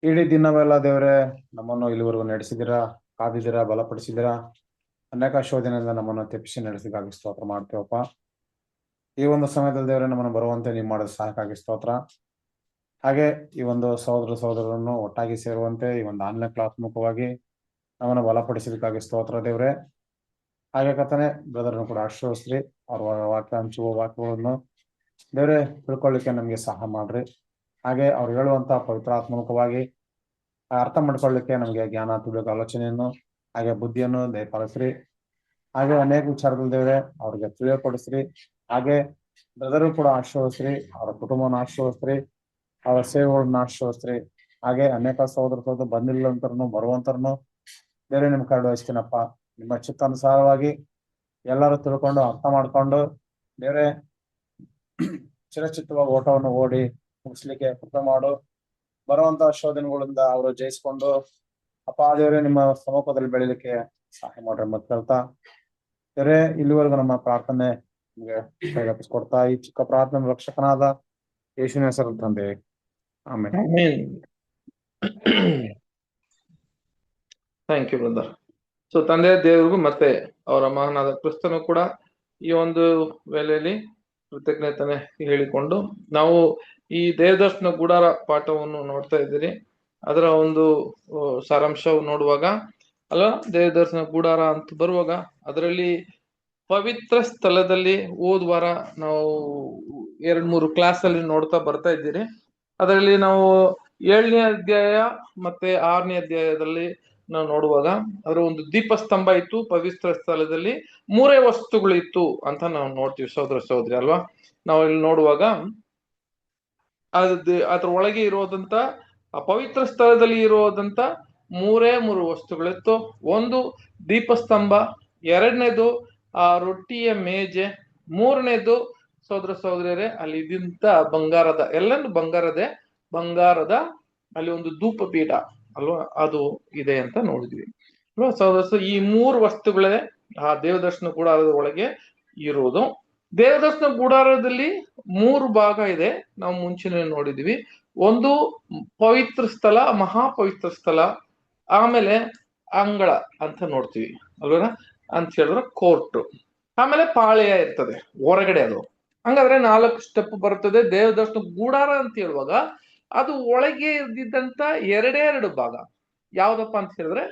ಇಡೀ ದಿನವೆಲ್ಲ ದೇವರೇ ನಮ್ಮನ್ನು ಇಲ್ಲಿವರೆಗೂ ನಡೆಸಿದಿರಾ, ಕಾದಿದ್ದೀರಾ, ಬಲಪಡಿಸಿದಿರಾ. ಅನೇಕ ಶೋಧನೆಯಿಂದ ನಮ್ಮನ್ನು ತೆಪ್ಪಿಸಿ ನಡೆಸಿಗಾಗಿ ಸ್ತೋತ್ರ ಮಾಡ್ತೇವಪ್ಪ. ಈ ಒಂದು ಸಮಯದಲ್ಲಿ ದೇವರೇ ನಮ್ಮನ್ನು ಬರುವಂತೆ ನೀವು ಮಾಡಿದ ಸಹಾಯಕ್ಕಾಗಿ ಸ್ತೋತ್ರ. ಹಾಗೆ ಈ ಒಂದು ಸಹೋದರರನ್ನು ಒಟ್ಟಾಗಿ ಸೇರುವಂತೆ ಈ ಒಂದು ಆನ್ಲೈನ್ ಕ್ಲಾಸ್ ಮುಖವಾಗಿ ನಮ್ಮನ್ನು ಬಲಪಡಿಸಿದಕ್ಕಾಗಿ ಸ್ತೋತ್ರ ದೇವರೇ. ಹಾಗೆ ಕರ್ತನೆ ಬ್ರದರ್ನು ಕೂಡ ಆಶೀರ್ವದಿಸ್ರಿ. ಅವ್ರ ವಾಕ್ಯ ಹಂಚುವ ವಾಕ್ಯಗಳನ್ನು ದೇವರೇ ತಿಳ್ಕೊಳ್ಳಿಕ್ಕೆ ನಮಗೆ ಸಹಾಯ ಮಾಡ್ರಿ. ಹಾಗೆ ಅವ್ರು ಹೇಳುವಂತ ಪವಿತ್ರಾತ್ಮಕವಾಗಿ ಅರ್ಥ ಮಾಡ್ಕೊಳ್ಳಿಕ್ಕೆ ನಮಗೆ ಜ್ಞಾನ, ತಿಳಿದ ಆಲೋಚನೆಯನ್ನು ಹಾಗೆ ಬುದ್ಧಿಯನ್ನು ದಯಪಾಲಿಸ್ರಿ. ಹಾಗೆ ಅನೇಕ ವಿಚಾರದಲ್ಲಿ ದೇವರೇ ಅವ್ರಿಗೆ ತಿಳಿಯಪಡಿಸ್ರಿ. ಹಾಗೆ ಬ್ರದರು ಕೂಡ ಆಶೀರ್ವದಿಸ್ರಿ, ಅವರ ಕುಟುಂಬವನ್ನು ಆಶೀರ್ವದಿಸ್ರಿ, ಅವರ ಸೇವೆಗಳನ್ನ ಆಶೀರ್ವದಿಸ್ರಿ. ಹಾಗೆ ಅನೇಕ ಸಹೋದರ ಬಂದಿಲ್ಲಂತರನು ಬರುವಂತರನು ಬೇರೆ ನಿಮ್ ಕರಡು ವಹಿಸ್ತೀನಪ್ಪ. ನಿಮ್ಮ ಚಿತ್ತಾನುಸಾರವಾಗಿ ಎಲ್ಲರೂ ತಿಳ್ಕೊಂಡು ಅರ್ಥ ಮಾಡ್ಕೊಂಡು ಬೇರೆ ಚಿರಚಿತ್ತವಾಗಿ ಓಟವನ್ನು ಓಡಿ ಮುಗಿಸ್ಲಿಕ್ಕೆ ಕೃಪೆ ಮಾಡು. ಬರುವಂತ ಶೋಧನೆಗಳಿಂದ ಅವರು ಜಯಿಸ್ಕೊಂಡು ಅಪ್ಪ ದೇವರೇ ನಿಮ್ಮ ಸಮ್ಮುಖದಲ್ಲಿ ಬೆಳಿಲಿಕ್ಕೆ ಸಹಾಯ ಮಾಡ್ರಿ. ಮತ್ತೆ ಕೇಳ್ತಾ ದೇವರೇ ಇಲ್ಲಿವರೆಗೂ ನಮ್ಮ ಪ್ರಾರ್ಥನೆ ನಿಮ್ಗೆ ಕೈಗಪ್ಪಿಸ್ಕೊಡ್ತಾ ಈ ಚಿಕ್ಕ ಪ್ರಾರ್ಥನೆ ರಕ್ಷಕನಾದ ಯೇಸುವಿನ ಹೆಸರಲ್ಲಿ ತಂದೆ, ಆಮೇಲೆ. Thank you brother. ಸೊ ತಂದೆ ದೇವರಿಗೂ ಮತ್ತೆ ಅವರ ಮಗನಾದ ಕ್ರಿಸ್ತನು ಕೂಡ ಈ ಒಂದು ವೇಳೆಯಲ್ಲಿ ಕೃತಜ್ಞತೆ ಹೇಳಿಕೊಂಡು ನಾವು ಈ ದೇವದರ್ಶನ ಗುಡಾರ ಪಾಠವನ್ನು ನೋಡ್ತಾ ಇದ್ದೀರಿ. ಅದರ ಒಂದು ಸಾರಾಂಶ ನೋಡುವಾಗ ಅಲ್ಲ, ದೇವದರ್ಶನ ಗುಡಾರ ಅಂತ ಬರುವಾಗ ಅದರಲ್ಲಿ ಪವಿತ್ರ ಸ್ಥಳದಲ್ಲಿ ಹೋದ್ವಾರ ನಾವು 2-3 ಕ್ಲಾಸ್ ಅಲ್ಲಿ ನೋಡ್ತಾ ಬರ್ತಾ ಇದ್ದೀರಿ. ಅದರಲ್ಲಿ ನಾವು 7ನೇ ಅಧ್ಯಾಯ ಮತ್ತೆ 6ನೇ ಅಧ್ಯಾಯದಲ್ಲಿ ನಾವು ನೋಡುವಾಗ ಅದರ ಒಂದು ದೀಪಸ್ತಂಭ ಇತ್ತು, ಪವಿತ್ರ ಸ್ಥಳದಲ್ಲಿ 3 ವಸ್ತುಗಳು ಇತ್ತು ಅಂತ ನಾವು ನೋಡ್ತೀವಿ ಸಹೋದರ ಸಹೋದರಿ ಅಲ್ವಾ. ನಾವು ಇಲ್ಲಿ ನೋಡುವಾಗ ಅದ್ರ ಒಳಗೆ ಇರೋದಂತ ಆ ಪವಿತ್ರ ಸ್ಥಳದಲ್ಲಿ ಇರೋದಂತ 3 ವಸ್ತುಗಳಿತ್ತು. ಒಂದು ದೀಪಸ್ತಂಭ, 2ನೇದು ಆ ರೊಟ್ಟಿಯ ಮೇಜೆ, 3ನೇದು ಸಹೋದರ ಸಹೋದರಿಯರೇ ಅಲ್ಲಿ ಇದ್ದಂತ ಬಂಗಾರದ, ಎಲ್ಲನೂ ಬಂಗಾರದ ಅಲ್ಲಿ ಒಂದು ಧೂಪ ಪೀಠ ಅಲ್ವಾ, ಅದು ಇದೆ ಅಂತ ನೋಡಿದ್ವಿ ಅಲ್ವಾ ಸಹೋದರ. ಈ 3 ವಸ್ತುಗಳೇ ಆ ದೇವದರ್ಶನ ಗುಡಾರದ ಒಳಗೆ ಇರೋದು. ದೇವದರ್ಶನ ಗುಡಾರದಲ್ಲಿ 3 ಭಾಗ ಇದೆ, ನಾವು ಮುಂಚೆನೆ ನೋಡಿದ್ವಿ. ಒಂದು ಪವಿತ್ರ ಸ್ಥಳ, ಮಹಾಪವಿತ್ರ ಸ್ಥಳ, ಆಮೇಲೆ ಅಂಗಳ ಅಂತ ನೋಡ್ತೀವಿ ಅಲ್ವರ, ಅಂತ ಹೇಳಿದ್ರೆ ಕೋರ್ಟ್, ಆಮೇಲೆ ಪಾಳೆಯ ಇರ್ತದೆ ಹೊರಗಡೆ. ಅದು ಹಂಗಾದ್ರೆ 4 ಸ್ಟೆಪ್ ಬರ್ತದೆ. ದೇವದರ್ಶನ ಗುಡಾರ ಅಂತ ಹೇಳುವಾಗ ಅದು ಒಳಗೆ ಇದ್ದಿದ್ದಂತ 2 ಭಾಗ ಯಾವ್ದಪ್ಪ ಅಂತ ಹೇಳಿದ್ರೆ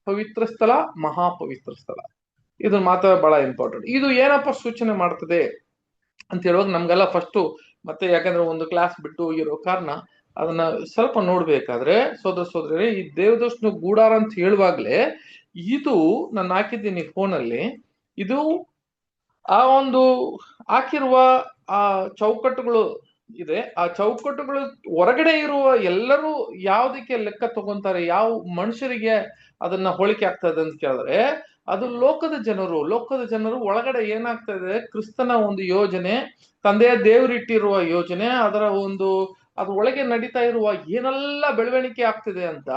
ಪವಿತ್ರ ಸ್ಥಳ, ಮಹಾಪವಿತ್ರ ಸ್ಥಳ. ಇದು ಮಾತ್ರ ಬಹಳ ಇಂಪಾರ್ಟೆಂಟ್. ಇದು ಏನಪ್ಪ ಸೂಚನೆ ಮಾಡ್ತದೆ ಅಂತ ಹೇಳುವಾಗ ನಮ್ಗೆಲ್ಲ ಫಸ್ಟ್ ಮತ್ತೆ, ಯಾಕಂದ್ರೆ ಒಂದು ಕ್ಲಾಸ್ ಬಿಟ್ಟು ಹೋಗಿರೋ ಕಾರಣ ಅದನ್ನ ಸ್ವಲ್ಪ ನೋಡ್ಬೇಕಾದ್ರೆ ಸೋದರ ಸೋದರಿ, ಈ ದೇವದರ್ಶನ ಗೂಡಾರ ಅಂತ ಹೇಳುವಾಗ್ಲೇ ಇದು ನಾನು ಹಾಕಿದ್ದೀನಿ ಫೋನಲ್ಲಿ. ಇದು ಆ ಒಂದು ಹಾಕಿರುವ ಆ ಚೌಕಟ್ಟುಗಳು ಇದೆ. ಆ ಚೌಕಟ್ಟುಗಳು ಹೊರಗಡೆ ಇರುವ ಎಲ್ಲರೂ ಯಾವ್ದಕ್ಕೆ ಲೆಕ್ಕ ತಗೊಂತಾರೆ, ಯಾವ ಮನುಷ್ಯರಿಗೆ ಅದನ್ನ ಹೋಲಿಕೆ ಆಗ್ತದೆ ಅಂತ ಕೇಳಿದ್ರೆ ಅದು ಲೋಕದ ಜನರು ಒಳಗಡೆ ಏನಾಗ್ತಾ ಇದೆ, ಕ್ರಿಸ್ತನ ಒಂದು ಯೋಜನೆ, ತಂದೆಯ ದೇವರಿಟ್ಟಿರುವ ಯೋಜನೆ, ಅದರ ಒಂದು ಅದ್ರ ಒಳಗೆ ನಡೀತಾ ಇರುವ ಏನೆಲ್ಲ ಬೆಳವಣಿಗೆ ಆಗ್ತಿದೆ ಅಂತ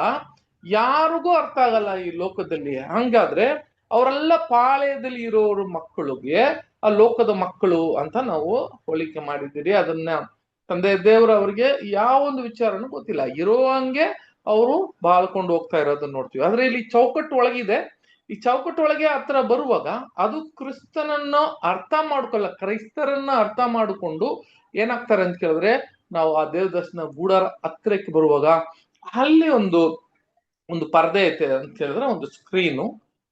ಯಾರಿಗೂ ಅರ್ಥ ಆಗಲ್ಲ ಈ ಲೋಕದಲ್ಲಿ. ಹಂಗಾದ್ರೆ ಅವರೆಲ್ಲ ಪಾಳೆಯದಲ್ಲಿ ಇರೋರು ಮಕ್ಕಳಿಗೆ ಆ ಲೋಕದ ಮಕ್ಕಳು ಅಂತ ನಾವು ಹೋಲಿಕೆ ಮಾಡಿದ್ದೀರಿ. ಅದನ್ನ ತಂದೆ ದೇವರು ಅವ್ರಿಗೆ ಯಾವ ಒಂದು ವಿಚಾರನೂ ಗೊತ್ತಿಲ್ಲ, ಇರೋ ಹಂಗೆ ಅವರು ಬಾಳ್ಕೊಂಡು ಹೋಗ್ತಾ ಇರೋದನ್ನ ನೋಡ್ತೀವಿ. ಆದ್ರೆ ಇಲ್ಲಿ ಚೌಕಟ್ಟು ಒಳಗಿದೆ. ಈ ಚೌಕಟ್ಟು ಒಳಗೆ ಹತ್ರ ಬರುವಾಗ ಅದು ಕ್ರಿಸ್ತನನ್ನ ಅರ್ಥ ಕ್ರೈಸ್ತರನ್ನ ಅರ್ಥ ಮಾಡಿಕೊಂಡು ಏನಾಗ್ತಾರೆ ಅಂತ ಕೇಳಿದ್ರೆ, ನಾವು ಆ ದೇವದರ್ಶನ ಗೂಡಾರ ಹತ್ತಿರಕ್ಕೆ ಬರುವಾಗ ಅಲ್ಲಿ ಒಂದು ಪರದೆ ಐತೆ ಅಂತ ಹೇಳಿದ್ರೆ, ಒಂದು ಸ್ಕ್ರೀನು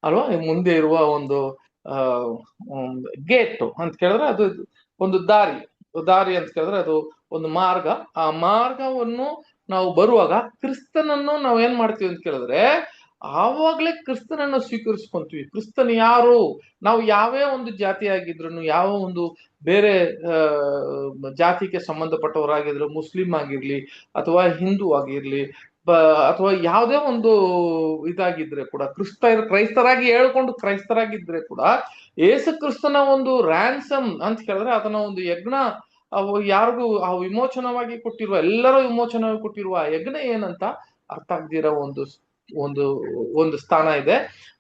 ಅಲ್ವಾ, ಮುಂದೆ ಇರುವ ಒಂದು ಗೇಟ್ ಅಂತ ಕೇಳಿದ್ರೆ ಅದು ಒಂದು ದಾರಿ ಅಂತ ಕೇಳಿದ್ರೆ ಅದು ಒಂದು ಮಾರ್ಗ. ಆ ಮಾರ್ಗವನ್ನು ನಾವು ಬರುವಾಗ ಕ್ರಿಸ್ತನನ್ನು ನಾವು ಏನ್ ಮಾಡ್ತೀವಿ ಅಂತ ಕೇಳಿದ್ರೆ ಆವಾಗ್ಲೇ ಕ್ರಿಸ್ತನನ್ನು ಸ್ವೀಕರಿಸ್ಕೊಂತೀವಿ. ಕ್ರಿಸ್ತನ್ ಯಾರು, ನಾವು ಯಾವೇ ಒಂದು ಜಾತಿ ಆಗಿದ್ರು, ಯಾವ ಒಂದು ಬೇರೆ ಜಾತಿಗೆ ಸಂಬಂಧಪಟ್ಟವರಾಗಿದ್ರು, ಮುಸ್ಲಿಂ ಆಗಿರ್ಲಿ ಅಥವಾ ಹಿಂದೂ ಆಗಿರ್ಲಿ ಅಥವಾ ಯಾವುದೇ ಒಂದು ಇದಾಗಿದ್ರೆ ಕೂಡ, ಕ್ರೈಸ್ತರಾಗಿ ಹೇಳ್ಕೊಂಡು ಕ್ರೈಸ್ತರಾಗಿದ್ರೆ ಕೂಡ ಯೇಸು ಕ್ರಿಸ್ತನ ಒಂದು ರ್ಯಾನ್ಸಮ್ ಅಂತ ಕೇಳಿದ್ರೆ ಅದನ್ನ ಒಂದು ಯಜ್ಞ, ಯಾರಿಗೂ ಆ ವಿಮೋಚನವಾಗಿ ಕೊಟ್ಟಿರುವ, ಎಲ್ಲರೂ ವಿಮೋಚನವಾಗಿ ಕೊಟ್ಟಿರುವ ಆ ಯಜ್ಞ ಏನಂತ ಅರ್ಥ ಆಗದಿರೋ ಒಂದು ಸ್ಥಾನ ಇದೆ.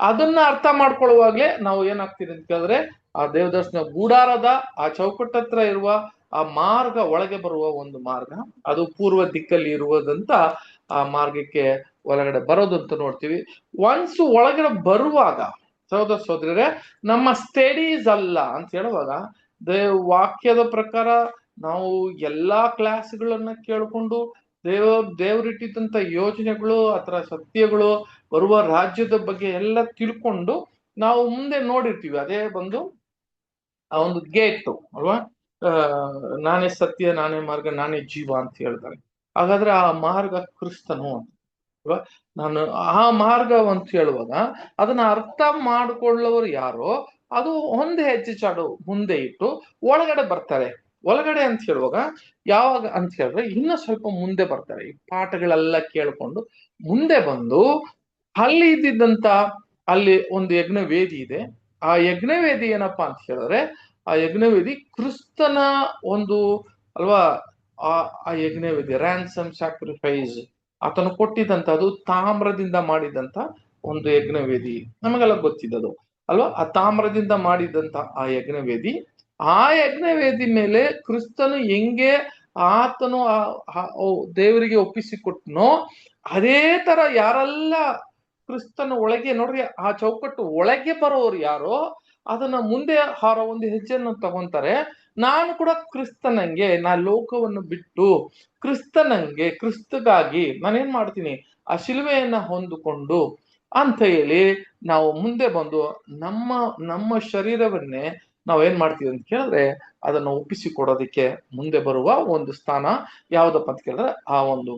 ಅದನ್ನ ಅರ್ಥ ಮಾಡ್ಕೊಳ್ಳುವಾಗ್ಲೇ ನಾವು ಏನಾಗ್ತೀವಿ ಅಂತ ಕೇಳಿದ್ರೆ ಆ ದೇವದರ್ಶನ ಗೂಡಾರದ ಆ ಚೌಕಟ್ಟತ್ರ ಇರುವ ಆ ಮಾರ್ಗ, ಒಳಗೆ ಬರುವ ಒಂದು ಮಾರ್ಗ, ಅದು ಪೂರ್ವ ದಿಕ್ಕಲ್ಲಿ ಇರುವುದಂತ ಆ ಮಾರ್ಗಕ್ಕೆ ಒಳಗಡೆ ಬರೋದು ಅಂತ ನೋಡ್ತೀವಿ. ಒನ್ಸ್ ಒಳಗಡೆ ಬರುವಾಗ ಸಹೋದರ ಸಹೋದರರೇ, ನಮ್ಮ ಸ್ಟಡೀಸ್ ಅಲ್ಲ ಅಂತ ಹೇಳುವಾಗ ವಾಕ್ಯದ ಪ್ರಕಾರ ನಾವು ಎಲ್ಲಾ ಕ್ಲಾಸ್ಗಳನ್ನ ಕೇಳ್ಕೊಂಡು ದೇವರಿಟ್ಟಿದ್ದಂತ ಯೋಜನೆಗಳು ಅಥವಾ ಸತ್ಯಗಳು ಬರುವ ರಾಜ್ಯದ ಬಗ್ಗೆ ಎಲ್ಲ ತಿಳ್ಕೊಂಡು ನಾವು ಮುಂದೆ ನೋಡಿರ್ತೀವಿ. ಅದೇ ಬಂದು ಆ ಒಂದು ಗೇಟ್ ಅಲ್ವಾ. ನಾನೇ ಸತ್ಯ, ನಾನೇ ಮಾರ್ಗ, ನಾನೇ ಜೀವ ಅಂತ ಹೇಳ್ತಾರೆ. ಹಾಗಾದ್ರೆ ಆ ಮಾರ್ಗ ಕ್ರಿಸ್ತನು ಅಲ್ವಾ. ನಾನು ಆ ಮಾರ್ಗ ಅಂತ ಹೇಳುವಾಗ ಅದನ್ನ ಅರ್ಥ ಮಾಡ್ಕೊಳ್ಳೋರು ಯಾರೋ ಅದು ಒಂದು ಹೆಜ್ಜೆ ಚಾಡು ಮುಂದೆ ಇಟ್ಟು ಒಳಗಡೆ ಬರ್ತಾರೆ. ಒಳಗಡೆ ಅಂತ ಹೇಳುವಾಗ ಯಾವಾಗ ಅಂತ ಹೇಳಿದ್ರೆ ಇನ್ನ ಸ್ವಲ್ಪ ಮುಂದೆ ಬರ್ತಾರೆ. ಈ ಪಾಠಗಳೆಲ್ಲ ಕೇಳ್ಕೊಂಡು ಮುಂದೆ ಬಂದು ಅಲ್ಲಿ ಇದ್ದಿದ್ದಂತ ಅಲ್ಲಿ ಒಂದು ಯಜ್ಞ ವೇದಿ ಇದೆ. ಆ ಯಜ್ಞ ವೇದಿ ಏನಪ್ಪಾ ಅಂತ ಹೇಳಿದ್ರೆ ಆ ಯಜ್ಞವೇದಿ ಕ್ರಿಸ್ತನ ಒಂದು ಅಲ್ವಾ. ಆ ಯಜ್ಞವೇದಿ ರ್ಯಾನ್ಸಮ್ ಸ್ಯಾಕ್ರಿಫೈಸ್ ಆತನು ಕೊಟ್ಟಿದ್ದಂತ ಅದು ತಾಮ್ರದಿಂದ ಮಾಡಿದಂತ ಒಂದು ಯಜ್ಞವೇದಿ, ನಮಗೆಲ್ಲ ಗೊತ್ತಿದ್ದದು ಅಲ್ವಾ. ಆ ತಾಮ್ರದಿಂದ ಮಾಡಿದಂತ ಆ ಯಜ್ಞವೇದಿ, ಆ ಯಜ್ಞವೇದಿ ಮೇಲೆ ಕ್ರಿಸ್ತನು ಹೆಂಗೆ ಆತನು ದೇವರಿಗೆ ಒಪ್ಪಿಸಿಕೊಟ್ನೋ ಅದೇ ತರ ಯಾರೆಲ್ಲ ಕ್ರಿಸ್ತನ ಒಳಗೆ ನೋಡ್ರಿ ಆ ಚೌಕಟ್ಟು ಒಳಗೆ ಬರೋರು ಯಾರೋ ಅದನ್ನ ಮುಂದೆ ಹಾರ ಒಂದು ಹೆಜ್ಜೆಯನ್ನು ತಗೊಂತಾರೆ. ನಾನು ಕೂಡ ಕ್ರಿಸ್ತನಂಗೆ ನಾ ಲೋಕವನ್ನು ಬಿಟ್ಟು ಕ್ರಿಸ್ತಗಾಗಿ ನಾನೇನ್ ಮಾಡ್ತೀನಿ, ಆ ಶಿಲುವೆಯನ್ನ ಹೊಂದಿಕೊಂಡು ಅಂತ ಹೇಳಿ ನಾವು ಮುಂದೆ ಬಂದು ನಮ್ಮ ನಮ್ಮ ಶರೀರವನ್ನೇ ನಾವೇನ್ ಮಾಡ್ತೀವಿ ಅಂತ ಕೇಳಿದ್ರೆ ಅದನ್ನ ಒಪ್ಪಿಸಿಕೊಡೋದಕ್ಕೆ ಮುಂದೆ ಬರುವ ಒಂದು ಸ್ಥಾನ ಯಾವ್ದಪ್ಪ ಅಂತ ಕೇಳಿದ್ರೆ ಆ ಒಂದು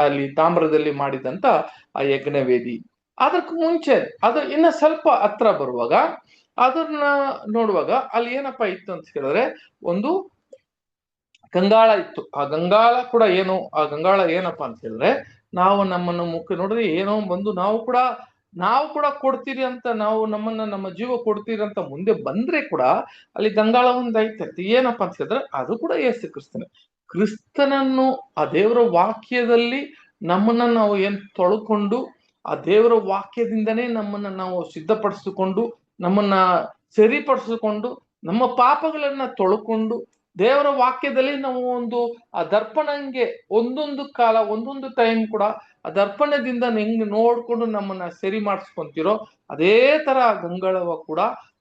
ಅಲ್ಲಿ ತಾಮ್ರದಲ್ಲಿ ಮಾಡಿದಂತ ಆ ಯಜ್ಞವೇದಿ. ಅದಕ್ಕೆ ಮುಂಚೆ ಅದು ಇನ್ನ ಸ್ವಲ್ಪ ಹತ್ರ ಬರುವಾಗ ಅದನ್ನ ನೋಡುವಾಗ ಅಲ್ಲಿ ಏನಪ್ಪಾ ಇತ್ತು ಅಂತ ಹೇಳಿದ್ರೆ ಒಂದು ಗಂಗಾಳ ಇತ್ತು. ಆ ಗಂಗಾಳ ಕೂಡ ಏನು, ಆ ಗಂಗಾಳ ಏನಪ್ಪಾ ಅಂತ ಹೇಳಿದ್ರೆ ನಾವು ನಮ್ಮನ್ನು ಮುಖ್ಯ ನೋಡ್ರಿ ಏನೋ ಬಂದು ನಾವು ಕೂಡ ಕೊಡ್ತೀರಿ ಅಂತ ನಾವು ನಮ್ಮ ಜೀವ ಕೊಡ್ತೀರಿ ಅಂತ ಮುಂದೆ ಬಂದ್ರೆ ಕೂಡ ಅಲ್ಲಿ ಗಂಗಾಳ ಒಂದು ಐತೆ. ಏನಪ್ಪಾ ಅಂತ ಹೇಳಿದ್ರೆ ಅದು ಕೂಡ ಯೇಸು ಕ್ರಿಸ್ತನನ್ನು ಆ ದೇವರ ವಾಕ್ಯದಲ್ಲಿ ನಮ್ಮನ್ನ ನಾವು ಏನ್ ತೊಳ್ಕೊಂಡು ಆ ದೇವರ ವಾಕ್ಯದಿಂದನೇ ನಮ್ಮನ್ನ ನಾವು ಸಿದ್ಧಪಡಿಸಿಕೊಂಡು ನಮ್ಮನ್ನ ಸರಿಪಡಿಸಿಕೊಂಡು ನಮ್ಮ ಪಾಪಗಳನ್ನ ತೊಳ್ಕೊಂಡು ದೇವರ ವಾಕ್ಯದಲ್ಲಿ ನಾವು ಒಂದು ಆ ದರ್ಪಣಂಗೆ ಒಂದೊಂದು ಕಾಲ ಒಂದೊಂದು ಟೈಮ್ ಕೂಡ ಆ ದರ್ಪಣದಿಂದ ಹೆಂಗ್ ನೋಡ್ಕೊಂಡು ನಮ್ಮನ್ನ ಸರಿ ಮಾಡಿಸ್ಕೊಂತಿರೋ ಅದೇ ತರ ಗಂಗಳವ ಕೂಡ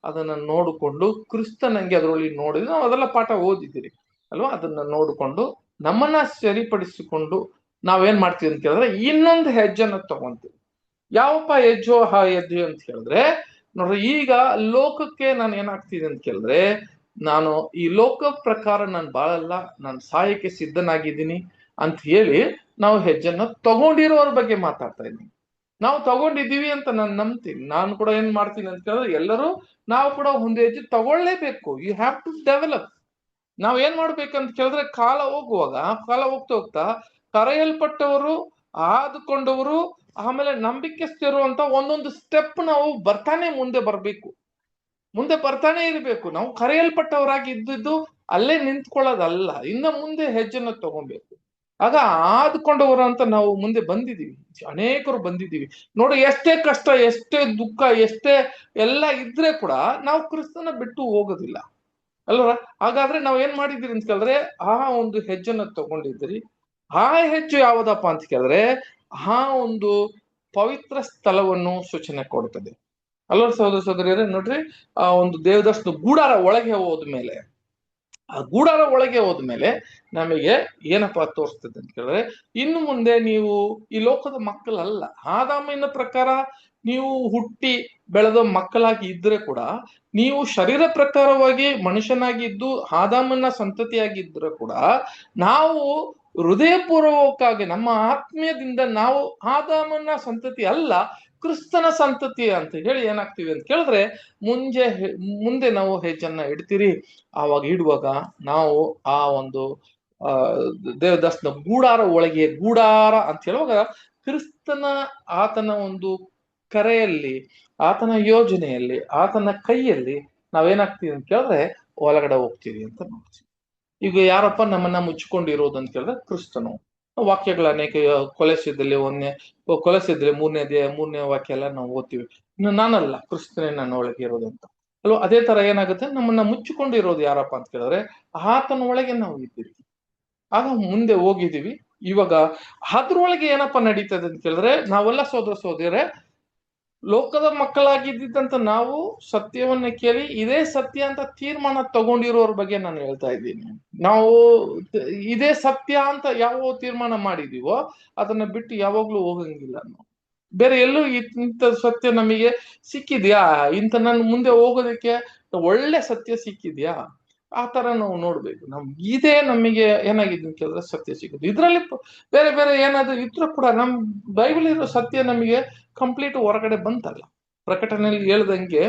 ಅದನ್ನ ನೋಡಿಕೊಂಡು ಕ್ರಿಸ್ತನಂಗೆ ಅದರಲ್ಲಿ ನೋಡಿದ್ರೆ ನಾವು ಅದೆಲ್ಲ ಪಾಠ ಓದಿದ್ದೀರಿ ಅಲ್ವಾ. ಅದನ್ನ ನೋಡಿಕೊಂಡು ನಮ್ಮನ್ನ ಸರಿಪಡಿಸಿಕೊಂಡು ನಾವೇನ್ ಮಾಡ್ತೀವಿ ಅಂತ ಹೇಳಿದ್ರೆ ಇನ್ನೊಂದು ಹೆಜ್ಜೆನ ತಗೊಂತೀವಿ. ಯಾವಪ್ಪ ಹೆಜ್ಜೋ ಆ ಹೆಜ್ಜೆ ಅಂತ ಹೇಳಿದ್ರೆ ನೋಡ್ರಿ ಈಗ ಲೋಕಕ್ಕೆ ನಾನು ಏನಾಗ್ತೀನಿ ಅಂತ ಕೇಳಿದ್ರೆ ನಾನು ಈ ಲೋಕ ಪ್ರಕಾರ ನಾನು ಬಾಳಲ್ಲ, ನಾನು ಸಾಯಕ್ಕೆ ಸಿದ್ಧನಾಗಿದ್ದೀನಿ ಅಂತ ಹೇಳಿ ನಾವು ಹೆಜ್ಜೆನ ತಗೊಂಡಿರೋರ ಬಗ್ಗೆ ಮಾತಾಡ್ತಾ ಇದ್ದೀನಿ. ನಾವು ತಗೊಂಡಿದ್ದೀವಿ ಅಂತ ನಾನು ನಂಬ್ತೀನಿ. ನಾನು ಕೂಡ ಏನ್ ಮಾಡ್ತೀನಿ ಅಂತ ಕೇಳಿದ್ರೆ ಎಲ್ಲರೂ ನಾವು ಕೂಡ ಒಂದು ಹೆಜ್ಜೆ ತಗೊಳ್ಳೇಬೇಕು. You have to develop. ನಾವ್ ಏನ್ ಮಾಡ್ಬೇಕಂತ ಕೇಳಿದ್ರೆ ಕಾಲ ಹೋಗ್ತಾ ಹೋಗ್ತಾ ಕರೆಯಲ್ಪಟ್ಟವರು ಆದುಕೊಂಡವರು ಆಮೇಲೆ ನಂಬಿಕೆಸ್ಥರು ಅಂತ ಒಂದೊಂದು ಸ್ಟೆಪ್ ನಾವು ಮುಂದೆ ಬರ್ತಾನೆ ಇರಬೇಕು. ನಾವು ಕರೆಯಲ್ಪಟ್ಟವರಾಗಿ ಇದ್ದಿದ್ದು ಅಲ್ಲೇ ನಿಂತ್ಕೊಳ್ಳೋದಲ್ಲ, ಇನ್ನ ಮುಂದೆ ಹೆಜ್ಜೆನ ತಗೊಬೇಕು. ಆಗ ಆದ್ಕೊಂಡವರು ಅಂತ ನಾವು ಮುಂದೆ ಬಂದಿದೀವಿ, ಅನೇಕರು ಬಂದಿದ್ದೀವಿ ನೋಡಿ. ಎಷ್ಟೇ ಕಷ್ಟ, ಎಷ್ಟೇ ದುಃಖ, ಎಷ್ಟೇ ಎಲ್ಲ ಇದ್ರೆ ಕೂಡ ನಾವು ಕ್ರಿಸ್ತನ ಬಿಟ್ಟು ಹೋಗೋದಿಲ್ಲ ಅಲ್ವಾ. ಹಾಗಾದ್ರೆ ನಾವ್ ಏನ್ ಮಾಡಿದ್ದೀರಿ ಅಂತ ಕೇಳಿದ್ರೆ ಆ ಒಂದು ಹೆಜ್ಜೆನ ತಗೊಂಡಿದ್ದೀರಿ. ಆ ಹೆಜ್ಜೆ ಯಾವ್ದಪ್ಪ ಅಂತ ಕೇಳಿದ್ರೆ ಆ ಒಂದು ಪವಿತ್ರ ಸ್ಥಳವನ್ನು ಸೂಚನೆ ಕೊಡ್ತದೆ ಅಲ್ವ ಸಹೋದರ ಸಹೋದರಿಯರೇ. ನೋಡ್ರಿ ಆ ಒಂದು ದೇವದರ್ಶನ ಗೂಡಾರ ಒಳಗೆ ಹೋದ್ಮೇಲೆ ಆ ಗೂಡಾರ ಒಳಗೆ ಹೋದ್ಮೇಲೆ ನಮಗೆ ಏನಪ್ಪಾ ತೋರಿಸ್ತದೆ ಅಂತ ಕೇಳಿದ್ರೆ ಇನ್ನು ಮುಂದೆ ನೀವು ಈ ಲೋಕದ ಮಕ್ಕಳಲ್ಲ. ಆದಾಮಿನ ಪ್ರಕಾರ ನೀವು ಹುಟ್ಟಿ ಬೆಳೆದ ಮಕ್ಕಳಾಗಿ ಇದ್ರೆ ಕೂಡ ನೀವು ಶರೀರ ಪ್ರಕಾರವಾಗಿ ಮನುಷ್ಯನಾಗಿದ್ದು ಆದಾಮನ ಸಂತತಿಯಾಗಿದ್ರೆ ಕೂಡ ನಾವು ಹೃದಯಪೂರ್ವಕವಾಗಿ ನಮ್ಮ ಆತ್ಮೀಯದಿಂದ ನಾವು ಆದಾಮನ ಸಂತತಿ ಅಲ್ಲ, ಕ್ರಿಸ್ತನ ಸಂತತಿ ಅಂತ ಹೇಳಿ ಏನಾಗ್ತೀವಿ ಅಂತ ಕೇಳಿದ್ರೆ ಮುಂದೆ ನಾವು ಹೆಜ್ಜನ್ನ ಇಡ್ತೀರಿ. ಆವಾಗ ಇಡುವಾಗ ನಾವು ಆ ಒಂದು ದೇವದಾಸನ ಗೂಡಾರ ಅಂತ ಹೇಳುವಾಗ ಕ್ರಿಸ್ತನ ಆತನ ಒಂದು ಕರೆಯಲ್ಲಿ, ಆತನ ಯೋಜನೆಯಲ್ಲಿ, ಆತನ ಕೈಯಲ್ಲಿ ನಾವೇನಾಗ್ತೀವಿ ಅಂತ ಕೇಳಿದ್ರೆ ಒಳಗಡೆ ಹೋಗ್ತೀವಿ ಅಂತ ನೋಡ್ತೀವಿ. ಈಗ ಯಾರಪ್ಪ ನಮ್ಮನ್ನ ಮುಚ್ಚಿಕೊಂಡಿರೋದು ಅಂತ ಕೇಳಿದ್ರೆ ಕ್ರಿಸ್ತನು. ವಾಕ್ಯಗಳ ಅನೇಕ ಕೊಲೆಸಿದಲ್ಲಿ ಮೂರನೇ ವಾಕ್ಯ ಎಲ್ಲ ನಾವು ಓದ್ತೀವಿ. ಇನ್ನು ನಾನಲ್ಲ, ಕ್ರಿಸ್ತನೇ ನನ್ನ ಒಳಗೆ ಇರೋದಂತ ಅಲ್ವಾ. ಅದೇ ತರ ಏನಾಗುತ್ತೆ, ನಮ್ಮನ್ನ ಮುಚ್ಚಿಕೊಂಡಿರೋದು ಯಾರಪ್ಪ ಅಂತ ಕೇಳಿದ್ರೆ ಆತನ ಒಳಗೆ ನಾವು ಇದ್ದೀವಿ. ಆಗ ಮುಂದೆ ಹೋಗಿದ್ದೀವಿ. ಇವಾಗ ಅದ್ರೊಳಗೆ ಏನಪ್ಪಾ ನಡೀತದೆ ಅಂತ ಕೇಳಿದ್ರೆ, ನಾವೆಲ್ಲ ಸೋದರ ಸೋದರೇ ಲೋಕದ ಮಕ್ಕಳಾಗಿದ್ದಂತ ನಾವು ಸತ್ಯವನ್ನ ಕೇಳಿ ಇದೇ ಸತ್ಯ ಅಂತ ತೀರ್ಮಾನ ತಗೊಂಡಿರೋರ ಬಗ್ಗೆ ನಾನು ಹೇಳ್ತಾ ಇದ್ದೀನಿ. ನಾವು ಇದೇ ಸತ್ಯ ಅಂತ ಯಾವ ತೀರ್ಮಾನ ಮಾಡಿದೀವೋ ಅದನ್ನ ಬಿಟ್ಟು ಯಾವಾಗ್ಲೂ ಹೋಗಂಗಿಲ್ಲ ನಾವು. ಬೇರೆ ಎಲ್ಲೂ ಇಂಥ ಸತ್ಯ ನಮಗೆ ಸಿಕ್ಕಿದ್ಯಾ, ಇಂಥ ನನ್ನ ಮುಂದೆ ಹೋಗೋದಕ್ಕೆ ಒಳ್ಳೆ ಸತ್ಯ ಸಿಕ್ಕಿದ್ಯಾ, ಆ ತರ ನಾವು ನೋಡ್ಬೇಕು. ಇದೇ ನಮಗೆ ಏನಾಗಿದೆ ಅಂತ ಕೇಳಿದ್ರೆ ಸತ್ಯ ಸಿಗುತ್ತೆ. ಇದ್ರಲ್ಲಿ ಬೇರೆ ಬೇರೆ ಏನಾದ್ರು ಇದ್ರೂ ಕೂಡ ನಮ್ ಬೈಬಲ್ ಇರೋ ಸತ್ಯ ನಮಗೆ ಕಂಪ್ಲೀಟ್ ಹೊರಗಡೆ ಬಂತಲ್ಲ. ಪ್ರಕಟಣೆಯಲ್ಲಿ ಹೇಳ್ದಂಗೆ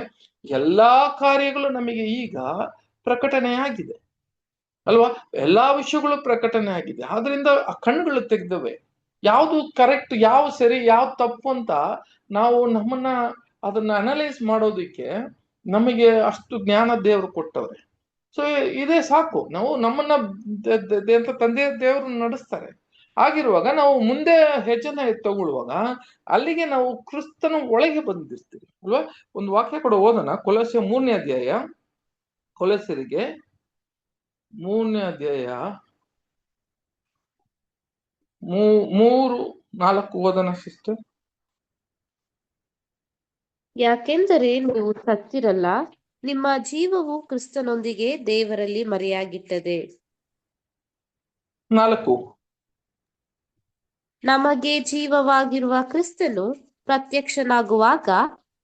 ಎಲ್ಲಾ ಕಾರ್ಯಗಳು ನಮಗೆ ಈಗ ಪ್ರಕಟಣೆ ಆಗಿದೆ ಅಲ್ವಾ, ಎಲ್ಲಾ ವಿಷಯಗಳು ಪ್ರಕಟಣೆ ಆಗಿದೆ. ಆದ್ರಿಂದ ಆ ಕಣ್ಣುಗಳು ತೆಗೆದವೆ, ಯಾವ್ದು ಕರೆಕ್ಟ್, ಯಾವ ಸರಿ, ಯಾವ ತಪ್ಪು ಅಂತ ನಾವು ನಮ್ಮನ್ನ ಅದನ್ನ ಅನಲೈಸ್ ಮಾಡೋದಿಕ್ಕೆ ನಮಗೆ ಅಷ್ಟು ಜ್ಞಾನ ದೇವರು ಕೊಟ್ಟವ್ರೆ. ಸೊ ಇದೇ ಸಾಕು. ನಾವು ನಮ್ಮನ್ನ ತಂದೆ ದೇವರು ನಡೆಸ್ತಾರೆ. ಆಗಿರುವಾಗ ನಾವು ಮುಂದೆ ಹೆಜ್ಜೆನ ತಗೊಳ್ಳುವಾಗ ಅಲ್ಲಿಗೆ ನಾವು ಕ್ರಿಸ್ತನ ಒಳಗೆ ಬಂದಿರ್ತೀವಿ ಅಲ್ವಾ. ಒಂದು ವಾಕ್ಯ ಕೂಡ ಓದೋಣ, ಕೊಲೊಸ್ಸೆ 3ನೇ ಅಧ್ಯಾಯ, ಕೊಲೊಸ್ಸೆರಿಗೆ 3ನೇ ಅಧ್ಯಾಯ 3-4 ಓದೋಣ ಸಿಸ್ಟರ್. ಯಾಕೆಂದರೆ ನೀವು ಸತ್ತಿರಲ್ಲ, ನಿಮ್ಮ ಜೀವವು ಕ್ರಿಸ್ತನೊಂದಿಗೆ ದೇವರಲ್ಲಿ ಮರೆಯಾಗಿಟ್ಟದೆ. 4 ನಮಗೆ ಜೀವವಾಗಿರುವ ಕ್ರಿಸ್ತನು ಪ್ರತ್ಯಕ್ಷನಾಗುವಾಗ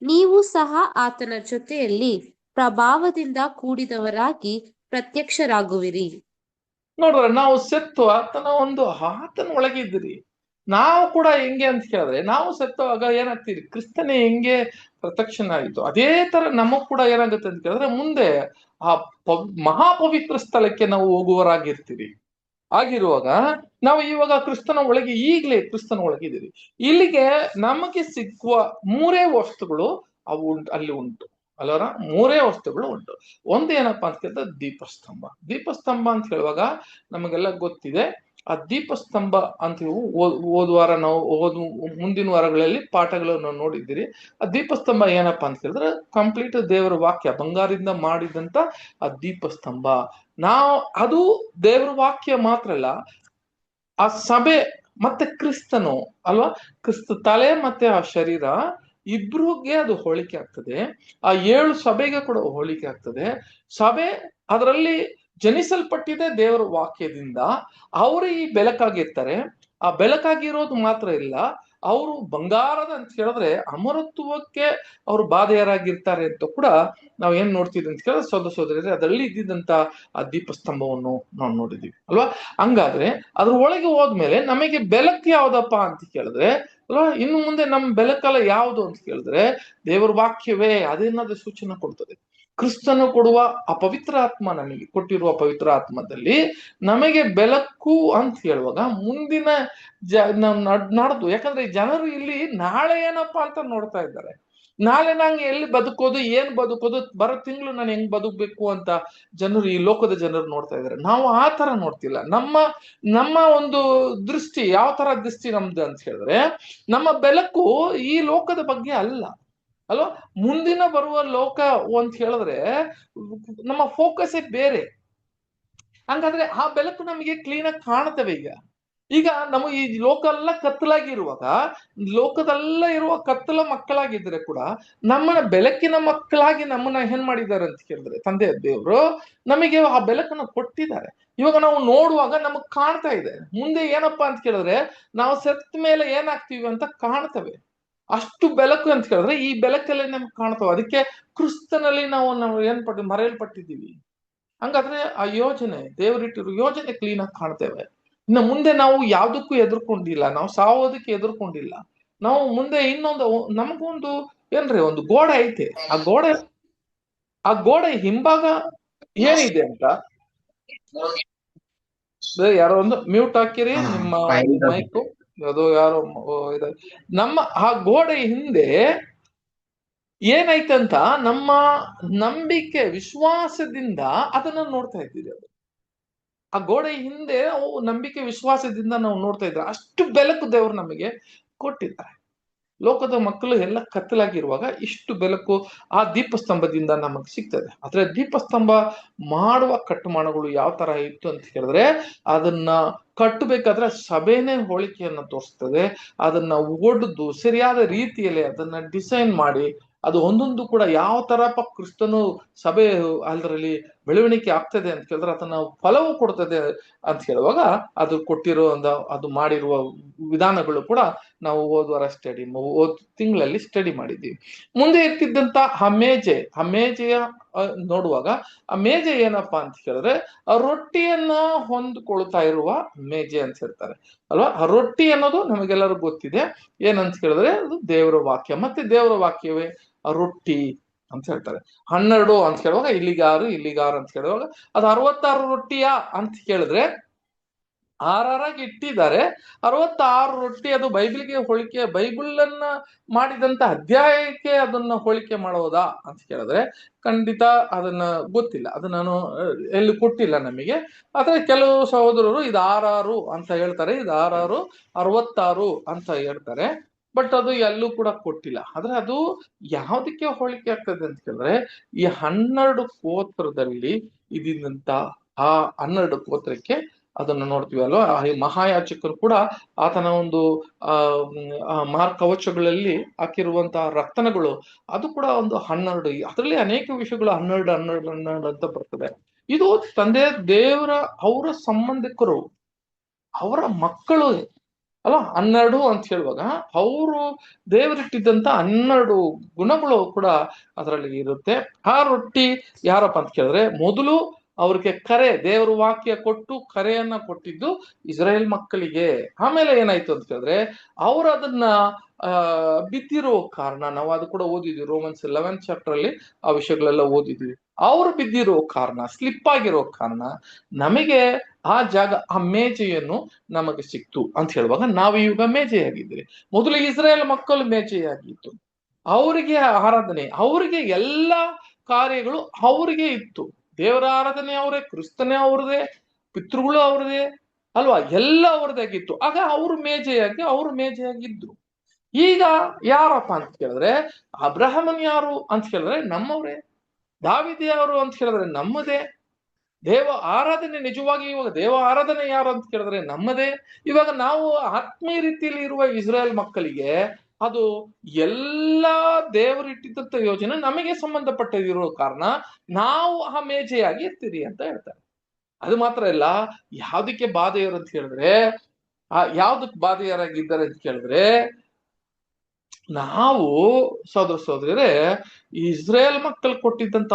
ನೀವು ಸಹ ಆತನ ಜೊತೆಯಲ್ಲಿ ಪ್ರಭಾವದಿಂದ ಕೂಡಿದವರಾಗಿ ಪ್ರತ್ಯಕ್ಷರಾಗುವಿರಿ. ನೋಡ್ರ, ನಾವು ಸತ್ತು ಆತನ ಒಳಗಿದ್ದೀರಿ. ನಾವು ಕೂಡ ಹೆಂಗೆ ಅಂತ ಕೇಳಿದ್ರೆ, ನಾವು ಸತ್ತುವಾಗ ಏನಾಗ್ತೀರಿ, ಕ್ರಿಸ್ತನೇ ಹೆಂಗೆ ಪ್ರತ್ಯಕ್ಷನಾಗಿತ್ತು ಅದೇ ತರ ನಮಗ್ ಕೂಡ ಏನಾಗುತ್ತೆ ಅಂತ ಕೇಳಿದ್ರೆ ಮುಂದೆ ಆ ಮಹಾಪವಿತ್ರ ಸ್ಥಳಕ್ಕೆ ನಾವು ಹೋಗುವರಾಗಿರ್ತೀರಿ. ಆಗಿರುವಾಗ ನಾವು ಇವಾಗ ಕ್ರಿಸ್ತನ ಒಳಗೆ, ಈಗಲೇ ಕ್ರಿಸ್ತನ ಒಳಗಿದ್ದೀರಿ. ಇಲ್ಲಿಗೆ ನಮಗೆ ಸಿಕ್ಕುವ 3 ವಸ್ತುಗಳು ಅಲ್ಲಿ ಉಂಟು ಅಲ್ಲವರ. 3 ವಸ್ತುಗಳು ಉಂಟು. ಒಂದು ಏನಪ್ಪಾ ಅಂತ ಕೇಳಿದ್ರೆ ದೀಪಸ್ತಂಭ. ದೀಪಸ್ತಂಭ ಅಂತ ಹೇಳುವಾಗ ನಮಗೆಲ್ಲ ಗೊತ್ತಿದೆ. ಆ ದೀಪಸ್ತಂಭ ಅಂತ ಓದುವಾರ ನಾವು ಮುಂದಿನ ವಾರಗಳಲ್ಲಿ ಪಾಠಗಳನ್ನು ನೋಡಿದ್ದೀರಿ. ಆ ದೀಪಸ್ತಂಭ ಏನಪ್ಪಾ ಅಂತ ಕೇಳಿದ್ರೆ ಕಂಪ್ಲೀಟ್ ದೇವರ ವಾಕ್ಯ, ಬಂಗಾರದಿಂದ ಮಾಡಿದಂತ ಆ ದೀಪಸ್ತಂಭ. ಅದು ದೇವರ ವಾಕ್ಯ ಮಾತ್ರ ಅಲ್ಲ, ಆ ಸಭೆ ಮತ್ತೆ ಕ್ರಿಸ್ತನು ಅಲ್ವಾ, ಕ್ರಿಸ್ತ ತಲೆ ಮತ್ತೆ ಆ ಶರೀರ ಇಬ್ರಿಗೆ ಅದು ಹೋಲಿಕೆ ಆಗ್ತದೆ. ಆ 7 ಸಭೆಗೆ ಕೂಡ ಹೋಲಿಕೆ ಆಗ್ತದೆ. ಸಭೆ ಅದರಲ್ಲಿ ಜನಿಸಲ್ಪಟ್ಟಿದೆ ದೇವರ ವಾಕ್ಯದಿಂದ. ಅವರು ಈ ಬೆಳಕಾಗಿರ್ತಾರೆ. ಆ ಬೆಳಕಾಗಿರೋದು ಮಾತ್ರ ಇಲ್ಲ, ಅವರು ಬಂಗಾರದ ಅಂತ ಹೇಳಿದ್ರೆ ಅಮರತ್ವಕ್ಕೆ ಅವರು ಬಾಧೆಯರಾಗಿರ್ತಾರೆ ಅಂತ ಕೂಡ ನಾವ್ ಏನ್ ನೋಡ್ತಿದ್ವಿ ಅಂತ ಕೇಳಿದ್ರೆ ಸೋದರ ಸೋದರಿ ಅದರಲ್ಲಿ ಇದ್ದಿದ್ದಂತ ಆ ದೀಪಸ್ತಂಭವನ್ನು ನಾವು ನೋಡಿದೀವಿ ಅಲ್ವಾ. ಹಂಗಾದ್ರೆ ಅದ್ರ ಒಳಗೆ ಹೋದ್ಮೇಲೆ ನಮಗೆ ಬೆಳಕು ಯಾವ್ದಪ್ಪ ಅಂತ ಕೇಳಿದ್ರೆ ಅಲ್ವಾ, ಇನ್ನು ಮುಂದೆ ನಮ್ ಬೆಳಕಲ್ಲ ಯಾವುದು ಅಂತ ಕೇಳಿದ್ರೆ ದೇವರ ವಾಕ್ಯವೇ. ಅದೇನಾದ್ರೂ ಸೂಚನೆ ಕೊಡ್ತದೆ. ಕ್ರಿಸ್ತನು ಕೊಡುವ ಆ ಪವಿತ್ರ ಆತ್ಮ, ನಮಗೆ ಕೊಟ್ಟಿರುವ ಪವಿತ್ರ ಆತ್ಮದಲ್ಲಿ ನಮಗೆ ಬೆಳಕು ಅಂತ ಹೇಳುವಾಗ ಮುಂದಿನ ನಾಡ್ದು, ಯಾಕಂದ್ರೆ ಜನರು ಇಲ್ಲಿ ನಾಳೆ ಏನಪ್ಪಾ ಅಂತ ನೋಡ್ತಾ ಇದ್ದಾರೆ. ನಾಳೆ ನಂಗೆ ಎಲ್ಲಿ ಬದುಕೋದು, ಏನ್ ಬದುಕೋದು, ಬರೋ ತಿಂಗಳು ನಾನು ಹೆಂಗ್ ಬದುಕ್ಬೇಕು ಅಂತ ಜನರು, ಈ ಲೋಕದ ಜನರು ನೋಡ್ತಾ ಇದ್ದಾರೆ. ನಾವು ಆ ತರ ನೋಡ್ತಿಲ್ಲ. ನಮ್ಮ ಒಂದು ದೃಷ್ಟಿ ಯಾವ ತರ ದೃಷ್ಟಿ ನಮ್ದು ಅಂತ ಹೇಳಿದ್ರೆ, ನಮ್ಮ ಬೆಳಕು ಈ ಲೋಕದ ಬಗ್ಗೆ ಅಲ್ಲ ಅಲ್ವಾ, ಮುಂದಿನ ಬರುವ ಲೋಕ ಅಂತ ಹೇಳಿದ್ರೆ ನಮ್ಮ ಫೋಕಸ್ ಬೇರೆ. ಹಂಗಾದ್ರೆ ಆ ಬೆಳಕು ನಮಗೆ ಕ್ಲೀನ್ ಆಗಿ ಕಾಣ್ತವೆ. ಈಗ ನಮ್ಮ ಈ ಲೋಕ ಎಲ್ಲ ಕತ್ತಲಾಗಿರುವಾಗ, ಲೋಕದೆಲ್ಲ ಇರುವ ಕತ್ತಲ ಮಕ್ಕಳಾಗಿದ್ರೆ ಕೂಡ ನಮ್ಮನ್ನ ಬೆಳಕಿನ ಮಕ್ಕಳಾಗಿ ನಮ್ಮನ್ನ ಏನ್ ಮಾಡಿದ್ದಾರೆ ಅಂತ ಕೇಳಿದ್ರೆ ತಂದೆ ದೇವರು ನಮಗೆ ಆ ಬೆಳಕನ್ನು ಕೊಟ್ಟಿದ್ದಾರೆ. ಇವಾಗ ನಾವು ನೋಡುವಾಗ ನಮಗ್ ಕಾಣ್ತಾ ಇದೆ. ಮುಂದೆ ಏನಪ್ಪಾ ಅಂತ ಕೇಳಿದ್ರೆ ನಾವು ಸತ್ತ ಮೇಲೆ ಏನಾಗ್ತೀವಿ ಅಂತ ಕಾಣ್ತವೆ. ಅಷ್ಟು ಬೆಳಕು ಅಂತ ಕೇಳಿದ್ರೆ ಈ ಬೆಳಕಲ್ಲಿ ನಮ್ಗೆ ಕಾಣ್ತವೆ. ಅದಕ್ಕೆ ಕ್ರಿಸ್ತನಲ್ಲಿ ನಾವು ಏನ್ ಮರೆಯಲ್ಪಟ್ಟಿದ್ದೀವಿ. ಹಂಗಾದ್ರೆ ಆ ಯೋಜನೆ, ದೇವರಿಟ್ಟಿರೋ ಯೋಜನೆ ಕ್ಲೀನ್ ಆಗಿ ಕಾಣ್ತೇವೆ. ಇನ್ನು ಮುಂದೆ ನಾವು ಯಾವ್ದಕ್ಕೂ ಎದುರ್ಕೊಂಡಿಲ್ಲ, ನಾವು ಸಾವೋದಕ್ಕೆ ಎದುರ್ಕೊಂಡಿಲ್ಲ. ನಾವು ಮುಂದೆ ಇನ್ನೊಂದು ನಮಗೊಂದು ಏನ್ರಿ ಒಂದು ಗೋಡೆ ಐತೆ. ಆ ಗೋಡೆ ಹಿಂಭಾಗ ಏನಿದೆ ಅಂತ ಯಾರೋ ಒಂದು ಮ್ಯೂಟ್ ಹಾಕಿರಿ ನಿಮ್ಮ ಮೈಕು, ಅದು ಯಾರೋ ನಮ್ಮ ಆ ಗೋಡೆ ಹಿಂದೆ ಏನೈತಂತ ನಮ್ಮ ನಂಬಿಕೆ ವಿಶ್ವಾಸದಿಂದ ಅದನ್ನ ನೋಡ್ತಾ ಇದ್ದೀವಿ. ಅದು ಆ ಗೋಡೆ ಹಿಂದೆ ನಂಬಿಕೆ ವಿಶ್ವಾಸದಿಂದ ನಾವು ನೋಡ್ತಾ ಇದ್ರೆ ಅಷ್ಟು ಬೆಳಕು ದೇವರು ನಮಗೆ ಕೊಟ್ಟಿದ್ದಾರೆ. ಲೋಕದ ಮಕ್ಕಳು ಎಲ್ಲ ಕತ್ತಲಾಗಿರುವಾಗ ಇಷ್ಟು ಬೆಳಕು ಆ ದೀಪಸ್ತಂಭದಿಂದ ನಮಗೆ ಸಿಗ್ತದೆ. ಆದ್ರೆ ದೀಪಸ್ತಂಭ ಮಾಡುವ ಕಟ್ಟುಮಾನಗಳು ಯಾವ ತರ ಇತ್ತು ಅಂತ ಹೇಳಿದ್ರೆ, ಅದನ್ನ ಕಟ್ಟಬೇಕಾದ್ರೆ ಸಭೆನೇ ಹೋಳಿಕೆಯನ್ನ ತೋರಿಸ್ತದೆ. ಅದನ್ನ ಒಡೆದು ಸರಿಯಾದ ರೀತಿಯಲ್ಲಿ ಅದನ್ನ ಡಿಸೈನ್ ಮಾಡಿ, ಅದು ಒಂದೊಂದು ಕೂಡ ಯಾವ ತರ ಕ್ರಿಸ್ತನು ಸಭೆ ಅದರಲ್ಲಿ ಬೆಳವಣಿಗೆ ಆಗ್ತದೆ ಅಂತ ಹೇಳಿದ್ರೆ ಅದನ್ನ ಫಲವು ಕೊಡ್ತದೆ ಅಂತ ಹೇಳುವಾಗ ಅದು ಕೊಟ್ಟಿರೋ ಅದು ಮಾಡಿರುವ ವಿಧಾನಗಳು ಕೂಡ ನಾವು ಹೋದ್ವಾರ ತಿಂಗಳಲ್ಲಿ ಸ್ಟಡಿ ಮಾಡಿದ್ದೀವಿ. ಮುಂದೆ ಇರ್ತಿದ್ದಂತ ಆ ಮೇಜೆಯ ನೋಡುವಾಗ ಆ ಮೇಜೆ ಏನಪ್ಪಾ ಅಂತ ಹೇಳಿದ್ರೆ ಆ ರೊಟ್ಟಿಯನ್ನ ಹೊಂದ್ಕೊಳ್ತಾ ಇರುವ ಮೇಜೆ ಅಂತ ಹೇಳ್ತಾರೆ ಅಲ್ವಾ. ಆ ರೊಟ್ಟಿ ಅನ್ನೋದು ನಮಗೆಲ್ಲರಿಗೂ ಗೊತ್ತಿದೆ. ಏನಂತ ಹೇಳಿದ್ರೆ ಅದು ದೇವರ ವಾಕ್ಯ, ಮತ್ತೆ ದೇವರ ವಾಕ್ಯವೇ ಆ ರೊಟ್ಟಿ ಅಂತ ಹೇಳ್ತಾರೆ. 12 ಅಂತ ಹೇಳುವಾಗ ಇಲ್ಲಿಗಾರು ಅಂತ ಹೇಳುವಾಗ ಅದು 66 ರೊಟ್ಟಿಯಾ ಅಂತ ಕೇಳಿದ್ರೆ 6 ಇಟ್ಟಿದ್ದಾರೆ. 66 ರೊಟ್ಟಿ ಅದು ಬೈಬಲ್ಗೆ ಬೈಬಲ್ ಅನ್ನ ಮಾಡಿದಂತ ಅಧ್ಯಾಯಕ್ಕೆ ಅದನ್ನ ಹೋಲಿಕೆ ಮಾಡೋದಾ ಅಂತ ಕೇಳಿದ್ರೆ ಖಂಡಿತ ಅದನ್ನ ಗೊತ್ತಿಲ್ಲ. ಅದು ನಾನು ಎಲ್ಲಿ ಕೊಟ್ಟಿಲ್ಲ ನಮಗೆ. ಆದ್ರೆ ಕೆಲವು ಸಹೋದರರು ಇದು 66 ಅಂತ ಹೇಳ್ತಾರೆ, ಇದು 66 ಅಂತ ಹೇಳ್ತಾರೆ. ಬಟ್ ಅದು ಎಲ್ಲೂ ಕೂಡ ಕೊಟ್ಟಿಲ್ಲ. ಆದ್ರೆ ಅದು ಯಾವ್ದಕ್ಕೆ ಹೋಲಿಕೆ ಆಗ್ತದೆ ಅಂತ ಕೇಳಿದ್ರೆ ಈ 12 ಗೋತ್ರದಲ್ಲಿ ಇದ್ದಂತ ಆ 12 ಗೋತ್ರಕ್ಕೆ ಅದನ್ನು ನೋಡ್ತೀವಿ ಅಲ್ವಾ. ಈ ಮಹಾಯಾಜಕರು ಕೂಡ ಆತನ ಒಂದು ಕವಚಗಳಲ್ಲಿ ಹಾಕಿರುವಂತಹ ರಕ್ತನಗಳು ಅದು ಕೂಡ ಒಂದು 12. ಅದರಲ್ಲಿ ಅನೇಕ ವಿಷಯಗಳು 12 ಅಂತ ಬರ್ತದೆ. ಇದು ತಂದೆ ದೇವರ ಅವರ ಸಂಬಂಧಿಕರು, ಅವರ ಮಕ್ಕಳು ಅಲ್ಲ. 12 ಅಂತ ಹೇಳುವಾಗ ಅವರು ದೇವರಿಟ್ಟಿದ್ದಂತ 12 ಗುಣಗಳು ಕೂಡ ಅದರಲ್ಲಿ ಇರುತ್ತೆ. ಆ ರೊಟ್ಟಿ ಯಾರಪ್ಪ ಅಂತ ಕೇಳಿದ್ರೆ ಮೊದಲು ಅವ್ರಿಗೆ ದೇವರ ವಾಕ್ಯ ಕೊಟ್ಟು ಕರೆಯನ್ನ ಕೊಟ್ಟಿದ್ದು ಇಸ್ರಾಯೇಲ್ ಮಕ್ಕಳಿಗೆ. ಆಮೇಲೆ ಏನಾಯ್ತು ಅಂತ ಹೇಳಿದ್ರೆ ಅವ್ರು ಅದನ್ನ ಬಿದ್ದಿರೋ ಕಾರಣ, ನಾವು ಅದು ಕೂಡ ಓದಿದ್ವಿ ರೋಮನ್ಸ್ 11th ಚಾಪ್ಟರ್ ಅಲ್ಲಿ ಆ ವಿಷಯಗಳೆಲ್ಲ ಓದಿದ್ವಿ. ಅವ್ರು ಬಿದ್ದಿರೋ ಕಾರಣ, ಸ್ಲಿಪ್ ಆಗಿರೋ ಕಾರಣ ನಮಗೆ ಆ ಜಾಗ, ಆ ಮೇಜೆಯನ್ನು ನಮಗೆ ಸಿಕ್ತು ಅಂತ ಹೇಳುವಾಗ ನಾವು ಈಗ ಮೇಜೆಯಾಗಿದ್ದೀರಿ. ಮೊದಲು ಇಸ್ರಾಯೇಲ್ ಮಕ್ಕಳು ಮೇಜೆಯಾಗಿತ್ತು. ಅವರಿಗೆ ಆರಾಧನೆ, ಅವರಿಗೆ ಎಲ್ಲಾ ಕಾರ್ಯಗಳು ಅವರಿಗೆ ಇತ್ತು. ದೇವರ ಆರಾಧನೆ ಅವರೇ, ಕ್ರಿಸ್ತನೇ ಅವ್ರದೇ, ಪಿತೃಗಳು ಅವ್ರದೇ ಅಲ್ವಾ, ಎಲ್ಲ ಅವ್ರದಾಗಿತ್ತು. ಆಗ ಅವರು ಮೇಜೆಯಾಗಿದ್ರು. ಈಗ ಯಾರಪ್ಪ ಅಂತ ಕೇಳಿದ್ರೆ ಅಬ್ರಹಾಮನ್ ಯಾರು ಅಂತ ಕೇಳಿದ್ರೆ ನಮ್ಮವ್ರೆ, ದಾವೀದ ಯಾರು ಅಂತ ಕೇಳಿದ್ರೆ ನಮ್ಮದೇ. ದೇವ ಆರಾಧನೆ ನಿಜವಾಗಿ ಇವಾಗ ದೇವ ಆರಾಧನೆ ಯಾರು ಅಂತ ಕೇಳಿದ್ರೆ ನಮ್ಮದೇ. ಇವಾಗ ನಾವು ಆತ್ಮೀಯ ರೀತಿಯಲ್ಲಿ ಇರುವ ಇಸ್ರಾಯೇಲ್ ಮಕ್ಕಳಿಗೆ ಅದು ಎಲ್ಲಾ ದೇವರಿಟ್ಟಿದ್ದಂತ ಯೋಜನೆ ನಮಗೆ ಸಂಬಂಧಪಟ್ಟಿರೋ ಕಾರಣ ನಾವು ಆ ಮೇಜೆಯಾಗಿ ಇರ್ತೀರಿ ಅಂತ ಹೇಳ್ತಾರೆ. ಅದು ಮಾತ್ರ ಇಲ್ಲ, ಯಾವ್ದಕ್ಕೆ ಬಾಧೆಯರು ಅಂತ ಹೇಳಿದ್ರೆ ಯಾವ್ದಕ್ ಬಾಧೆಯರಾಗಿದ್ದಾರೆ ಅಂತ ಕೇಳಿದ್ರೆ ನಾವು ಸಹೋದರರೇ ಇಸ್ರೇಲ್ ಮಕ್ಕಳು ಕೊಟ್ಟಿದ್ದಂತ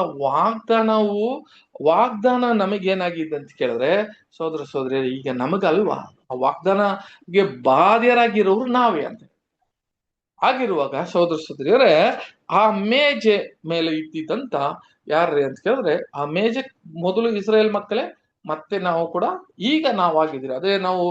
ವಾಗ್ದಾನ ನಮಗೇನಾಗಿದೆ ಅಂತ ಕೇಳಿದ್ರೆ ಸಹೋದರರೇ ಈಗ ನಮಗಲ್ವಾ ಆ ವಾಗ್ದಾನಗೆ ಬಾಧ್ಯರಾಗಿರೋರು ನಾವೇ ಅಂತ. ಆಗಿರುವಾಗ ಸಹೋದರರೇ ಆ ಮೇಜೆ ಮೇಲೆ ಇಟ್ಟಿದ್ದಂತ ಯಾರ್ರಿ ಅಂತ ಕೇಳಿದ್ರೆ ಆ ಮೇಜೆ ಮೊದಲು ಇಸ್ರೇಲ್ ಮಕ್ಕಳೇ, ಮತ್ತೆ ನಾವು ಕೂಡ ಈಗ ನಾವಾಗಿದ್ದೀರಿ. ಅದೇ ನಾವು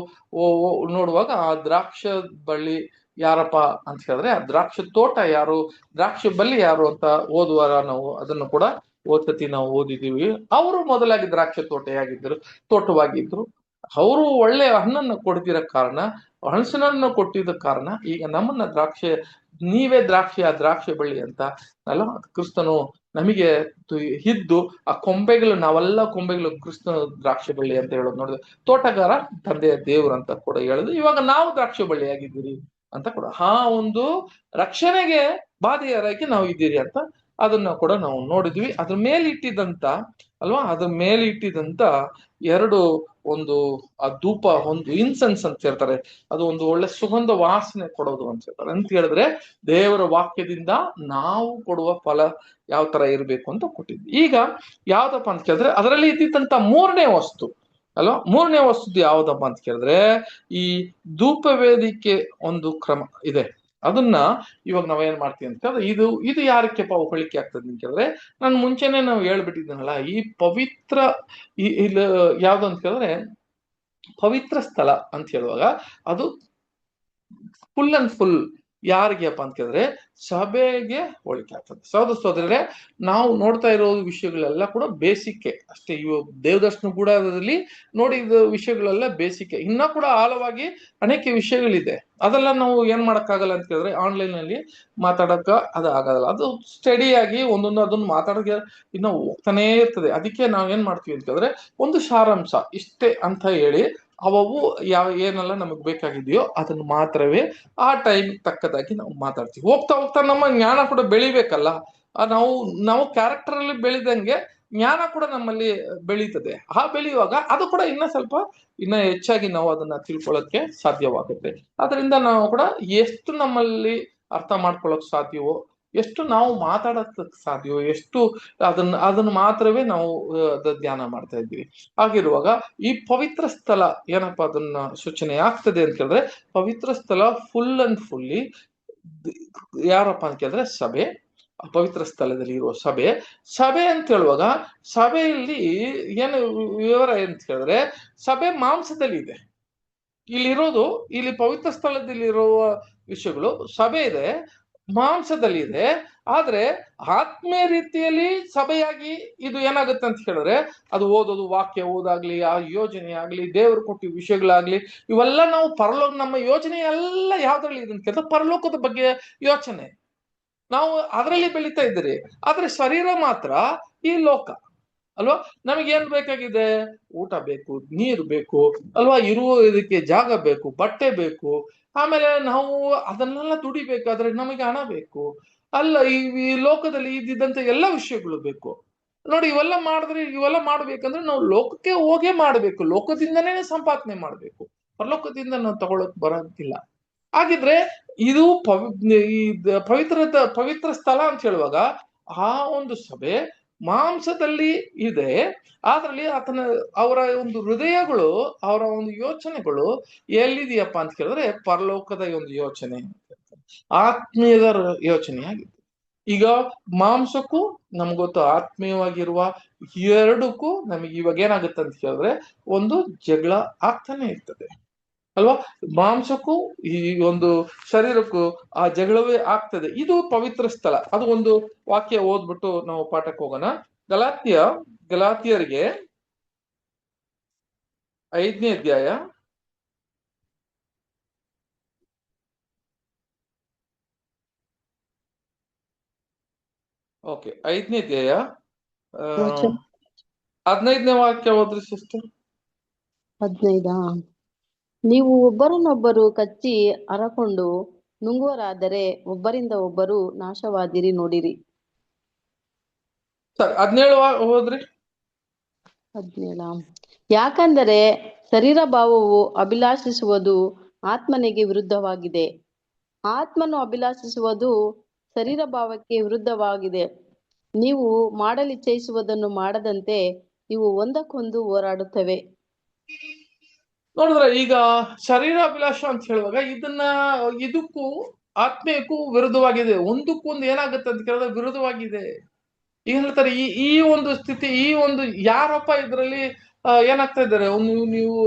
ನೋಡುವಾಗ ಆ ದ್ರಾಕ್ಷ ಬಳ್ಳಿ ಯಾರಪ್ಪ ಅಂತ ಹೇಳಿದ್ರೆ ಆ ದ್ರಾಕ್ಷ ತೋಟ ಯಾರು, ದ್ರಾಕ್ಷ ಬಳ್ಳಿ ಯಾರು ಅಂತ ಓದುವಾಗ ನಾವು ಅದನ್ನು ಕೂಡ ಓದ್ಸತಿ ನಾವು ಓದಿದೀವಿ. ಅವರು ಮೊದಲಾಗಿ ದ್ರಾಕ್ಷ ತೋಟವಾಗಿದ್ರು. ಅವರು ಒಳ್ಳೆ ಹಣ್ಣನ್ನು ಕೊಡ್ತಿರೋ ಕಾರಣ, ಹಣಸಿನನ್ನು ಕೊಟ್ಟಿದ್ದ ಕಾರಣ ಈಗ ನಮ್ಮನ್ನ ನೀವೇ ಆ ದ್ರಾಕ್ಷಿ ಬಳ್ಳಿ ಅಂತ ಅಲ್ಲ ಕ್ರಿಸ್ತನು ನಮಗೆ ಇದ್ದು ಆ ಕೊಂಬೆಗಳು, ನಾವೆಲ್ಲ ಕೊಂಬೆಗಳು ಕ್ರಿಸ್ತನ ದ್ರಾಕ್ಷಿ ಬಳ್ಳಿ ಅಂತ ಹೇಳೋದು ನೋಡಿದ್ರೆ, ತೋಟಗಾರ ತಂದೆಯ ದೇವ್ರು ಅಂತ ಕೂಡ ಹೇಳುದು. ಇವಾಗ ನಾವು ದ್ರಾಕ್ಷಿ ಬಳ್ಳಿ ಆಗಿದ್ದೀರಿ ಅಂತ ಕೂಡ ಆ ಒಂದು ರಕ್ಷಣೆಗೆ ಬಾಧೆಯರಾಗಿ ನಾವು ಇದ್ದೀರಿ ಅಂತ ಅದನ್ನ ಕೂಡ ನಾವು ನೋಡಿದ್ವಿ. ಅದ್ರ ಮೇಲೆ ಇಟ್ಟಿದ್ದಂತ ಅಲ್ವಾ, ಅದ್ರ ಮೇಲೆ ಇಟ್ಟಿದ್ದಂತ ಒಂದು ಆ ಧೂಪ, ಒಂದು ಇನ್ಸೆನ್ಸ್ ಅಂತ ಹೇಳ್ತಾರೆ, ಅದು ಒಂದು ಒಳ್ಳೆ ಸುಗಂಧ ವಾಸನೆ ಕೊಡೋದು ಅಂತ ಹೇಳ್ತಾರೆ. ಅಂತ ಹೇಳಿದ್ರೆ ದೇವರ ವಾಕ್ಯದಿಂದ ನಾವು ಕೊಡುವ ಫಲ ಯಾವ ತರ ಇರಬೇಕು ಅಂತ ಕೊಟ್ಟಿದ್ವಿ. ಈಗ ಯಾವ್ದಪ್ಪ ಅಂತ ಕೇಳಿದ್ರೆ ಅದರಲ್ಲಿ ಇದ್ದಿದ್ದಂತ 3ನೇ ವಸ್ತು ಅಲ್ವಾ, 3ನೇ ವಸ್ತು ಯಾವ್ದಪ್ಪ ಅಂತ ಕೇಳಿದ್ರೆ ಈ ಧೂಪ ವೇದಿಕೆ ಒಂದು ಕ್ರಮ ಇದೆ. ಅದನ್ನ ಇವಾಗ ನಾವೇನ್ ಮಾಡ್ತೀವಿ ಅಂತ ಹೇಳಿದ್ರೆ ಇದು ಯಾರಕ್ಕೆ ಹೋಲಿಕೆ ಆಗ್ತದೆ ಅಂತ ಕೇಳಿದ್ರೆ ನಾನು ಮುಂಚೆನೆ ನಾವು ಹೇಳ್ಬಿಟ್ಟಿದ್ದೀನಲ್ಲ, ಈ ಪವಿತ್ರ ಇಲ್ಲಿ ಯಾವ್ದು ಅಂತ ಕೇಳಿದ್ರೆ ಪವಿತ್ರ ಸ್ಥಳ ಅಂತ ಹೇಳುವಾಗ ಅದು ಫುಲ್ ಅಂಡ್ ಫುಲ್ ಯಾರಿಗೆಪ್ಪ ಅಂತ ಕೇಳಿದ್ರೆ ಸಭೆಗೆ ಹೋಲಿಕೆ ಆಗ್ತದೆ. ಸಹೋದರರೇ, ನಾವು ನೋಡ್ತಾ ಇರೋ ವಿಷಯಗಳೆಲ್ಲ ಕೂಡ ಬೇಸಿಕ್ ಅಷ್ಟೇ. ಇವು ದೇವದರ್ಶನ ಗೂಡಾರದಲ್ಲಿ ನೋಡಿದ ವಿಷಯಗಳೆಲ್ಲ ಬೇಸಿಕ್. ಇನ್ನ ಕೂಡ ಆಳವಾಗಿ ಅನೇಕ ವಿಷಯಗಳಿದೆ. ಅದೆಲ್ಲ ನಾವು ಏನ್ ಮಾಡಕ್ಕಾಗಲ್ಲ ಅಂತ ಕೇಳಿದ್ರೆ ಆನ್ಲೈನ್ ನಲ್ಲಿ ಮಾತಾಡಕ ಅದು ಆಗಲ್ಲ. ಅದು ಸ್ಟಡಿ ಆಗಿ ಒಂದೊಂದು ಅದನ್ನ ಮಾತಾಡಕ್ಕೆ ಇನ್ನು ಹೋಗ್ತಾನೆ ಇರ್ತದೆ. ಅದಕ್ಕೆ ನಾವ್ ಏನ್ ಮಾಡ್ತೀವಿ ಅಂತ ಕೇಳಿದ್ರೆ ಒಂದು ಸಾರಾಂಶ ಇಷ್ಟೇ ಅಂತ ಹೇಳಿ ಅವು ಏನೆಲ್ಲ ನಮಗ್ ಬೇಕಾಗಿದೆಯೋ ಅದನ್ನ ಮಾತ್ರವೇ ಆ ಟೈಮ್ ತಕ್ಕದಾಗಿ ನಾವು ಮಾತಾಡ್ತೀವಿ. ಹೋಗ್ತಾ ಹೋಗ್ತಾ ನಮ್ಮ ಜ್ಞಾನ ಕೂಡ ಬೆಳಿಬೇಕಲ್ಲ. ನಾವು ಕ್ಯಾರೆಕ್ಟರ್ ಅಲ್ಲಿ ಬೆಳೆದಂಗೆ ಜ್ಞಾನ ಕೂಡ ನಮ್ಮಲ್ಲಿ ಬೆಳೀತದೆ. ಆ ಬೆಳೆಯುವಾಗ ಅದು ಕೂಡ ಇನ್ನ ಹೆಚ್ಚಾಗಿ ನಾವು ಅದನ್ನ ತಿಳ್ಕೊಳ್ಳೋಕೆ ಸಾಧ್ಯವಾಗುತ್ತೆ. ಅದರಿಂದ ನಾವು ಕೂಡ ಎಷ್ಟು ನಮ್ಮಲ್ಲಿ ಅರ್ಥ ಮಾಡ್ಕೊಳ್ಳೋಕೆ ಸಾಧ್ಯವೋ, ಎಷ್ಟು ನಾವು ಮಾತಾಡಕ್ ಸಾಧ್ಯವೋ, ಎಷ್ಟು ಅದನ್ನ ಮಾತ್ರವೇ ನಾವು ಧ್ಯಾನ ಮಾಡ್ತಾ ಇದ್ದೀವಿ. ಹಾಗಿರುವಾಗ ಈ ಪವಿತ್ರ ಸ್ಥಳ ಏನಪ್ಪಾ ಅದನ್ನ ಸೂಚನೆ ಆಗ್ತದೆ ಅಂತ ಕೇಳಿದ್ರೆ, ಪವಿತ್ರ ಸ್ಥಳ ಫುಲ್ ಅಂಡ್ ಫುಲ್ಲಿ ಯಾರಪ್ಪ ಅಂತ ಕೇಳಿದ್ರೆ ಸಭೆ. ಪವಿತ್ರ ಸ್ಥಳದಲ್ಲಿ ಇರುವ ಸಭೆ ಅಂತ ಹೇಳುವಾಗ ಸಭೆಯಲ್ಲಿ ಏನು ವಿವರ ಅಂತ ಕೇಳಿದ್ರೆ, ಸಭೆ ಮಾಂಸದಲ್ಲಿ ಇದೆ. ಇಲ್ಲಿ ಪವಿತ್ರ ಸ್ಥಳದಲ್ಲಿ ಇರುವ ವಿಷಯಗಳು ಸಭೆ ಇದೆ, ಮಾಂಸದಲ್ಲಿ ಇದೆ. ಆದ್ರೆ ಆತ್ಮೀಯ ರೀತಿಯಲ್ಲಿ ಸಭೆಯಾಗಿ ಇದು ಏನಾಗುತ್ತೆ ಅಂತ ಹೇಳಿದ್ರೆ, ಅದು ಓದೋದು, ವಾಕ್ಯ ಓದಾಗ್ಲಿ, ಆ ಯೋಜನೆ ಆಗ್ಲಿ, ದೇವರು ಕೊಟ್ಟ ವಿಷಯಗಳಾಗ್ಲಿ, ಇವೆಲ್ಲ ನಾವು ನಮ್ಮ ಯೋಜನೆ ಎಲ್ಲ ಯಾವ್ದ್ರಲ್ಲಿ ಇದೆ ಅಂತ ಕೇಳಿದ್ರೆ ಪರಲೋಕದ ಬಗ್ಗೆ ಯೋಚನೆ. ನಾವು ಅದರಲ್ಲಿ ಬೆಳೀತಾ ಇದ್ದೀರಿ. ಆದ್ರೆ ಶರೀರ ಮಾತ್ರ ಈ ಲೋಕ ಅಲ್ವಾ. ನಮಗೇನ್ ಬೇಕಾಗಿದೆ? ಊಟ ಬೇಕು, ನೀರು ಬೇಕು ಅಲ್ವಾ, ಇದಕ್ಕೆ ಜಾಗ ಬೇಕು, ಬಟ್ಟೆ ಬೇಕು. ಆಮೇಲೆ ನಾವು ಅದನ್ನೆಲ್ಲ ದುಡಿಬೇಕಾದ್ರೆ ನಮಗೆ ಹಣ ಬೇಕು ಅಲ್ಲ. ಈ ಲೋಕದಲ್ಲಿ ಇದ್ದಂತ ಎಲ್ಲ ವಿಷಯಗಳು ಬೇಕು ನೋಡಿ. ಇವೆಲ್ಲ ಮಾಡ್ಬೇಕಂದ್ರೆ ನಾವು ಲೋಕಕ್ಕೆ ಹೋಗೇ ಮಾಡ್ಬೇಕು. ಲೋಕದಿಂದನೇ ಸಂಪಾದನೆ ಮಾಡ್ಬೇಕು, ಪರಲೋಕದಿಂದ ನಾವು ತಗೊಳಕ್ ಬರೋದಿಲ್ಲ. ಹಾಗಿದ್ರೆ ಇದು ಪವಿತ್ರ ಸ್ಥಳ ಅಂತ ಹೇಳುವಾಗ ಆ ಒಂದು ಸಭೆ ಮಾಂಸದಲ್ಲಿ ಇದೆ. ಅದ್ರಲ್ಲಿ ಅವರ ಒಂದು ಹೃದಯಗಳು, ಅವರ ಒಂದು ಯೋಚನೆಗಳು ಎಲ್ಲಿದೆಯಪ್ಪ ಅಂತ ಕೇಳಿದ್ರೆ ಪರಲೋಕದ ಒಂದು ಯೋಚನೆ, ಆತ್ಮೀಯದ ಯೋಚನೆ ಆಗಿದೆ. ಈಗ ಮಾಂಸಕ್ಕೂ ನಮ್ಗೊತ್ತು ಆತ್ಮೀಯವಾಗಿರುವ ಎರಡಕ್ಕೂ ನಮಗೆ ಇವಾಗ ಏನಾಗುತ್ತೆ ಅಂತ ಕೇಳಿದ್ರೆ ಒಂದು ಜಗಳ ಆಗ್ತಾನೆ ಇರ್ತದೆ ಅಲ್ವಾ. ಮಾಂಸಕ್ಕೂ ಈ ಒಂದು ಶರೀರಕ್ಕೂ ಆ ಜಗಳವೇ ಆಗ್ತದೆ. ಇದು ಪವಿತ್ರ ಸ್ಥಳ. ಅದು ಒಂದು ವಾಕ್ಯ ಓದ್ಬಿಟ್ಟು ನಾವು ಪಾಠಕ್ಕೆ ಹೋಗೋಣ. ಗಲಾತಿಯರಿಗೆ 5ನೇ ಅಧ್ಯಾಯ 5ನೇ ಅಧ್ಯಾಯ 15ನೇ ವಾಕ್ಯ ಓದ್ರಿ ಸಿಸ್ಟರ್. 15. ನೀವು ಒಬ್ಬರನ್ನೊಬ್ಬರು ಕಚ್ಚಿ ಹರಕೊಂಡು ನುಂಗುವರಾದರೆ ಒಬ್ಬರಿಂದ ಒಬ್ಬರು ನಾಶವಾದಿರಿ ನೋಡಿರಿ. ಸರಿ, 17 ಓದ್ರಿ. 17. ಯಾಕಂದರೆ ಶರೀರ ಭಾವವು ಅಭಿಲಾಷಿಸುವುದು ಆತ್ಮನಿಗೆ ವಿರುದ್ಧವಾಗಿದೆ, ಆತ್ಮನು ಅಭಿಲಾಷಿಸುವುದು ಶರೀರ ಭಾವಕ್ಕೆ ವಿರುದ್ಧವಾಗಿದೆ. ನೀವು ಮಾಡಲಿಚ್ಛಿಸುವುದನ್ನು ಮಾಡದಂತೆ ಇವು ಒಂದಕ್ಕೊಂದು ಹೋರಾಡುತ್ತವೆ. ನೋಡಿದ್ರೆ ಈಗ ಶರೀರ ಅಭಿಲಾಷ ಅಂತ ಹೇಳುವಾಗ ಇದಕ್ಕೂ ಆತ್ಮೀಯಕ್ಕೂ ವಿರುದ್ಧವಾಗಿದೆ. ಒಂದಕ್ಕೊಂದು ಏನಾಗುತ್ತೆ ಅಂತ ಕೇಳಿದ್ರೆ ವಿರುದ್ಧವಾಗಿದೆ. ಈಗ ಹೇಳ್ತಾರೆ ಈ ಒಂದು ಸ್ಥಿತಿ, ಈ ಒಂದು ಯಾರಪ್ಪ ಇದರಲ್ಲಿ ಏನಾಗ್ತಾ ಇದ್ದಾರೆ, ನೀವು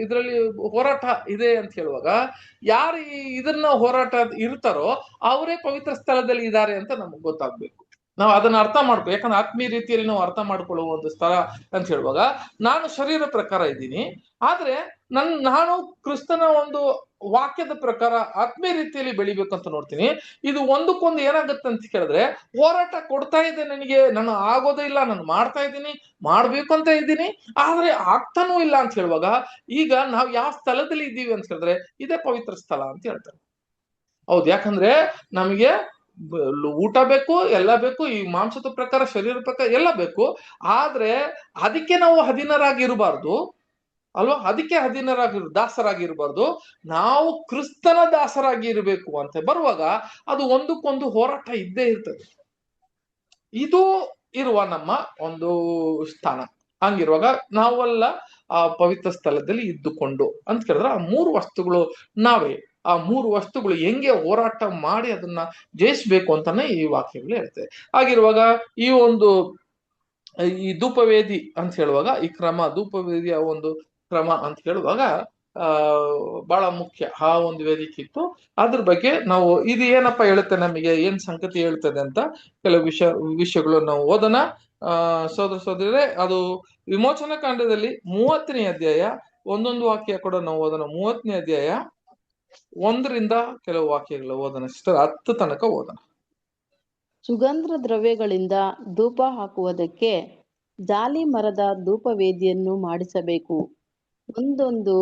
ಇದರಲ್ಲಿ ಹೋರಾಟ ಇದೆ ಅಂತ ಹೇಳುವಾಗ ಯಾರು ಇದನ್ನ ಹೋರಾಟ ಇರ್ತಾರೋ ಅವರೇ ಪವಿತ್ರ ಸ್ಥಳದಲ್ಲಿ ಇದ್ದಾರೆ ಅಂತ ನಮಗ್ ಗೊತ್ತಾಗ್ಬೇಕು. ನಾವು ಅದನ್ನ ಅರ್ಥ ಮಾಡ್ಕೋ. ಯಾಕಂದ್ರೆ ಆತ್ಮೀಯ ರೀತಿಯಲ್ಲಿ ನಾವು ಅರ್ಥ ಮಾಡ್ಕೊಳ್ಳುವ ಒಂದು ಸ್ಥಳ ಅಂತ ಹೇಳುವಾಗ ನಾನು ಶರೀರ ಪ್ರಕಾರ ಇದ್ದೀನಿ, ಆದ್ರೆ ನಾನು ಕ್ರಿಸ್ತನ ಒಂದು ವಾಕ್ಯದ ಪ್ರಕಾರ ಆತ್ಮೀಯ ರೀತಿಯಲ್ಲಿ ಬೆಳಿಬೇಕಂತ ನೋಡ್ತೀನಿ. ಇದು ಒಂದಕ್ಕೊಂದು ಏನಾಗುತ್ತೆ ಅಂತ ಕೇಳಿದ್ರೆ ಹೋರಾಟ ಕೊಡ್ತಾ ಇದೆ ನನಗೆ. ನಾನು ಆಗೋದೇ ಇಲ್ಲ, ನಾನು ಮಾಡ್ತಾ ಇದ್ದೀನಿ, ಮಾಡ್ಬೇಕು ಅಂತ ಇದ್ದೀನಿ, ಆದ್ರೆ ಆಗ್ತಾನೂ ಇಲ್ಲ ಅಂತ ಹೇಳುವಾಗ ಈಗ ನಾವು ಯಾವ ಸ್ಥಳದಲ್ಲಿ ಇದ್ದೀವಿ ಅಂತ ಹೇಳಿದ್ರೆ ಇದೇ ಪವಿತ್ರ ಸ್ಥಳ ಅಂತ ಹೇಳ್ತಾರೆ. ಹೌದು, ಯಾಕಂದ್ರೆ ನಮಗೆ ಊಟ ಬೇಕು, ಎಲ್ಲ ಬೇಕು, ಈ ಮಾಂಸದ ಪ್ರಕಾರ ಶರೀರ ಪ್ರಕಾರ ಎಲ್ಲ ಬೇಕು. ಆದ್ರೆ ಅದಕ್ಕೆ ನಾವು ಅಧೀನರಾಗಿರಬಾರ್ದು ಅಲ್ವಾ. ಅದಕ್ಕೆ ದಾಸರಾಗಿರ್ಬಾರ್ದು. ನಾವು ಕ್ರಿಸ್ತನ ದಾಸರಾಗಿ ಇರಬೇಕು ಅಂತ ಬರುವಾಗ ಅದು ಒಂದಕ್ಕೊಂದು ಹೋರಾಟ ಇದ್ದೇ ಇರ್ತದೆ. ಇದು ಇರುವ ನಮ್ಮ ಒಂದು ಸ್ಥಾನ. ಹಂಗಿರುವಾಗ ನಾವೆಲ್ಲ ಆ ಪವಿತ್ರ ಸ್ಥಳದಲ್ಲಿ ಇದ್ದುಕೊಂಡು ಅಂತ ಕೇಳಿದ್ರೆ ಆ 3 ವಸ್ತುಗಳು ನಾವೇ. ಆ 3 ವಸ್ತುಗಳು ಹೆಂಗೆ ಹೋರಾಟ ಮಾಡಿ ಅದನ್ನ ಜಯಿಸ್ಬೇಕು ಅಂತಾನೆ ಈ ವಾಕ್ಯಗಳು ಹೇಳ್ತೇವೆ. ಹಾಗಿರುವಾಗ ಈ ಧೂಪವೇದಿ ಅಂತ ಹೇಳುವಾಗ ಈ ಕ್ರಮ, ಧೂಪವೇದಿಯ ಒಂದು ಕ್ರಮ ಅಂತ ಹೇಳುವಾಗ ಆ ಬಹಳ ಮುಖ್ಯ. ಆ ಒಂದು ವೇದಿಕೆ ಇತ್ತು. ಅದ್ರ ಬಗ್ಗೆ ನಾವು ಇದು ಏನಪ್ಪ ಹೇಳುತ್ತೆ, ನಮಗೆ ಏನ್ ಸಂಗತಿ ಹೇಳ್ತದೆ ಅಂತ ಕೆಲವು ವಿಷಯಗಳು ನಾವು ಓದೋಣ. ಸೋದರ ಸೋದರರೇ, ಅದು ವಿಮೋಚನಾ ಕಾಂಡದಲ್ಲಿ 30ನೇ ಅಧ್ಯಾಯ ಒಂದೊಂದು ವಾಕ್ಯ ಕೂಡ ನಾವು ಓದೋಣ. 30ನೇ ಅಧ್ಯಾಯ 1ರಿಂದ ಕೆಲವು ವಾಕ್ಯಗಳು ಓದೋಣ ಸಿಸ್ಟರ್, 10 ತನಕ ಓದೋಣ. ಸುಗಂಧ ದ್ರವ್ಯಗಳಿಂದ ಧೂಪ ಹಾಕುವುದಕ್ಕೆ ಜಾಲಿ ಮರದ ಧೂಪವೇದಿಯನ್ನು ಮಾಡಿಸಬೇಕು. ಒಂದೊಂದು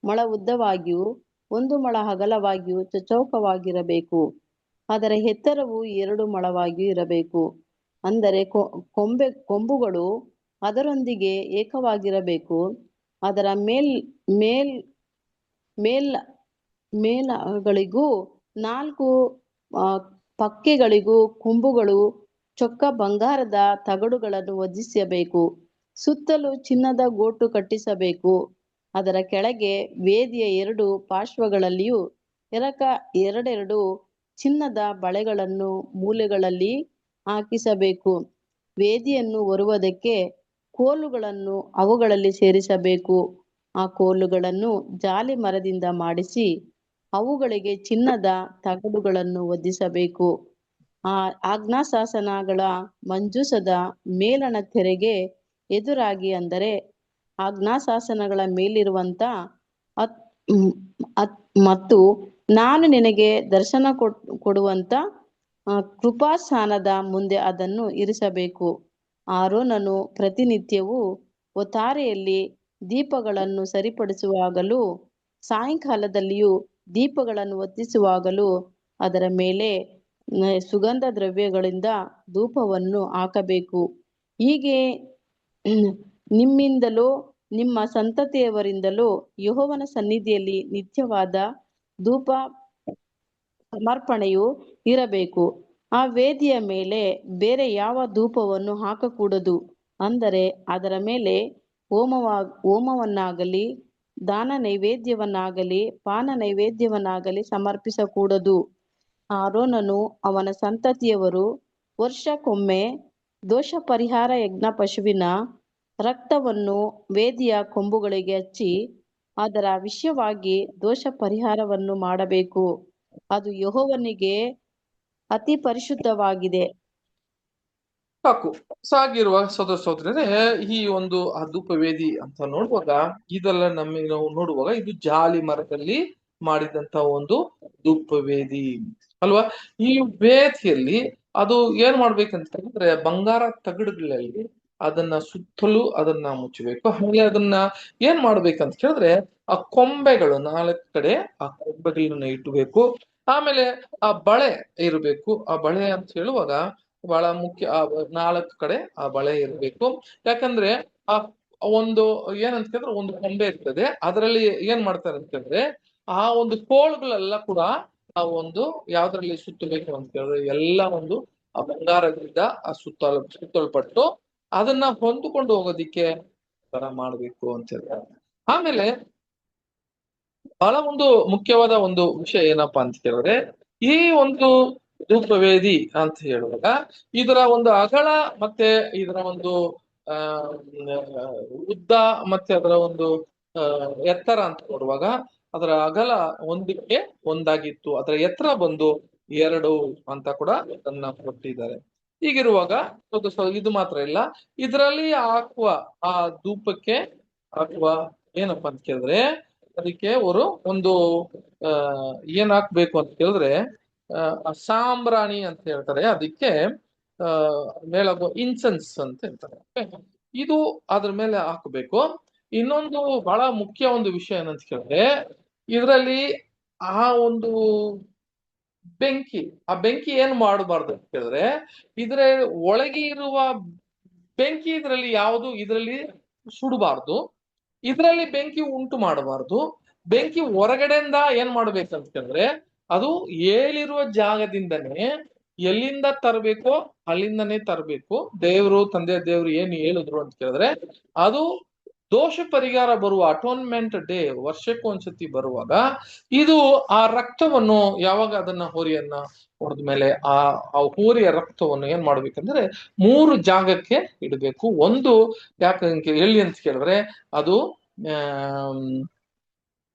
ಮೊಳ ಉದ್ದವಾಗಿಯೂ 1 ಮೊಳ ಅಗಲವಾಗಿಯೂ ಚಚ್ಚೌಕವಾಗಿರಬೇಕು. ಅದರ ಎತ್ತರವು 2 ಮೊಳವಾಗಿಯೂ ಇರಬೇಕು. ಅಂದರೆ ಕೊಂಬುಗಳು ಅದರೊಂದಿಗೆ ಏಕವಾಗಿರಬೇಕು. ಅದರ ಮೇಲಗಳಿಗೂ 4 ಪಕ್ಕೆಗಳಿಗೂ ಕೊಂಬುಗಳು ಚೊಕ್ಕ ಬಂಗಾರದ ತಗಡುಗಳನ್ನು ಹೊದಿಸಬೇಕು. ಸುತ್ತಲೂ ಚಿನ್ನದ ಗೋಟು ಕಟ್ಟಿಸಬೇಕು. ಅದರ ಕೆಳಗೆ ವೇದಿಯ 2 ಪಾರ್ಶ್ವಗಳಲ್ಲಿಯೂ ಎರಡೆರಡು ಚಿನ್ನದ ಬಳೆಗಳನ್ನು ಮೂಲೆಗಳಲ್ಲಿ ಹಾಕಿಸಬೇಕು. ವೇದಿಯನ್ನು ಹೊರುವುದಕ್ಕೆ ಕೋಲುಗಳನ್ನು ಅವುಗಳಲ್ಲಿ ಸೇರಿಸಬೇಕು. ಆ ಕೋಲುಗಳನ್ನು ಜಾಲಿ ಮರದಿಂದ ಮಾಡಿಸಿ ಅವುಗಳಿಗೆ ಚಿನ್ನದ ತಗಡುಗಳನ್ನು ಹೊದಿಸಬೇಕು. ಆ ಆಜ್ಞಾಶಾಸನಗಳ ಮಂಜೂಷದ ಮೇಲಣ ತೆರೆಗೆ ಎದುರಾಗಿ, ಅಂದರೆ ಆಜ್ಞಾಶಾಸನಗಳ ಮೇಲಿರುವಂತ ಮತ್ತು ನಾನು ನಿನಗೆ ದರ್ಶನ ಕೊಡುವಂತ ಕೃಪಾಸ್ಥಾನದ ಮುಂದೆ ಅದನ್ನು ಇರಿಸಬೇಕು. ಆರೋನನು ಪ್ರತಿನಿತ್ಯವೂ ಹೊತ್ತಾರೆಯಲ್ಲಿ ದೀಪಗಳನ್ನು ಸರಿಪಡಿಸುವಾಗಲೂ ಸಾಯಂಕಾಲದಲ್ಲಿಯೂ ದೀಪಗಳನ್ನು ಹೊತ್ತಿಸುವಾಗಲೂ ಅದರ ಮೇಲೆ ಸುಗಂಧ ದ್ರವ್ಯಗಳಿಂದ ಧೂಪವನ್ನು ಹಾಕಬೇಕು. ಹೀಗೆ ನಿಮ್ಮಿಂದಲೂ ನಿಮ್ಮ ಸಂತತಿಯವರಿಂದಲೂ ಯೆಹೋವನ ಸನ್ನಿಧಿಯಲ್ಲಿ ನಿತ್ಯವಾದ ಧೂಪ ಸಮರ್ಪಣೆಯು ಇರಬೇಕು. ಆ ವೇದಿಯ ಮೇಲೆ ಬೇರೆ ಯಾವ ಧೂಪವನ್ನು ಹಾಕಕೂಡದು. ಅಂದರೆ ಅದರ ಮೇಲೆ ಹೋಮವನ್ನಾಗಲಿ ದಾನ ನೈವೇದ್ಯವನ್ನಾಗಲಿ ಪಾನ ನೈವೇದ್ಯವನ್ನಾಗಲಿ ಸಮರ್ಪಿಸಕೂಡದು. ಆರೋನನು ಅವನ ಸಂತತಿಯವರು ವರ್ಷಕ್ಕೊಮ್ಮೆ ದೋಷ ಪರಿಹಾರ ಯಜ್ಞ ಪಶುವಿನ ರಕ್ತವನ್ನು ವೇದಿಯ ಕೊಂಬುಗಳಿಗೆ ಹಚ್ಚಿ ಅದರ ವಿಷಯವಾಗಿ ದೋಷ ಪರಿಹಾರವನ್ನು ಮಾಡಬೇಕು. ಅದು ಯೆಹೋವನಿಗೆ ಅತಿ ಪರಿಶುದ್ಧವಾಗಿದೆ. ಸಾಗಿರುವ ಸೋದರ ಸೋದರರೇ, ಈ ಒಂದು ಆ ಧೂಪವೇದಿ ಅಂತ ನೋಡುವಾಗ ಇದೆಲ್ಲ ನಮಗೆ ನಾವು ನೋಡುವಾಗ ಇದು ಜಾಲಿ ಮರದಲ್ಲಿ ಮಾಡಿದಂತ ಒಂದು ಧೂಪವೇದಿ ಅಲ್ವಾ. ಈ ವೇದಿಯಲ್ಲಿ ಅದು ಏನ್ ಮಾಡ್ಬೇಕಂತ ಹೇಳಿದ್ರೆ ಬಂಗಾರ ತಗಡುಗಳಲ್ಲಿ ಅದನ್ನ ಸುತ್ತಲೂ ಅದನ್ನ ಮುಚ್ಚಬೇಕು. ಆಮೇಲೆ ಅದನ್ನ ಏನ್ ಮಾಡ್ಬೇಕಂತ ಹೇಳಿದ್ರೆ ಆ ಕೊಂಬೆಗಳು 4 ಕಡೆ ಆ ಕೊಂಬೆಗಳನ್ನ ಇಟ್ಟಬೇಕು. ಆಮೇಲೆ ಆ ಬಳೆ ಇರಬೇಕು. ಆ ಬಳೆ ಅಂತ ಹೇಳುವಾಗ ಬಹಳ ಮುಖ್ಯ. ಆ 4 ಕಡೆ ಆ ಬಳೆ ಇರಬೇಕು. ಯಾಕಂದ್ರೆ ಆ ಒಂದು ಏನಂತ ಹೇಳಿದ್ರೆ ಒಂದು ಕೊಂಬೆ ಇರ್ತದೆ, ಅದರಲ್ಲಿ ಏನ್ ಮಾಡ್ತಾರೆ ಅಂತ ಹೇಳಿದ್ರೆ ಆ ಒಂದು ಕೋಳುಗಳೆಲ್ಲ ಕೂಡ ಆ ಒಂದು ಯಾವ್ದ್ರಲ್ಲಿ ಸುತ್ತಬೇಕು ಅಂತ ಹೇಳಿದ್ರೆ ಎಲ್ಲ ಒಂದು ಆ ಬಂಗಾರದಿಂದ ಆ ಸುತ್ತಲ್ಪಟ್ಟು ಅದನ್ನ ಹೊಂದಿಕೊಂಡು ಹೋಗೋದಿಕ್ಕೆ ತರ ಮಾಡ್ಬೇಕು ಅಂತ ಹೇಳ್ತಾರೆ. ಆಮೇಲೆ ಬಹಳ ಒಂದು ಮುಖ್ಯವಾದ ಒಂದು ವಿಷಯ ಏನಪ್ಪಾ ಅಂತ ಹೇಳಿದ್ರೆ ಈ ಒಂದು ಧೂಪವೇದಿ ಅಂತ ಹೇಳುವಾಗ ಇದರ ಒಂದು ಅಗಲ ಮತ್ತೆ ಇದರ ಒಂದು ಉದ್ದ ಮತ್ತೆ ಅದರ ಒಂದು ಎತ್ತರ ಅಂತ ನೋಡುವಾಗ ಅದರ ಅಗಲ ಒಂದಕ್ಕೆ ಒಂದಾಗಿತ್ತು, ಅದರ ಎತ್ತರ ಬಂದು 2 ಅಂತ ಕೂಡ ಅದನ್ನ ಕೊಟ್ಟಿದ್ದಾರೆ. ಹೀಗಿರುವಾಗ ಇದು ಮಾತ್ರ ಇಲ್ಲ, ಇದರಲ್ಲಿ ಹಾಕುವ ಆ ಧೂಪಕ್ಕೆ ಹಾಕುವ ಏನಪ್ಪಾ ಅಂತ ಕೇಳಿದ್ರೆ ಅದಕ್ಕೆ ಒಂದು ಏನ್ ಹಾಕ್ಬೇಕು ಅಂತ ಕೇಳಿದ್ರೆ ಸಾಂಬ್ರಾಣಿ ಅಂತ ಹೇಳ್ತಾರೆ, ಅದಕ್ಕೆ ಮೇಲಾಗುವ ಇನ್ಸೆನ್ಸ್ ಅಂತ ಹೇಳ್ತಾರೆ. ಇದು ಅದ್ರ ಮೇಲೆ ಹಾಕಬೇಕು. ಇನ್ನೊಂದು ಬಹಳ ಮುಖ್ಯ ಒಂದು ವಿಷಯ ಏನಂತ ಕೇಳಿದ್ರೆ ಇದರಲ್ಲಿ ಆ ಒಂದು ಬೆಂಕಿ ಏನ್ ಮಾಡಬಾರ್ದು ಅಂತ ಕೇಳಿದ್ರೆ ಇದ್ರ ಒಳಗೆ ಇರುವ ಬೆಂಕಿ ಇದರಲ್ಲಿ ಯಾವುದು ಇದರಲ್ಲಿ ಸುಡಬಾರ್ದು, ಇದರಲ್ಲಿ ಬೆಂಕಿ ಉಂಟು ಮಾಡಬಾರ್ದು. ಬೆಂಕಿ ಹೊರಗಡೆಯಿಂದ ಏನ್ ಮಾಡ್ಬೇಕಂತ ಕೇಳಿದ್ರೆ ಅದು ಹೇಳಿರುವ ಜಾಗದಿಂದನೇ ಎಲ್ಲಿಂದ ತರಬೇಕೋ ಅಲ್ಲಿಂದನೇ ತರಬೇಕು. ತಂದೆ ದೇವ್ರು ಏನು ಹೇಳಿದ್ರು ಅಂತ ಕೇಳಿದ್ರೆ ಅದು ದೋಷ ಪರಿಹಾರ ಬರುವ ಅಟೋನ್ಮೆಂಟ್ ಡೇ ವರ್ಷಕ್ಕೆ ಒಂದ್ಸತಿ ಬರುವಾಗ ಇದು ಆ ರಕ್ತವನ್ನು ಯಾವಾಗ ಅದನ್ನ ಹೋರಿಯನ್ನ ಹೊಡೆದ್ಮೇಲೆ ಆ ಹೋರಿಯ ರಕ್ತವನ್ನು ಏನ್ ಮಾಡ್ಬೇಕಂದ್ರೆ 3 ಜಾಗಕ್ಕೆ ಇಡಬೇಕು. ಒಂದು ಯಾಕೆ ಎಲ್ಲಿ ಅಂತ ಕೇಳಿದ್ರೆ ಅದು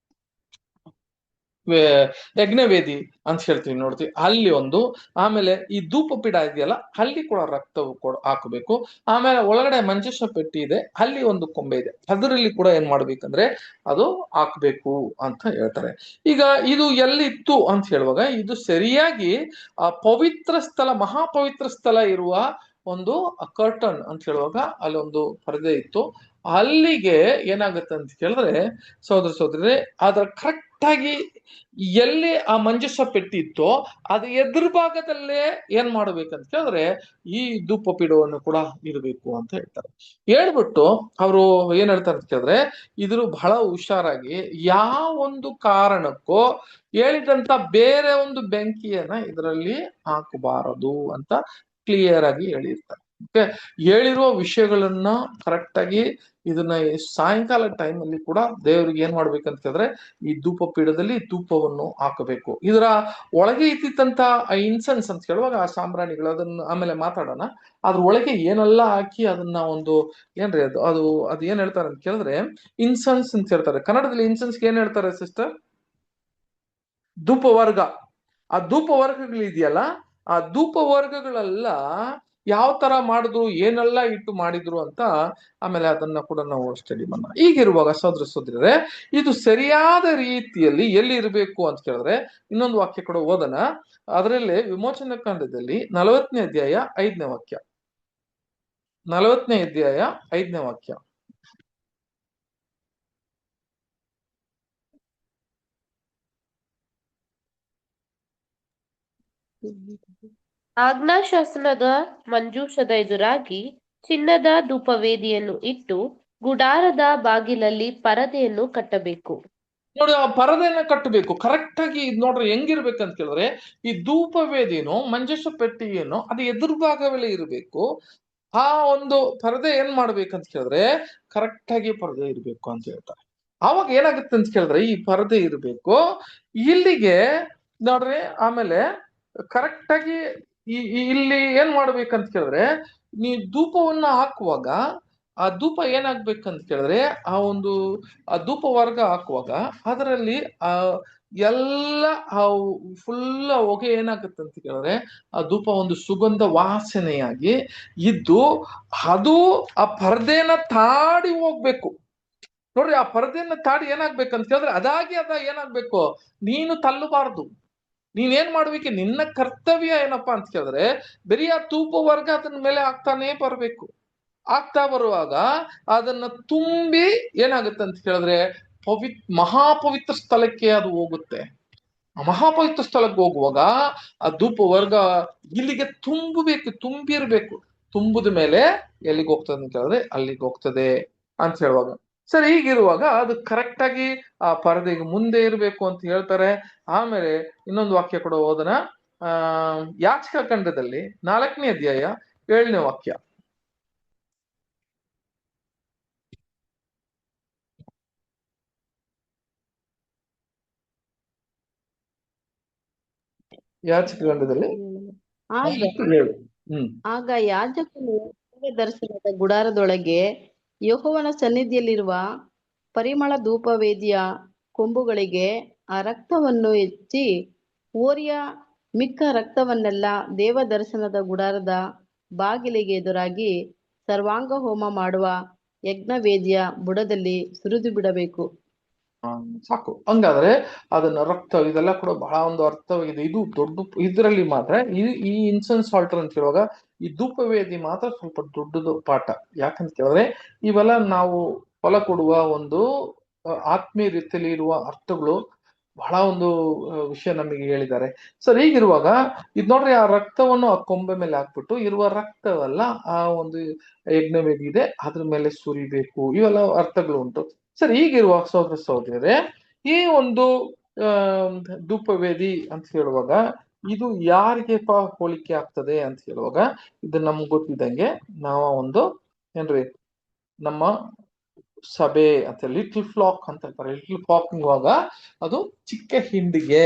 ಯಜ್ಞವೇದಿ ಅಂತ ಹೇಳ್ತೀವಿ ನೋಡ್ತೀವಿ, ಅಲ್ಲಿ ಒಂದು. ಆಮೇಲೆ ಈ ಧೂಪ ಪೀಠ ಇದೆಯಲ್ಲ, ಅಲ್ಲಿ ಕೂಡ ರಕ್ತವು ಕೂಡ ಹಾಕಬೇಕು. ಆಮೇಲೆ ಒಳಗಡೆ ಮಂಜೇಶ್ವರ ಪೆಟ್ಟಿ ಇದೆ, ಅಲ್ಲಿ ಒಂದು ಕೊಂಬೆ ಇದೆ, ಅದರಲ್ಲಿ ಕೂಡ ಏನ್ ಮಾಡ್ಬೇಕಂದ್ರೆ ಅದು ಹಾಕ್ಬೇಕು ಅಂತ ಹೇಳ್ತಾರೆ. ಈಗ ಇದು ಎಲ್ಲಿತ್ತು ಅಂತ ಹೇಳುವಾಗ, ಇದು ಸರಿಯಾಗಿ ಆ ಪವಿತ್ರ ಸ್ಥಳ, ಮಹಾಪವಿತ್ರ ಸ್ಥಳ ಇರುವ ಒಂದು ಕರ್ಟನ್ ಅಂತ ಹೇಳುವಾಗ ಅಲ್ಲಿ ಒಂದು ಪರದೆ ಇತ್ತು. ಅಲ್ಲಿಗೆ ಏನಾಗುತ್ತೆ ಅಂತ ಕೇಳಿದ್ರೆ ಸಹೋದರ ಸಹೋದರರೇ, ಅದರ ಕರೆಕ್ಟ್ ಆಗಿ ಎಲ್ಲಿ ಆ ಮಂಜುಷ ಪೆಟ್ಟಿ ಇತ್ತೋ ಅದು ಎದುರು ಭಾಗದಲ್ಲೇ ಏನ್ ಮಾಡ್ಬೇಕಂತ ಕೇಳಿದ್ರೆ ಈ ಧೂಪ ಪೀಠವನ್ನು ಕೂಡ ಇರಬೇಕು ಅಂತ ಹೇಳ್ತಾರೆ. ಹೇಳ್ಬಿಟ್ಟು ಅವರು ಏನ್ ಹೇಳ್ತಾರೆ ಅಂತ ಕೇಳಿದ್ರೆ, ಇದ್ರ ಬಹಳ ಹುಷಾರಾಗಿ ಯಾವ ಒಂದು ಕಾರಣಕ್ಕೂ ಹೇಳಿದಂತ ಬೇರೆ ಒಂದು ಬೆಂಕಿಯನ್ನ ಇದರಲ್ಲಿ ಹಾಕಬಾರದು ಅಂತ ಕ್ಲಿಯರ್ ಆಗಿ ಹೇಳಿರ್ತಾರೆ. ಓಕೆ, ಹೇಳಿರುವ ವಿಷಯಗಳನ್ನ ಕರೆಕ್ಟ್ ಆಗಿ ಇದನ್ನ ಸಾಯಂಕಾಲ ಟೈಮ್ ಅಲ್ಲಿ ಕೂಡ ದೇವರಿಗೆ ಏನ್ ಮಾಡ್ಬೇಕಂತ ಹೇಳಿದ್ರೆ ಈ ಧೂಪ ಪೀಠದಲ್ಲಿ ಧೂಪವನ್ನು ಹಾಕಬೇಕು. ಇದರ ಒಳಗೆ ಇದ್ದಿತ್ತಂತ ಇನ್ಸೆನ್ಸ್ ಅಂತ ಹೇಳುವಾಗ ಆ ಸಾಂಬ್ರಾಣಿಗಳು, ಅದನ್ನ ಆಮೇಲೆ ಮಾತಾಡೋಣ. ಅದ್ರ ಒಳಗೆ ಏನೆಲ್ಲ ಹಾಕಿ ಅದನ್ನ ಒಂದು ಏನ್ರಿ ಅದು ಏನ್ ಹೇಳ್ತಾರೆ ಅಂತ ಕೇಳಿದ್ರೆ ಇನ್ಸೆನ್ಸ್ ಅಂತ ಹೇಳ್ತಾರೆ. ಕನ್ನಡದಲ್ಲಿ ಇನ್ಸೆನ್ಸ್ ಏನ್ ಹೇಳ್ತಾರೆ ಸಿಸ್ಟರ್? ಧೂಪ ವರ್ಗ. ಆ ಧೂಪ ವರ್ಗಗಳಿದೆಯಲ್ಲ, ಆ ಧೂಪ ವರ್ಗಗಳೆಲ್ಲ ಯಾವ ತರ ಮಾಡಿದ್ರು, ಏನೆಲ್ಲ ಇಟ್ಟು ಮಾಡಿದ್ರು ಅಂತ ಆಮೇಲೆ ಅದನ್ನ ಕೂಡ ನಾವು ಸ್ಟಡಿ ಮಾಡೋಣ. ಈಗಿರುವಾಗ ಸಹೋದರ ಸಹೋದರರೇ, ಇದು ಸರಿಯಾದ ರೀತಿಯಲ್ಲಿ ಎಲ್ಲಿ ಇರಬೇಕು ಅಂತ ಕೇಳಿದ್ರೆ ಇನ್ನೊಂದು ವಾಕ್ಯ ಕೂಡ ಓದೋಣ. ಅದರಲ್ಲಿ ವಿಮೋಚನ ಕಾಂಡದಲ್ಲಿ 40ನೇ ಅಧ್ಯಾಯ 5ನೇ ವಾಕ್ಯ. 40ನೇ ಅಧ್ಯಾಯ 5ನೇ ವಾಕ್ಯ. ಆಜ್ಞಾಶಾಸನದ ಮಂಜೂಷದ ಎದುರಾಗಿ ಚಿನ್ನದ ಧೂಪವೇದಿಯನ್ನು ಇಟ್ಟು ಗುಡಾರದ ಬಾಗಿಲಲ್ಲಿ ಪರದೆಯನ್ನು ಕಟ್ಟಬೇಕು. ನೋಡಿ, ಆ ಪರದೆಯನ್ನ ಕಟ್ಟಬೇಕು ಕರೆಕ್ಟ್ ಆಗಿ. ಇದ್ ನೋಡ್ರಿ ಹೆಂಗಿರ್ಬೇಕಂತ ಕೇಳಿದ್ರೆ, ಈ ಧೂಪವೇದಿನೋ ಮಂಜೇಶ್ವರ ಪೆಟ್ಟಿಗೆನೋ ಅದು ಎದುರು ಭಾಗವೇ ಇರಬೇಕು. ಆ ಒಂದು ಪರದೆ ಏನ್ ಮಾಡ್ಬೇಕಂತ ಕೇಳಿದ್ರೆ ಕರೆಕ್ಟ್ ಆಗಿ ಪರದೆ ಇರ್ಬೇಕು ಅಂತ ಹೇಳ್ತಾರೆ. ಆವಾಗ ಏನಾಗುತ್ತೆ ಅಂತ ಕೇಳಿದ್ರೆ ಈ ಪರದೆ ಇರಬೇಕು ಇಲ್ಲಿಗೆ ನೋಡ್ರಿ. ಆಮೇಲೆ ಕರೆಕ್ಟ್ ಆಗಿ ಇಲ್ಲಿ ಏನ್ ಮಾಡ್ಬೇಕಂತ ಕೇಳಿದ್ರೆ, ನೀ ಧೂಪವನ್ನ ಹಾಕುವಾಗ ಆ ಧೂಪ ಏನಾಗ್ಬೇಕಂತ ಕೇಳಿದ್ರೆ ಆ ಧೂಪ ವರ್ಗ ಹಾಕುವಾಗ ಅದರಲ್ಲಿ ಎಲ್ಲ ಫುಲ್ ಹೊಗೆ ಏನಾಗುತ್ತೆ ಅಂತ ಕೇಳಿದ್ರೆ ಆ ಧೂಪ ಒಂದು ಸುಗಂಧ ವಾಸನೆಯಾಗಿ ಇದ್ದು ಅದು ಆ ಪರದೆನ ತಾಡಿ ಹೋಗ್ಬೇಕು. ನೋಡ್ರಿ, ಆ ಪರದೆಯನ್ನ ತಾಡಿ ಏನಾಗ್ಬೇಕಂತ ಕೇಳಿದ್ರೆ ಅದಾಗಿ ಏನಾಗ್ಬೇಕು, ನೀನು ತಳ್ಳಬಾರ್ದು. ನೀನೇನ್ ಮಾಡ್ಬೇಕು, ನಿನ್ನ ಕರ್ತವ್ಯ ಏನಪ್ಪಾ ಅಂತ ಕೇಳಿದ್ರೆ ಬರೀ ಆ ಧೂಪ ವರ್ಗ ಅದನ್ನ ಮೇಲೆ ಆಗ್ತಾನೆ ಬರ್ಬೇಕು. ಆಗ್ತಾ ಬರುವಾಗ ಅದನ್ನ ತುಂಬಿ ಏನಾಗುತ್ತೆ ಅಂತ ಕೇಳಿದ್ರೆ ಮಹಾಪವಿತ್ರ ಸ್ಥಳಕ್ಕೆ ಅದು ಹೋಗುತ್ತೆ. ಆ ಮಹಾಪವಿತ್ರ ಸ್ಥಳಕ್ಕೆ ಹೋಗುವಾಗ ಆ ಧೂಪ ವರ್ಗ ಇಲ್ಲಿಗೆ ತುಂಬಿರ್ಬೇಕು. ತುಂಬಿದ ಮೇಲೆ ಎಲ್ಲಿಗೆ ಹೋಗ್ತದೆ ಅಂತ ಕೇಳಿದ್ರೆ ಅಲ್ಲಿಗೆ ಹೋಗ್ತದೆ ಅಂತ ಹೇಳುವಾಗ, ಸರಿ ಹೀಗಿರುವಾಗ ಅದು ಕರೆಕ್ಟ್ ಆಗಿ ಆ ಪರದೆಗೆ ಮುಂದೆ ಇರಬೇಕು ಅಂತ ಹೇಳ್ತಾರೆ. ಆಮೇಲೆ ಇನ್ನೊಂದು ವಾಕ್ಯ ಕೂಡ ಓದೋಣ. ಯಾಚಕ ಖಂಡದಲ್ಲಿ 4ನೇ ಅಧ್ಯಾಯ 7ನೇ ವಾಕ್ಯ. ಯಾಚಕ ಖಂಡದಲ್ಲಿ ಆಗ ಯಾಜಕನು ದರ್ಶನದ ಗುಡಾರದೊಳಗೆ ಯೆಹೋವನ ಸನ್ನಿಧಿಯಲ್ಲಿರುವ ಪರಿಮಳ ಧೂಪವೇದಿಯ ಕೊಂಬುಗಳಿಗೆ ಆ ರಕ್ತವನ್ನು ಹೆಚ್ಚಿ ಓರಿಯ ಮಿಕ್ಕ ರಕ್ತವನ್ನೆಲ್ಲ ದೇವ ದರ್ಶನದ ಗುಡಾರದ ಬಾಗಿಲಿಗೆ ಎದುರಾಗಿ ಸರ್ವಾಂಗ ಹೋಮ ಮಾಡುವ ಯಜ್ಞವೇದಿಯ ಬುಡದಲ್ಲಿ ಸುರಿದು ಬಿಡಬೇಕು. ಸಾಕು. ಹಂಗಾದ್ರೆ ಅದನ್ನ ರಕ್ತ ಇದೆಲ್ಲ ಕೂಡ ಬಹಳ ಒಂದು ಅರ್ಥವಾಗಿದೆ. ಇದು ದೊಡ್ಡ ಇದರಲ್ಲಿ ಮಾತ್ರ ಈ ಇನ್ಸೆನ್ಸ್ ಆಲ್ಟರ್ ಅಂತ ಹೇಳುವಾಗ ಈ ಧೂಪವೇದಿ ಮಾತ್ರ ಸ್ವಲ್ಪ ದೊಡ್ಡದು ಪಾಠ. ಯಾಕಂತ ಕೇಳಿದ್ರೆ ಇವೆಲ್ಲ ನಾವು ಫಲ ಕೊಡುವ ಒಂದು ಆತ್ಮೀಯ ರೀತಿಯಲ್ಲಿ ಇರುವ ಅರ್ಥಗಳು ಬಹಳ ಒಂದು ವಿಷಯ ನಮಗೆ ಹೇಳಿದ್ದಾರೆ. ಸರ್, ಹೀಗಿರುವಾಗ ಇದ್ ನೋಡ್ರಿ, ಆ ರಕ್ತವನ್ನು ಆ ಕೊಂಬೆ ಮೇಲೆ ಹಾಕ್ಬಿಟ್ಟು ಇರುವ ರಕ್ತವೆಲ್ಲ ಆ ಒಂದು ಯಜ್ಞವೇದಿ ಇದೆ ಅದ್ರ ಮೇಲೆ ಸುರಿಬೇಕು. ಇವೆಲ್ಲ ಅರ್ಥಗಳು ಉಂಟು. ಸರಿ, ಹೀಗಿರುವ ಸಹೋದರ ಸಹೋದರರೇ, ಈ ಒಂದು ಧೂಪವೇದಿ ಅಂತ ಹೇಳುವಾಗ ಇದು ಯಾರಿಗೆ ಹೋಲಿಕೆ ಆಗ್ತದೆ ಅಂತ ಹೇಳುವಾಗ ಇದು ನಮ್ಗೆ ಗೊತ್ತಿದ್ದಂಗೆ ನಾವು ಒಂದು ಏನ್ರಿ ನಮ್ಮ ಸಭೆ ಅಂತ ಲಿಟಲ್ ಫ್ಲಾಕ್ ಅಂತ ಹೇಳ್ತಾರೆ. ಲಿಟಲ್ ಫ್ಲಾಕ್ ಇರುವಾಗ ಅದು ಚಿಕ್ಕ ಹಿಂಡಿಗೆ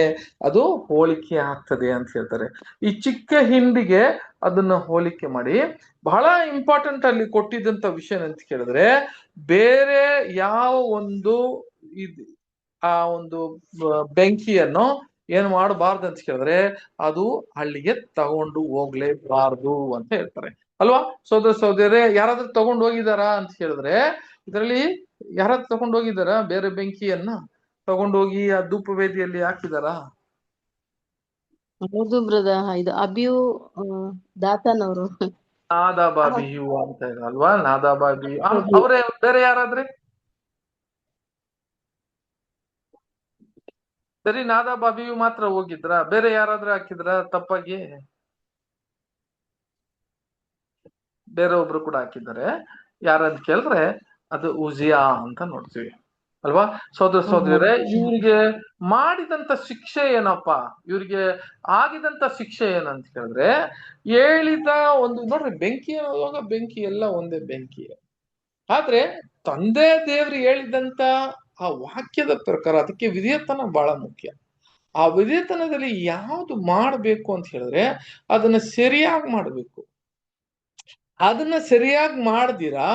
ಅದು ಹೋಲಿಕೆ ಆಗ್ತದೆ ಅಂತ ಹೇಳ್ತಾರೆ. ಈ ಚಿಕ್ಕ ಹಿಂಡಿಗೆ ಅದನ್ನ ಹೋಲಿಕೆ ಮಾಡಿ ಬಹಳ ಇಂಪಾರ್ಟೆಂಟ್ ಅಲ್ಲಿ ಕೊಟ್ಟಿದ್ದಂತ ವಿಷಯ ಅಂತ ಕೇಳಿದ್ರೆ ಬೇರೆ ಯಾವ ಒಂದು ಆ ಒಂದು ಬೆಂಕಿಯನ್ನು ಏನ್ ಮಾಡಬಾರ್ದು ಅಂತ ಕೇಳಿದ್ರೆ ಅದು ಹಳ್ಳಿಗೆ ತಗೊಂಡು ಹೋಗ್ಲೇಬಾರ್ದು ಅಂತ ಹೇಳ್ತಾರೆ ಅಲ್ವಾ. ಸೋದರರೇ ಯಾರಾದ್ರೂ ತಗೊಂಡು ಹೋಗಿದಾರಾ ಅಂತ ಹೇಳಿದ್ರೆ, ಇದರಲ್ಲಿ ಯಾರಾದ್ರೂ ತಗೊಂಡು ಹೋಗಿದಾರಾ ಬೇರೆ ಬೆಂಕಿಯನ್ನ ತಗೊಂಡೋಗಿ ಆ ಧೂಪ ವೇದಿಯಲ್ಲಿ ಹಾಕಿದಾರಾ? ಹೌದು ಬ್ರದರ್, ಇದು ಅಬಿಯು ದಾತನ್ ಅವರು. ನಾದಾಬಾಬಿಯು ಅಂತ ಇದೆ ಅಲ್ವಾ, ನಾದಾಬಾಬಿ ಅವರೇ. ಬೇರೆ ಯಾರಾದ್ರೆ? ಸರಿ, ನಾದಾಬಾಬಿಯು ಮಾತ್ರ ಹೋಗಿದ್ರ? ಬೇರೆ ಯಾರಾದ್ರೂ ಹಾಕಿದ್ರ ತಪ್ಪಾಗಿ? ಬೇರೆ ಒಬ್ರು ಕೂಡ ಹಾಕಿದ್ದಾರೆ. ಯಾರಂತ ಕೇಳಿದ್ರೆ ಅದು ಉಜಿಯಾ ಅಂತ ನೋಡ್ತೀವಿ ಅಲ್ವಾ. ಸೋದರರೇ, ಇವ್ರಿಗೆ ಮಾಡಿದಂತ ಶಿಕ್ಷೆ ಏನಪ್ಪಾ? ಇವ್ರಿಗೆ ಆಗಿದಂತ ಶಿಕ್ಷೆ ಏನಂತ ಕೇಳಿದ್ರೆ, ಹೇಳಿದ ಒಂದು ನೋಡ್ರಿ, ಬೆಂಕಿ ಅನ್ನುವಾಗ ಬೆಂಕಿ ಎಲ್ಲ ಒಂದೇ ಬೆಂಕಿ. ಆದ್ರೆ ತಂದೆ ದೇವ್ರು ಹೇಳಿದಂತ ಆ ವಾಕ್ಯದ ಪ್ರಕಾರ ಅದಕ್ಕೆ ವಿಧೇಯತನ ಬಹಳ ಮುಖ್ಯ. ಆ ವಿಧೇಯತನದಲ್ಲಿ ಯಾವ್ದು ಮಾಡ್ಬೇಕು ಅಂತ ಹೇಳಿದ್ರೆ ಅದನ್ನ ಸರಿಯಾಗಿ ಮಾಡ್ಬೇಕು. ಅದನ್ನ ಸರಿಯಾಗಿ ಮಾಡ್ದಿರಾ,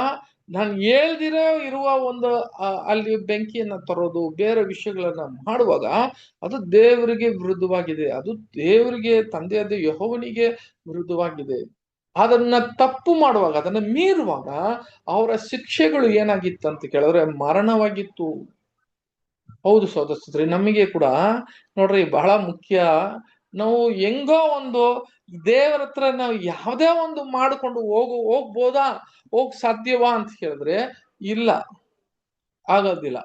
ನಾನು ಹೇಳ್ದಿರ ಇರುವ ಒಂದು ಅಲ್ಲಿ ಬೆಂಕಿಯನ್ನ ತರೋದು, ಬೇರೆ ವಿಷಯಗಳನ್ನ ಮಾಡುವಾಗ ಅದು ದೇವರಿಗೆ ವಿರುದ್ಧವಾಗಿದೆ. ಅದು ದೇವರಿಗೆ, ತಂದೆಯಾದ ಯೆಹೋವನಿಗೆ ವಿರುದ್ಧವಾಗಿದೆ. ಅದನ್ನ ತಪ್ಪು ಮಾಡುವಾಗ, ಅದನ್ನ ಮೀರುವಾಗ ಅವರ ಶಿಕ್ಷೆಗಳು ಏನಾಗಿತ್ತು ಅಂತ ಕೇಳಿದ್ರೆ ಮರಣವಾಗಿತ್ತು. ಹೌದು ಸಹೋದರರೇ, ನಮಗೆ ಕೂಡ ನೋಡ್ರಿ ಬಹಳ ಮುಖ್ಯ. ನಾವು ಹೆಂಗೋ ಒಂದು ದೇವರ ಹತ್ರ ನಾವು ಯಾವ್ದೇ ಒಂದು ಮಾಡಿಕೊಂಡು ಹೋಗ್ಬೋದಾ, ಸಾಧ್ಯವಾ ಅಂತ ಕೇಳಿದ್ರೆ ಇಲ್ಲ, ಆಗೋದಿಲ್ಲ.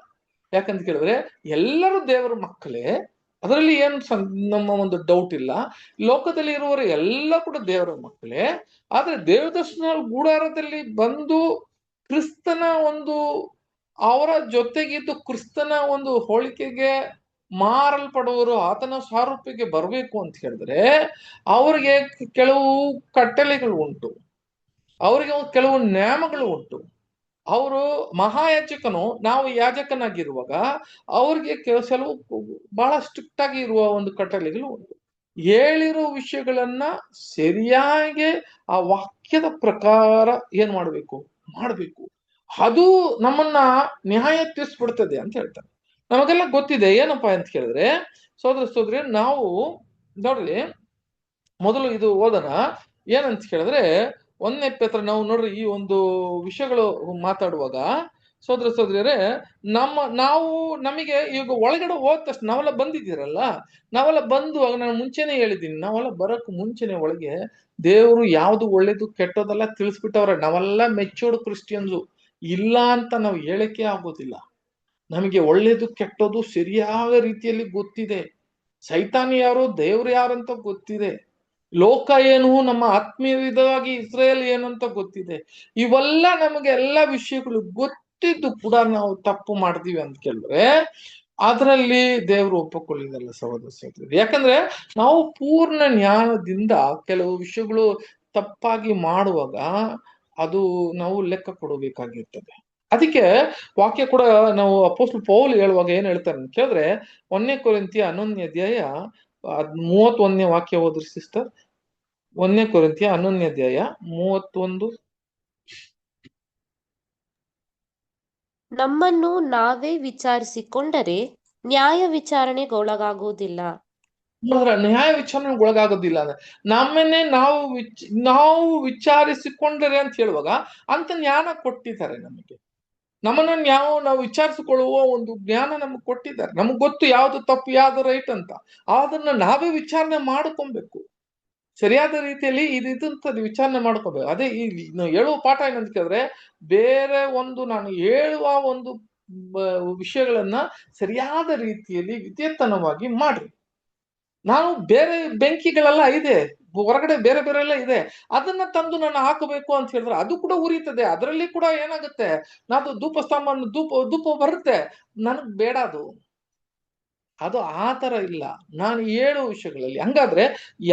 ಯಾಕಂತ ಕೇಳಿದ್ರೆ ಎಲ್ಲರೂ ದೇವರ ಮಕ್ಕಳೇ, ಅದರಲ್ಲಿ ಏನು ನಮ್ಮ ಒಂದು ಡೌಟ್ ಇಲ್ಲ. ಲೋಕದಲ್ಲಿ ಇರುವವರು ಎಲ್ಲ ಕೂಡ ದೇವರ ಮಕ್ಕಳೇ. ಆದ್ರೆ ದೇವದರ್ಶನ ಗೂಡಾರದಲ್ಲಿ ಬಂದು ಕ್ರಿಸ್ತನ ಒಂದು ಅವರ ಜೊತೆಗಿದ್ದು ಕ್ರಿಸ್ತನ ಒಂದು ಹೋಲಿಕೆಗೆ ಮಾರಲ್ಪಡುವರು, ಆತನ ಸಾರೂಪ್ಯಕ್ಕೆ ಬರಬೇಕು ಅಂತ ಹೇಳಿದ್ರೆ ಅವರಿಗೆ ಕೆಲವು ಕಟ್ಟಳೆಗಳು ಉಂಟು, ಅವರಿಗೆ ಕೆಲವು ನ್ಯಾಮಗಳು ಉಂಟು. ಅವರು ಮಹಾಯಾಜಕನು, ನಾವು ಯಾಜಕನಾಗಿರುವಾಗ ಅವ್ರಿಗೆ ಕೆಲವು ಬಹಳ ಸ್ಟ್ರಿಕ್ಟ್ ಆಗಿ ಇರುವ ಒಂದು ಕಟ್ಟಳೆಗಳು ಉಂಟು. ಹೇಳಿರೋ ವಿಷಯಗಳನ್ನ ಸರಿಯಾಗಿ ಆ ವಾಕ್ಯದ ಪ್ರಕಾರ ಏನ್ ಮಾಡ್ಬೇಕು, ಅದು ನಮ್ಮನ್ನ ನ್ಯಾಯ ತೀರಿಸ್ಬಿಡ್ತದೆ ಅಂತ ಹೇಳ್ತಾರೆ. ನಮಗೆಲ್ಲ ಗೊತ್ತಿದೆ ಏನಪ್ಪಾ ಅಂತ ಕೇಳಿದ್ರೆ, ಸೋದರಿ ನಾವು ನೋಡ್ರಿ ಮೊದಲು ಇದು ಓದೋಣ. ಏನಂತ ಕೇಳಿದ್ರೆ 1ನೇ ಪೇತ್ರ, ನಾವು ನೋಡ್ರಿ ಈ ಒಂದು ವಿಷಯಗಳು ಮಾತಾಡುವಾಗ ಸೋದರಿಯರೇ, ನಮಗೆ ಈಗ ಒಳಗಡೆ ಹೋದ ತಕ್ಷಣ ನಾವೆಲ್ಲ ಬಂದಿದ್ದೀರಲ್ಲ, ನಾವೆಲ್ಲ ಬಂದುವಾಗ ನಾನು ಮುಂಚೆನೆ ಹೇಳಿದ್ದೀನಿ, ನಾವೆಲ್ಲ ಬರಕ್ ಮುಂಚೆನೆ ಒಳಗೆ ದೇವರು ಯಾವ್ದು ಒಳ್ಳೇದು ಕೆಟ್ಟೋದೆಲ್ಲ ತಿಳಿಸ್ಬಿಟ್ಟವ್ರೆ. ನಾವೆಲ್ಲ ಮೆಚೂರ್ಡ್ ಕ್ರಿಶ್ಚಿಯನ್ಸು, ಇಲ್ಲ ಅಂತ ನಾವು ಹೇಳಕ್ಕೆ ಆಗೋದಿಲ್ಲ. ನಮಗೆ ಒಳ್ಳೇದು ಕೆಟ್ಟೋದು ಸರಿಯಾದ ರೀತಿಯಲ್ಲಿ ಗೊತ್ತಿದೆ. ಸೈತಾನ್ ಯಾರು, ದೇವ್ರು ಯಾರು ಅಂತ ಗೊತ್ತಿದೆ. ಲೋಕ ಏನು, ನಮ್ಮ ಆತ್ಮೀಯವಾಗಿ ಇಸ್ರೇಲ್ ಏನು ಅಂತ ಗೊತ್ತಿದೆ. ಇವೆಲ್ಲ ನಮಗೆ ಎಲ್ಲ ವಿಷಯಗಳು ಗೊತ್ತಿದ್ದು ಕೂಡ ನಾವು ತಪ್ಪು ಮಾಡ್ತೀವಿ ಅಂತ ಕೇಳಿದ್ರೆ ಅದರಲ್ಲಿ ದೇವರು ಒಪ್ಪಿಕೊಳ್ಳಿದಲ್ಲ ಸಹೋದರ. ಯಾಕಂದ್ರೆ ನಾವು ಪೂರ್ಣ ಜ್ಞಾನದಿಂದ ಕೆಲವು ವಿಷಯಗಳು ತಪ್ಪಾಗಿ ಮಾಡುವಾಗ ಅದು ನಾವು ಲೆಕ್ಕ ಕೊಡಬೇಕಾಗಿರ್ತದೆ. ಅದಕ್ಕೆ ವಾಕ್ಯ ಕೂಡ ನಾವು ಅಪೊಸ್ತಲ ಪೌಲ್ ಹೇಳುವಾಗ ಏನ್ ಹೇಳ್ತಾರೆ ಅಂತ ಕೇಳಿದ್ರೆ 1ನೇ ಕೊರಿಂಥಿಯ 11ನೇ ಅಧ್ಯಾಯ 31ನೇ ವಾಕ್ಯ ಓದ್ರಿ ಸಿಸ್ಟರ್. 1ನೇ ಕೊರಿಂಥಿಯ 11ನೇ ಅಧ್ಯಾಯ 31. ನಮ್ಮನ್ನು ನಾವೇ ವಿಚಾರಿಸಿಕೊಂಡರೆ ನ್ಯಾಯ ವಿಚಾರಣೆಗೊಳಗಾಗುವುದಿಲ್ಲ. ನ್ಯಾಯ ವಿಚಾರಣೆಗೆ ಒಳಗಾಗೋದಿಲ್ಲ ಅಂದ್ರೆ ನಮ್ಮನ್ನೇ ನಾವು ವಿಚಾರಿಸಿಕೊಂಡರೆ ಅಂತ ಹೇಳುವಾಗ ಅಂತ ಜ್ಞಾನ ಕೊಟ್ಟಿದ್ದಾರೆ ನಮಗೆ. ನಮ್ಮನ್ನ ನಾವು ವಿಚಾರಿಸಿಕೊಳ್ಳುವ ಒಂದು ಜ್ಞಾನ ನಮಗೆ ಕೊಟ್ಟಿದ್ದಾರೆ. ನಮಗ್ ಗೊತ್ತು ಯಾವ್ದು ತಪ್ಪು ಯಾವ್ದು ರೈಟ್ ಅಂತ. ಅದನ್ನ ನಾವೇ ವಿಚಾರಣೆ ಮಾಡ್ಕೊಬೇಕು ಸರಿಯಾದ ರೀತಿಯಲ್ಲಿ. ಇದಂತ ವಿಚಾರಣೆ ಮಾಡ್ಕೋಬೇಕು. ಅದೇ ಈ ಹೇಳುವ ಪಾಠ ಏನಂತ ಕೇಳಿದ್ರೆ, ಬೇರೆ ಒಂದು ನಾನು ಹೇಳುವ ಒಂದು ವಿಷಯಗಳನ್ನ ಸರಿಯಾದ ರೀತಿಯಲ್ಲಿ ವಿದ್ಯೇತನವಾಗಿ ಮಾಡ್ರಿ. ನಾನು ಬೇರೆ ಬೆಂಕಿಗಳೆಲ್ಲ ಇದೆ ಹೊರಗಡೆ, ಬೇರೆ ಬೇರೆ ಎಲ್ಲ ಇದೆ, ಅದನ್ನ ತಂದು ನಾನು ಹಾಕಬೇಕು ಅಂತ ಹೇಳಿದ್ರೆ ಅದು ಕೂಡ ಉರಿತದೆ. ಅದರಲ್ಲಿ ಕೂಡ ಏನಾಗುತ್ತೆ, ನಾನು ಧೂಪ ಬರುತ್ತೆ, ನನಗ್ ಬೇಡ ಅದು ಆ ತರ ಇಲ್ಲ. ನಾನು ಹೇಳುವ ವಿಷಯಗಳಲ್ಲಿ ಹಂಗಾದ್ರೆ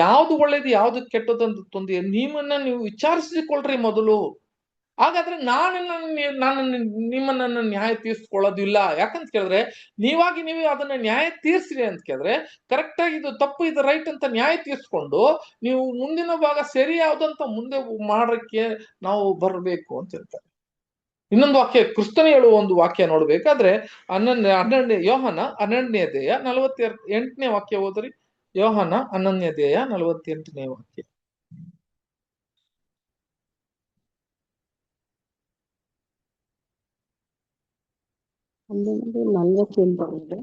ಯಾವ್ದು ಒಳ್ಳೇದು ಯಾವ್ದು ಕೆಟ್ಟದಂತ ತೊಂದ್ರೆ ನಿಮ್ಮನ್ನ ನೀವು ವಿಚಾರಿಸಿಕೊಳ್ರಿ ಮೊದಲು. ಹಾಗಾದ್ರೆ ನಾನು ನಿಮ್ಮನ್ನ ನ್ಯಾಯ ತೀರ್ಸ್ಕೊಳ್ಳೋದಿಲ್ಲ. ಯಾಕಂತ ಕೇಳಿದ್ರೆ ನೀವೇ ಅದನ್ನ ನ್ಯಾಯ ತೀರ್ಸ್ರಿ ಅಂತ ಕೇಳಿದ್ರೆ ಕರೆಕ್ಟ್ ಆಗಿ ಇದು ತಪ್ಪು ಇದು ರೈಟ್ ಅಂತ ನ್ಯಾಯ ತೀರ್ಸ್ಕೊಂಡು ನೀವು ಮುಂದಿನ ಭಾಗ ಸರಿ ಯಾವ್ದಂತ ಮುಂದೆ ಮಾಡಕ್ಕೆ ನಾವು ಬರ್ಬೇಕು ಅಂತ ಹೇಳ್ತಾರೆ. ಇನ್ನೊಂದು ವಾಕ್ಯ, ಕ್ರಿಸ್ತನ ಹೇಳುವ ಒಂದು ವಾಕ್ಯ ನೋಡ್ಬೇಕಾದ್ರೆ ಯೋಹಾನ 12ನೇ ಅಧ್ಯಾಯ 48ನೇ ವಾಕ್ಯ ಓದ್ರಿ. ಯೋಹಾನ 11ನೇ ಅಧ್ಯಾಯ 48ನೇ ವಾಕ್ಯ. ನನಗೆ ಕೇಳ್ಬಾರ್ದು.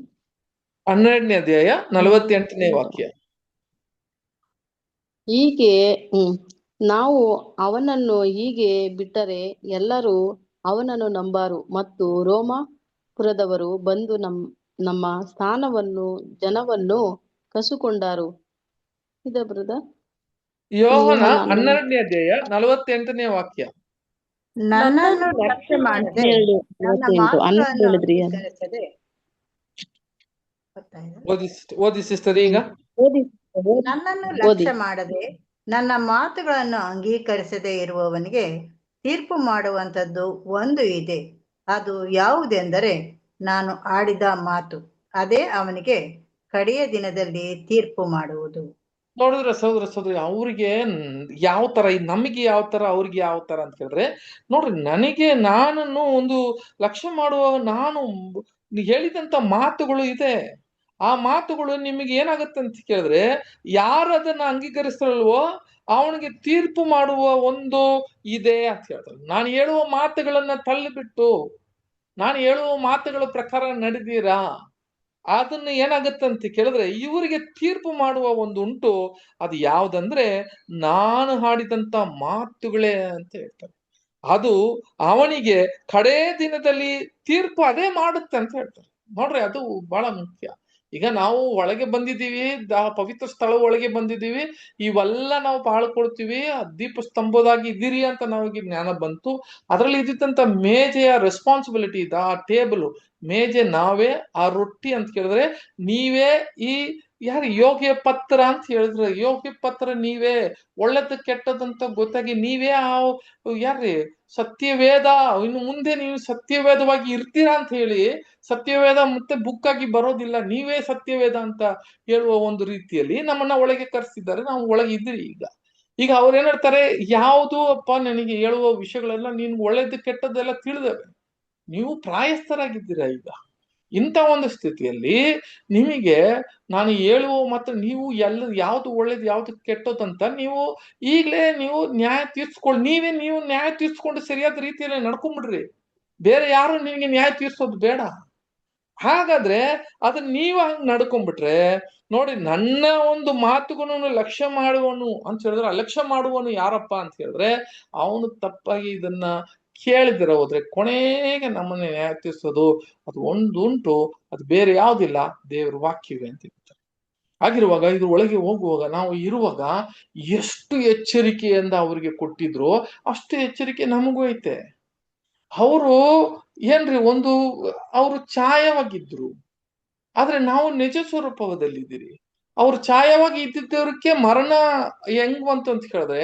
12ನೇ ಅಧ್ಯಾಯ 48ನೇ ವಾಕ್ಯ. ಹೀಗೆ ನಾವು ಅವನನ್ನು ಹೀಗೆ ಬಿಟ್ಟರೆ ಎಲ್ಲರೂ ಅವನನ್ನು ನಂಬಾರು ಮತ್ತು ರೋಮಾಪುರದವರು ಬಂದು ನಮ್ಮ ಸ್ಥಾನವನ್ನು ಜನವನ್ನು ಕಸುಕೊಂಡರು. ಇದೆ ಬ್ರದರ್. ಯೋಹಾನ 12ನೇ ಅಧ್ಯಾಯ 48ನೇ ವಾಕ್ಯ. ನನ್ನನ್ನು ಲಕ್ಷ್ಯ ಮಾಡದೆ ನನ್ನ 48, ಮಾತುಗಳನ್ನು ಹೇಳಿದ್ರಿ. ಅಂಗೀಕರಿಸದೆ ಓದಿ ಸಿಸ್ಟರ್ ಈಗ. ನನ್ನನ್ನು ಲಕ್ಷ್ಯ ಮಾಡದೆ ನನ್ನ ಮಾತುಗಳನ್ನು ಅಂಗೀಕರಿಸದೆ ಇರುವವನಿಗೆ ತೀರ್ಪು ಮಾಡುವಂಥದ್ದು ಒಂದು ಇದೆ. ಅದು ಯಾವುದೆಂದರೆ ನಾನು ಆಡಿದ ಮಾತು, ಅದೇ ಅವನಿಗೆ ಕಡೆಯ ದಿನದಲ್ಲಿ ತೀರ್ಪು ಮಾಡುವುದು. ನೋಡಿದ್ರೆ ಸಹೋದರಿ ಅವ್ರಿಗೆ ಯಾವ ತರ, ನಮಗೆ ಯಾವ ತರ, ಅವ್ರಿಗೆ ಯಾವ ತರ ಅಂತ ಹೇಳಿದ್ರೆ, ನೋಡ್ರಿ, ನನಗೆ ನಾನನ್ನು ಒಂದು ಲಕ್ಷ್ಯ ಮಾಡುವ ನಾನು ಹೇಳಿದಂತ ಮಾತುಗಳು ಇದೆ. ಆ ಮಾತುಗಳು ನಿಮಗೆ ಏನಾಗುತ್ತೆ ಅಂತ ಕೇಳಿದ್ರೆ, ಯಾರು ಅದನ್ನ ಅಂಗೀಕರಿಸ್ತಾರಲ್ವೋ ಅವನಿಗೆ ತೀರ್ಪು ಮಾಡುವ ಒಂದು ಇದೆ ಅಂತ ಹೇಳ್ತಾರೆ. ನಾನು ಹೇಳುವ ಮಾತುಗಳನ್ನ ತಳ್ಳಿಬಿಟ್ಟು ನಾನು ಹೇಳುವ ಮಾತುಗಳ ಪ್ರಕಾರ ನಡೆದೀರಾ, ಅದನ್ನ ಏನಾಗತ್ತಂತ ಕೇಳಿದ್ರೆ ಇವರಿಗೆ ತೀರ್ಪು ಮಾಡುವ ಒಂದು ಉಂಟು. ಅದು ಯಾವ್ದಂದ್ರೆ ನಾನು ಹಾಡಿದಂತ ಮಾತುಗಳೇ ಅಂತ ಹೇಳ್ತಾರೆ. ಅದು ಅವನಿಗೆ ಕಡೇ ದಿನದಲ್ಲಿ ತೀರ್ಪು ಅದೇ ಮಾಡುತ್ತೆ ಅಂತ ಹೇಳ್ತಾರೆ. ನೋಡ್ರಿ, ಅದು ಬಹಳ ಮುಖ್ಯ. ಈಗ ನಾವು ಒಳಗೆ ಬಂದಿದ್ದೀವಿ, ಪವಿತ್ರ ಸ್ಥಳ ಒಳಗೆ ಬಂದಿದ್ದೀವಿ, ಇವೆಲ್ಲ ನಾವು ಬಾಳ್ಕೊಳ್ತೀವಿ. ದೀಪ ಸ್ತಂಭದಾಗಿ ಇದ್ದೀರಿ ಅಂತ ನಮಗೆ ಜ್ಞಾನ ಬಂತು. ಅದರಲ್ಲಿ ಇದ್ದಿದ್ದಂತ ಮೇಜೆಯ ರೆಸ್ಪಾನ್ಸಿಬಿಲಿಟಿ ಇದೆ. ಆ ಟೇಬಲ್ ಮೇಜೆ ನಾವೇ, ಆ ರೊಟ್ಟಿ ಅಂತ ಕೇಳಿದ್ರೆ ನೀವೇ, ಈ ಯಾರು ಯೋಗ್ಯ ಪತ್ರ ಅಂತ ಹೇಳಿದ್ರೆ ಯೋಗ್ಯ ಪತ್ರ ನೀವೇ, ಒಳ್ಳೇದು ಕೆಟ್ಟದಂತ ಗೊತ್ತಾಗಿ ನೀವೇ ಆ ಯಾರ್ರಿ ಸತ್ಯವೇದ, ಇನ್ನು ಮುಂದೆ ನೀವು ಸತ್ಯವೇದವಾಗಿ ಇರ್ತೀರಾ ಅಂತ ಹೇಳಿ, ಸತ್ಯವೇದ ಮತ್ತೆ ಬುಕ್ ಆಗಿ ಬರೋದಿಲ್ಲ, ನೀವೇ ಸತ್ಯವೇದ ಅಂತ ಹೇಳುವ ಒಂದು ರೀತಿಯಲ್ಲಿ ನಮ್ಮನ್ನ ಒಳಗೆ ಕರೆಸಿದ್ದಾರೆ. ನಾವು ಒಳಗೆ ಇದ್ರಿ. ಈಗ ಅವ್ರು ಏನ್ ಹೇಳ್ತಾರೆ, ಯಾವುದು ಅಪ್ಪ ನನಗೆ ಹೇಳುವ ವಿಷಯಗಳೆಲ್ಲ ನೀನು ಒಳ್ಳೇದು ಕೆಟ್ಟದ್ದೆಲ್ಲ ತಿಳಿದವೆ, ನೀವು ಪ್ರಾಯಸ್ಥರಾಗಿದ್ದೀರಾ. ಈಗ ಇಂಥ ಒಂದು ಸ್ಥಿತಿಯಲ್ಲಿ ನಿಮಗೆ ನಾನು ಹೇಳುವ ಮತ್ತು ನೀವು ಯಾವ್ದು ಒಳ್ಳೇದು ಯಾವ್ದು ಕೆಟ್ಟದಂತ ನೀವು ಈಗಲೇ ನೀವು ನ್ಯಾಯ ತೀರ್ಸ್ಕೊಳ್ಳಿ. ನೀವು ನ್ಯಾಯ ತೀರ್ಸ್ಕೊಂಡು ಸರಿಯಾದ ರೀತಿಯಲ್ಲಿ ನಡ್ಕೊಂಡ್ಬಿಡ್ರಿ. ಬೇರೆ ಯಾರು ನಿಮಗೆ ನ್ಯಾಯ ತೀರ್ಸೋದು ಬೇಡ. ಹಾಗಾದ್ರೆ ಅದನ್ನ ನೀವು ಹಂಗ್ ನಡ್ಕೊಂಡ್ಬಿಟ್ರೆ, ನೋಡಿ, ನನ್ನ ಒಂದು ಮಾತುಗಳನ್ನು ಲಕ್ಷ್ಯ ಮಾಡುವನು ಅಂತ ಹೇಳಿದ್ರೆ, ಅಲಕ್ಷ್ಯ ಮಾಡುವನು ಯಾರಪ್ಪ ಅಂತ ಹೇಳಿದ್ರೆ ಅವನು ತಪ್ಪಾಗಿ ಇದನ್ನ ಕೇಳಿದಿರ ಹೋದ್ರೆ ಕೊನೆಗೆ ನಮ್ಮನ್ನ ನ್ಯಾಯ ತೀರ್ಸೋದು ಅದು ಒಂದು ಉಂಟು. ಅದು ಬೇರೆ ಯಾವ್ದಿಲ್ಲ, ದೇವರ ವಾಕ್ಯವೇ ಅಂತ ಹೇಳ್ತಾರೆ. ಆಗಿರುವಾಗ ಇದ್ರ ಒಳಗೆ ಹೋಗುವಾಗ ನಾವು ಇರುವಾಗ ಎಷ್ಟು ಎಚ್ಚರಿಕೆಯಿಂದ ಅವ್ರಿಗೆ ಕೊಟ್ಟಿದ್ರು ಅಷ್ಟು ಎಚ್ಚರಿಕೆ ನಮಗೂ ಐತೆ. ಅವರು ಏನ್ರಿ, ಅವರು ಛಾಯವಾಗಿದ್ರು, ಆದ್ರೆ ನಾವು ನಿಜ ಸ್ವರೂಪದಲ್ಲಿದ್ದೀರಿ. ಅವ್ರು ಛಾಯವಾಗಿ ಇದ್ದಿದ್ದವ್ರಿಗೆ ಮರಣ ಹೆಂಗ್ ಬಂತು ಅಂತ ಹೇಳಿದ್ರೆ,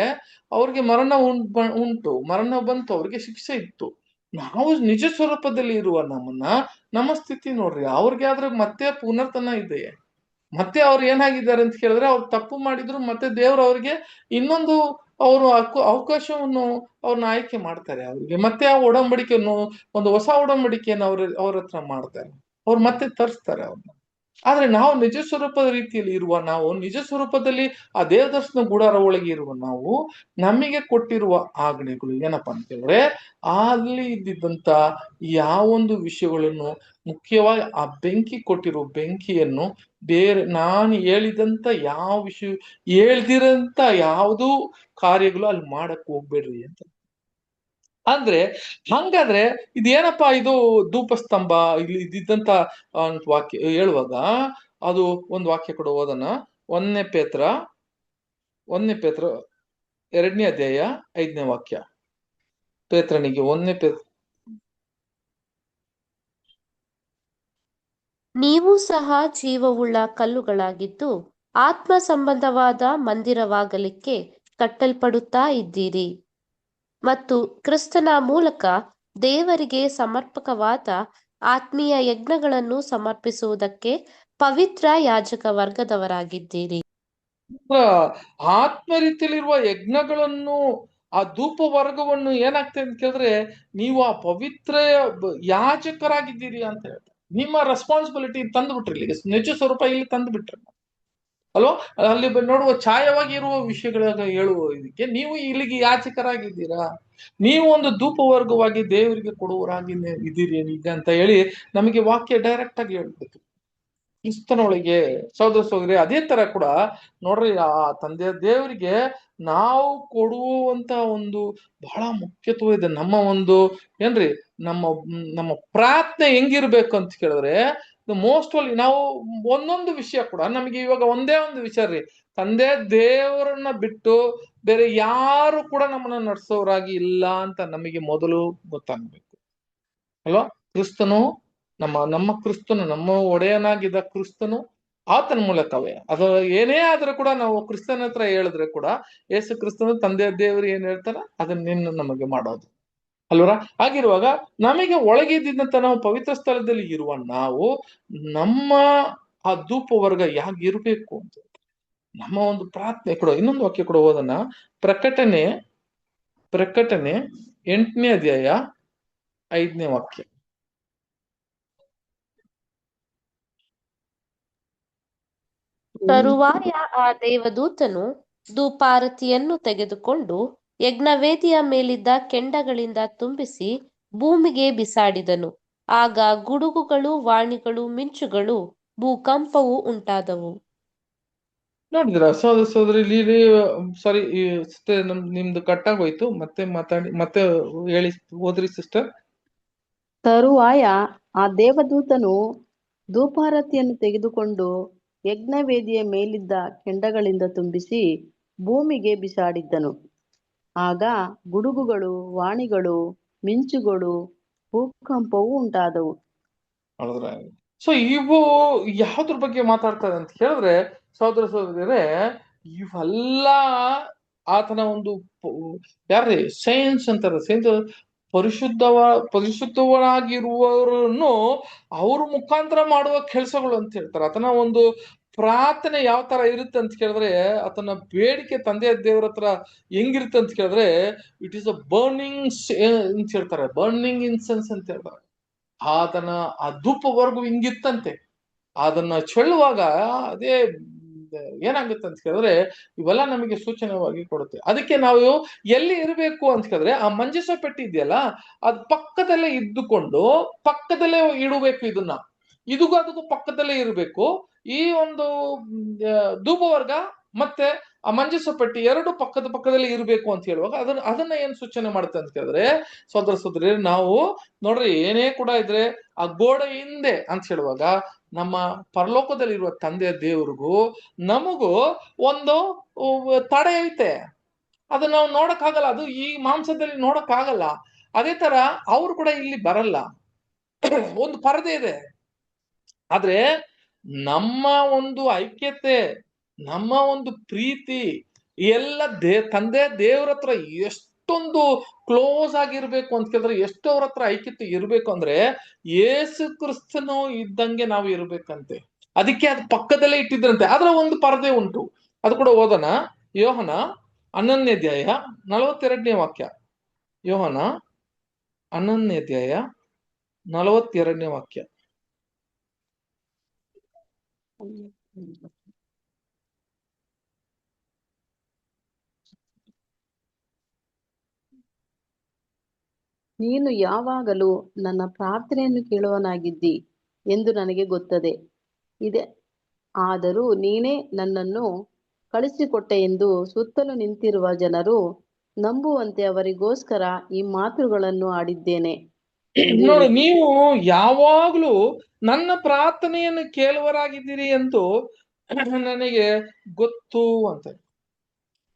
ಅವ್ರಿಗೆ ಮರಣ ಉಂಟು, ಮರಣ ಬಂತು, ಅವ್ರಿಗೆ ಶಿಕ್ಷೆ ಇತ್ತು. ನಾವು ನಿಜ ಸ್ವರೂಪದಲ್ಲಿ ಇರುವ ನಮ್ಮ ಸ್ಥಿತಿ ನೋಡ್ರಿ. ಅವ್ರಿಗೆ ಆದ್ರೆ ಮತ್ತೆ ಪುನರ್ತನ ಇದೆ. ಮತ್ತೆ ಅವ್ರು ಏನಾಗಿದ್ದಾರೆ ಅಂತ ಕೇಳಿದ್ರೆ, ಅವ್ರು ತಪ್ಪು ಮಾಡಿದ್ರು, ಮತ್ತೆ ದೇವ್ರು ಅವ್ರಿಗೆ ಇನ್ನೊಂದು ಅವರು ಅವಕಾಶವನ್ನು ಅವ್ರನ್ನ ಆಯ್ಕೆ ಮಾಡ್ತಾರೆ. ಅವ್ರಿಗೆ ಮತ್ತೆ ಆ ಒಡಂಬಡಿಕೆಯನ್ನು, ಒಂದು ಹೊಸ ಒಡಂಬಡಿಕೆಯನ್ನು ಅವ್ರ ಹತ್ರ ಮಾಡ್ತಾರೆ. ಅವ್ರು ಮತ್ತೆ ತರಿಸ್ತಾರೆ ಅವ್ರನ್ನ. ಆದ್ರೆ ನಾವು ನಿಜ ಸ್ವರೂಪದ ರೀತಿಯಲ್ಲಿ ಇರುವ ನಾವು, ನಿಜ ಸ್ವರೂಪದಲ್ಲಿ ಆ ದೇವದರ್ಶನ ಗುಡಾರ ಒಳಗೆ ಇರುವ ನಾವು, ನಮಗೆ ಕೊಟ್ಟಿರುವ ಆಜ್ಞೆಗಳು ಏನಪ್ಪಾ ಅಂತ ಹೇಳಿದ್ರೆ, ಅಲ್ಲಿ ಇದ್ದಿದ್ದಂತ ಯಾವೊಂದು ವಿಷಯಗಳನ್ನು, ಮುಖ್ಯವಾಗಿ ಆ ಬೆಂಕಿ ಕೊಟ್ಟಿರುವ ಬೆಂಕಿಯನ್ನು ಬೇರೆ ನಾನು ಹೇಳಿದಂತ ಯಾವ ವಿಷಯ ಹೇಳ್ದಿರಂತ ಯಾವುದೂ ಕಾರ್ಯಗಳು ಅಲ್ಲಿ ಮಾಡಕ್ ಹೋಗ್ಬೇಡ್ರಿ ಅಂತ. ಅಂದ್ರೆ ಹಂಗಾದ್ರೆ ಇದೇನಪ್ಪಾ, ಇದು ಧೂಪಸ್ತಂಭ ಇಲ್ಲಿ ಇದ್ದಿದ್ದಂತ ವಾಕ್ಯ ಹೇಳುವಾಗ ಅದು ಒಂದು ವಾಕ್ಯ ಕೂಡ ಓದೋಣ. 1 ಪೇತ್ರ 2ನೇ ಅಧ್ಯಾಯ 5ನೇ ವಾಕ್ಯ. ಪೇತ್ರನಿಗೆ 1 ಪೇತ್ರ. ನೀವು ಸಹ ಜೀವವುಳ್ಳ ಕಲ್ಲುಗಳಾಗಿದ್ದು ಆತ್ಮ ಸಂಬಂಧವಾದ ಮಂದಿರವಾಗಲಿಕ್ಕೆ ಕಟ್ಟಲ್ಪಡುತ್ತಾ ಇದ್ದೀರಿ ಮತ್ತು ಕ್ರಿಸ್ತನ ಮೂಲಕ ದೇವರಿಗೆ ಸಮರ್ಪಕವಾದ ಆತ್ಮೀಯ ಯಜ್ಞಗಳನ್ನು ಸಮರ್ಪಿಸುವುದಕ್ಕೆ ಪವಿತ್ರ ಯಾಜಕ ವರ್ಗದವರಾಗಿದ್ದೀರಿ. ಆತ್ಮ ರೀತಿಯಲ್ಲಿರುವ ಯಜ್ಞಗಳನ್ನು ಆ ಧೂಪ ವರ್ಗವನ್ನು ಏನಾಗ್ತದೆ ಅಂತ ಕೇಳಿದ್ರೆ ನೀವು ಆ ಪವಿತ್ರ ಯಾಜಕರಾಗಿದ್ದೀರಿ ಅಂತ ಹೇಳ್ತಾರೆ. ನಿಮ್ಮ ರೆಸ್ಪಾನ್ಸಿಬಿಲಿಟಿ ತಂದ್ಬಿಟ್ರಿ, ಇಲ್ಲಿ ನಿಜ ಸ್ವರೂಪ ಇಲ್ಲಿ ತಂದ್ಬಿಟ್ರಿ ಅಲ್ವಾ. ಅಲ್ಲಿ ನೋಡುವ ಛಾಯವಾಗಿ ಇರುವ ವಿಷಯಗಳ ಹೇಳುವ ಇದಕ್ಕೆ ನೀವು ಇಲ್ಲಿಗೆ ಯಾಚಕರಾಗಿದ್ದೀರಾ, ನೀವು ಒಂದು ಧೂಪ ವರ್ಗವಾಗಿ ದೇವರಿಗೆ ಕೊಡುವರಾಗಿ ಇದ್ದೀರಿ ಈಗ ಅಂತ ಹೇಳಿ ನಮಗೆ ವಾಕ್ಯ ಡೈರೆಕ್ಟ್ ಆಗಿ ಹೇಳ್ಬೇಕು ಕ್ರಿಸ್ತನೊಳಗೆ. ಸಹೋದರ ಸಹೋದರಿ, ಅದೇ ತರ ಕೂಡ ನೋಡ್ರಿ, ಆ ತಂದೆಯ ದೇವರಿಗೆ ನಾವು ಕೊಡುವಂತ ಒಂದು ಬಹಳ ಮುಖ್ಯತ್ವ ಇದೆ. ನಮ್ಮ ಒಂದು ಏನ್ರಿ ನಮ್ಮ ಪ್ರಾರ್ಥನೆ ಹೆಂಗಿರ್ಬೇಕು ಅಂತ ಕೇಳಿದ್ರೆ ಮೋಸ್ಟ್ ಆಲ್ ನಾವು ಒಂದೊಂದು ವಿಷಯ ಕೂಡ ನಮಗೆ ಇವಾಗ ಒಂದೇ ಒಂದು ವಿಚಾರ ರೀ, ತಂದೆ ದೇವರನ್ನ ಬಿಟ್ಟು ಬೇರೆ ಯಾರು ಕೂಡ ನಮ್ಮನ್ನ ನಡೆಸೋರಾಗಿ ಇಲ್ಲ ಅಂತ ನಮಗೆ ಮೊದಲು ಗೊತ್ತಾಗ್ಬೇಕು ಅಲ್ವಾ. ಕ್ರಿಸ್ತನು ನಮ್ಮ ಕ್ರಿಸ್ತನು, ನಮ್ಮ ಒಡೆಯನಾಗಿದ್ದ ಕ್ರಿಸ್ತನು, ಆತನ ಮೂಲಕವೇ ಅದು ಏನೇ ಆದ್ರೂ ಕೂಡ ನಾವು ಕ್ರಿಸ್ತನ ಹತ್ರ ಹೇಳಿದ್ರೆ ಕೂಡ ಯೇಸು ಕ್ರಿಸ್ತನು ತಂದೆ ದೇವರು ಏನ್ ಹೇಳ್ತಾರ ಅದನ್ನೇನು ನಮಗೆ ಮಾಡೋದು ಅಲ್ವರ. ಹಾಗಿರುವಾಗ ನಮಗೆ ಒಳಗಿದ್ದಂತ ನಾವು ಪವಿತ್ರ ಸ್ಥಳದಲ್ಲಿ ಇರುವ ನಾವು ನಮ್ಮ ಆ ಧೂಪ ವರ್ಗ ಯಾಗಿರ್ಬೇಕು ಅಂತ ನಮ್ಮ ಒಂದು ಪ್ರಾರ್ಥನೆ ಕೂಡ. ಇನ್ನೊಂದು ವಾಕ್ಯ ಕೂಡ ಓದೋಣ, ಪ್ರಕಟಣೆ 8ನೇ ಅಧ್ಯಾಯ 5ನೇ ವಾಕ್ಯ. ತರುವಾಯ ಆ ದೇವದೂತನು ಧೂಪಾರತಿಯನ್ನು ತೆಗೆದುಕೊಂಡು ಯಜ್ಞವೇದಿಯ ಮೇಲಿದ್ದ ಕೆಂಡಗಳಿಂದ ತುಂಬಿಸಿ ಭೂಮಿಗೆ ಬಿಸಾಡಿದನು. ಆಗ ಗುಡುಗುಗಳು, ವಾಣಿಗಳು, ಮಿಂಚುಗಳು, ಭೂಕಂಪವು ಉಂಟಾದವು. ನೋಡಿದ್ರ ಸಹೋದರ ಸಹೋದರಿ, ಇಲ್ಲಿ ಸಾರಿ ನಿಮ್ದು ಕಟ್ಟಾಗೋಯ್ತು, ಮತ್ತೆ ಹೇಳಿ ಓದ್ರಿ ಸಿಸ್ಟರ್. ತರುವಾಯ ಆ ದೇವದೂತನು ಧೂಪಾರತಿಯನ್ನು ತೆಗೆದುಕೊಂಡು ಯಜ್ಞವೇದಿಯ ಮೇಲಿದ್ದ ಕೆಂಡಗಳಿಂದ ತುಂಬಿಸಿ ಭೂಮಿಗೆ ಬಿಸಾಡಿದ್ದನು. ಆಗ ಗುಡುಗುಗಳು, ವಾಣಿಗಳು, ಮಿಂಚುಗಳು, ಭೂಕಂಪವು ಉಂಟಾದವು. ಹೌದ್ರ. ಸೊ ಇವು ಯಾವ್ದ್ರ ಬಗ್ಗೆ ಮಾತಾಡ್ತಾರೆ ಅಂತ ಹೇಳಿದ್ರೆ ಸಹೋದರ ಸಹೋದರಿಯರೇ, ಇವೆಲ್ಲ ಆತನ ಒಂದು ಯಾರೇ ಸೈನ್ಸ್ ಅಂತಾರೆ, ಸೈನ್ಸ್ ಪರಿಶುದ್ಧವರಾಗಿರುವವರನ್ನು ಅವ್ರ ಮುಖಾಂತರ ಮಾಡುವ ಕೆಲಸಗಳು ಅಂತ ಹೇಳ್ತಾರೆ. ಆತನ ಒಂದು ಪ್ರಾರ್ಥನೆ ಯಾವ ತರ ಇರುತ್ತೆ ಅಂತ ಕೇಳಿದ್ರೆ, ಆತನ ಬೇಡಿಕೆ ತಂದೆಯ ದೇವರ ಹತ್ರ ಹೆಂಗಿರುತ್ತೆ ಅಂತ ಕೇಳಿದ್ರೆ, ಇಟ್ ಈಸ್ ಅ ಬರ್ನಿಂಗ್ ಅಂತ ಹೇಳ್ತಾರೆ, ಬರ್ನಿಂಗ್ ಇನ್ಸೆನ್ಸ್ ಅಂತ ಹೇಳ್ತಾರೆ. ಆತನ ಆ ಧೂಪವರೆಗೂ ಹಿಂಗಿತ್ತಂತೆ. ಅದನ್ನ ಚೆಲ್ಲುವಾಗ ಅದೇ ಏನಾಗುತ್ತೆ ಅಂತ ಕೇಳಿದ್ರೆ ಇವೆಲ್ಲ ನಮಗೆ ಸೂಚನೆವಾಗಿ ಕೊಡುತ್ತೆ. ಅದಕ್ಕೆ ನಾವು ಎಲ್ಲಿ ಇರಬೇಕು ಅಂತ ಕೇಳಿದ್ರೆ ಆ ಮಂಜಸ ಪೆಟ್ಟಿ ಇದೆಯಲ್ಲ, ಅದ್ ಪಕ್ಕದಲ್ಲೇ ಇದ್ದುಕೊಂಡು ಪಕ್ಕದಲ್ಲೇ ಇಡಬೇಕು. ಇದಕ್ಕೂ ಅದಕ್ಕೂ ಪಕ್ಕದಲ್ಲೇ ಇರಬೇಕು. ಈ ಒಂದು ಧೂಪವರ್ಗ ಮತ್ತೆ ಆ ಮಂಜಸ ಪೆಟ್ಟಿ ಎರಡು ಪಕ್ಕದಲ್ಲಿ ಇರಬೇಕು ಅಂತ ಹೇಳುವಾಗ ಅದನ್ನ ಏನ್ ಸೂಚನೆ ಮಾಡುತ್ತೆ ಅಂತ ಕೇಳಿದ್ರೆ ಸಹೋದರ ಸಹೋದರಿ, ನಾವು ನೋಡ್ರಿ ಏನೇ ಕೂಡ ಇದ್ರೆ ಆ ಗೋಡೆ ಹಿಂದೆ ಅಂತ ಹೇಳುವಾಗ ನಮ್ಮ ಪರಲೋಕದಲ್ಲಿರುವ ತಂದೆಯ ದೇವ್ರಿಗೂ ನಮಗೂ ಒಂದು ತಡೆ ಐತೆ. ಅದನ್ನ ನಾವು ನೋಡಕ್ ಆಗಲ್ಲ, ಅದು ಈ ಮಾಂಸದಲ್ಲಿ ನೋಡಕ್ ಆಗಲ್ಲ. ಅದೇ ತರ ಅವ್ರು ಕೂಡ ಇಲ್ಲಿ ಬರಲ್ಲ, ಒಂದು ಪರದೆ ಇದೆ. ಆದ್ರೆ ನಮ್ಮ ಒಂದು ಐಕ್ಯತೆ, ನಮ್ಮ ಒಂದು ಪ್ರೀತಿ ಎಲ್ಲ ತಂದೆ ದೇವ್ರ ಹತ್ರ ಎಷ್ಟೊಂದು ಕ್ಲೋಸ್ ಆಗಿರ್ಬೇಕು ಅಂತ ಕೇಳಿದ್ರೆ, ಎಷ್ಟು ಅವ್ರ ಹತ್ರ ಐಕ್ಯತೆ ಇರ್ಬೇಕು ಅಂದ್ರೆ ಯೇಸು ಕ್ರಿಸ್ತನು ಇದ್ದಂಗೆ ನಾವು ಇರ್ಬೇಕಂತೆ. ಅದಕ್ಕೆ ಅದು ಪಕ್ಕದಲ್ಲೇ ಇಟ್ಟಿದ್ರಂತೆ. ಆದ್ರೆ ಒಂದು ಪರದೆ ಉಂಟು, ಅದು ಕೂಡ ಓದೋಣ. ಯೋಹನ 11ನೇ ಅಧ್ಯಾಯ 42ನೇ ವಾಕ್ಯ. ಯೋಹನ 11ನೇ ಅಧ್ಯಾಯ 42ನೇ ವಾಕ್ಯ. ನೀನು ಯಾವಾಗಲೂ ನನ್ನ ಪ್ರಾರ್ಥನೆಯನ್ನು ಕೇಳುವನಾಗಿದ್ದಿ ಎಂದು ನನಗೆ ಗೊತ್ತದೆ ಇದೆ. ಆದರೂ ನೀನೇ ನನ್ನನ್ನು ಕಳಿಸಿಕೊಟ್ಟೆ ಎಂದು ಸುತ್ತಲೂ ನಿಂತಿರುವ ಜನರು ನಂಬುವಂತೆ ಅವರಿಗೋಸ್ಕರ ಈ ಮಾತುಗಳನ್ನು ಆಡಿದ್ದೇನೆ. ನೋಡಿ, ನೀವು ಯಾವಾಗ್ಲೂ ನನ್ನ ಪ್ರಾರ್ಥನೆಯನ್ನು ಕೇಳುವರಾಗಿದ್ದೀರಿ ಎಂದು ನನಗೆ ಗೊತ್ತು ಅಂತ.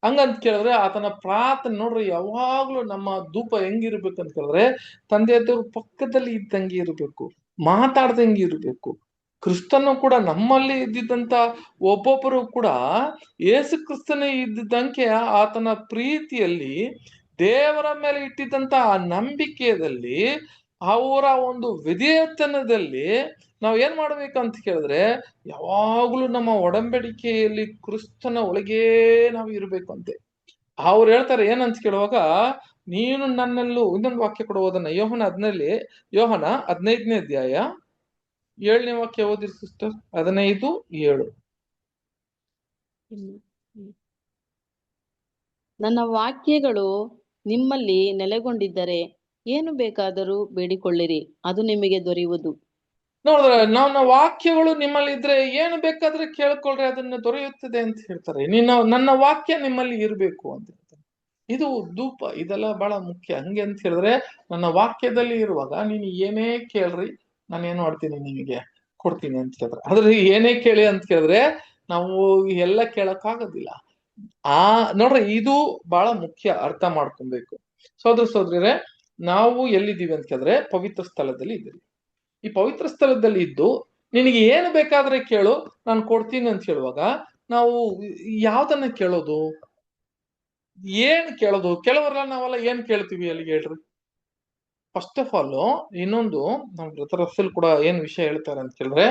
ಹಂಗಂತ ಕೇಳಿದ್ರೆ ಆತನ ಪ್ರಾರ್ಥನೆ ನೋಡ್ರಿ, ಯಾವಾಗ್ಲೂ ನಮ್ಮ ಧೂಪ ಹೆಂಗಿರ್ಬೇಕಂತ ಕೇಳಿದ್ರೆ ತಂದೆ ದೇವ್ರ ಪಕ್ಕದಲ್ಲಿ ಇದ್ದಂಗೆ ಇರ್ಬೇಕು, ಮಾತಾಡ್ದಂಗೆ ಇರ್ಬೇಕು. ಕ್ರಿಸ್ತನು ಕೂಡ ನಮ್ಮಲ್ಲಿ ಇದ್ದಿದ್ದಂತ ಒಬ್ಬೊಬ್ಬರು ಕೂಡ ಯೇಸು ಕ್ರಿಸ್ತನೇ ಇದ್ದಿದ್ದಂಗೆ ಆತನ ಪ್ರೀತಿಯಲ್ಲಿ, ದೇವರ ಮೇಲೆ ಇಟ್ಟಿದ್ದಂತ ಆ ನಂಬಿಕೆಯಲ್ಲಿ, ಅವರ ಒಂದು ವಿಧೇಯತನದಲ್ಲಿ ನಾವ್ ಏನ್ ಮಾಡ್ಬೇಕಂತ ಕೇಳಿದ್ರೆ ಯಾವಾಗ್ಲೂ ನಮ್ಮ ಒಡಂಬಡಿಕೆಯಲ್ಲಿ ಕ್ರಿಸ್ತನ ಒಳಗೇ ನಾವು ಇರ್ಬೇಕಂತೆ. ಅವ್ರು ಹೇಳ್ತಾರೆ ಏನಂತ ಕೇಳುವಾಗ, ನೀನು ನನ್ನಲ್ಲೂ, ಇನ್ನೊಂದು ವಾಕ್ಯ ಕೂಡ ಓದನ್ನ, ಯೋಹನ 15ನೇ ಅಧ್ಯಾಯ 7ನೇ ವಾಕ್ಯ ಓದಿರಿ ಸಿಸ್ಟರ್. 15:7. ನನ್ನ ವಾಕ್ಯಗಳು ನಿಮ್ಮಲ್ಲಿ ನೆಲೆಗೊಂಡಿದ್ದರೆ ಏನು ಬೇಕಾದರೂ ಬೇಡಿಕೊಳ್ಳಿರಿ, ಅದು ನಿಮಗೆ ದೊರೆಯುವುದು. ನೋಡಿದ್ರೆ, ನನ್ನ ವಾಕ್ಯಗಳು ನಿಮ್ಮಲ್ಲಿ ಇದ್ರೆ ಏನು ಬೇಕಾದ್ರೆ ಕೇಳ್ಕೊಳ್ರಿ, ಅದನ್ನ ದೊರೆಯುತ್ತದೆ ಅಂತ ಹೇಳ್ತಾರೆ. ನನ್ನ ವಾಕ್ಯ ನಿಮ್ಮಲ್ಲಿ ಇರ್ಬೇಕು ಅಂತ ಹೇಳ್ತಾರೆ. ಇದು ಧೂಪ, ಇದೆಲ್ಲ ಬಹಳ ಮುಖ್ಯ. ಹಂಗೆ ಅಂತ ಹೇಳಿದ್ರೆ, ನನ್ನ ವಾಕ್ಯದಲ್ಲಿ ಇರುವಾಗ ನೀನು ಏನೇ ಕೇಳ್ರಿ, ನಾನು ಏನ್ ಮಾಡ್ತೀನಿ ನಿಮಗೆ ಕೊಡ್ತೀನಿ ಅಂತ ಹೇಳಿದ್ರೆ. ಆದ್ರೆ ಏನೇ ಕೇಳಿ ಅಂತ ಕೇಳಿದ್ರೆ ನಾವು ಎಲ್ಲ ಕೇಳಕ್ ಆಗೋದಿಲ್ಲ. ನೋಡ್ರಿ, ಇದು ಬಹಳ ಮುಖ್ಯ, ಅರ್ಥ ಮಾಡ್ಕೊಬೇಕು. ಸೋದರರೇ, ನಾವು ಎಲ್ಲಿದ್ದೀವಿ ಅಂತ ಕೇಳಿದ್ರೆ ಪವಿತ್ರ ಸ್ಥಳದಲ್ಲಿ ಇದ್ದೀವಿ. ಈ ಪವಿತ್ರ ಸ್ಥಳದಲ್ಲಿ ಇದ್ದು ನಿನಗೆ ಏನು ಬೇಕಾದ್ರೆ ಕೇಳು, ನಾನು ಕೊಡ್ತೀನಿ ಅಂತ ಹೇಳುವಾಗ ನಾವು ಯಾವ್ದನ್ನ ಕೇಳೋದು, ಏನ್ ಕೇಳೋದು? ಕೆಲವರೆಲ್ಲ ನಾವೆಲ್ಲ ಏನ್ ಕೇಳ್ತೀವಿ ಅಲ್ಲಿಗೆ ಹೇಳ್ರಿ. ಫಸ್ಟ್ ಆಫ್ ಆಲ್, ಇನ್ನೊಂದು ನಮ್ಮ ಬ್ರದರ್ ರಸಲ್ ಕೂಡ ಏನ್ ವಿಷಯ ಹೇಳ್ತಾರೆ ಅಂತ ಕೇಳಿದ್ರೆ,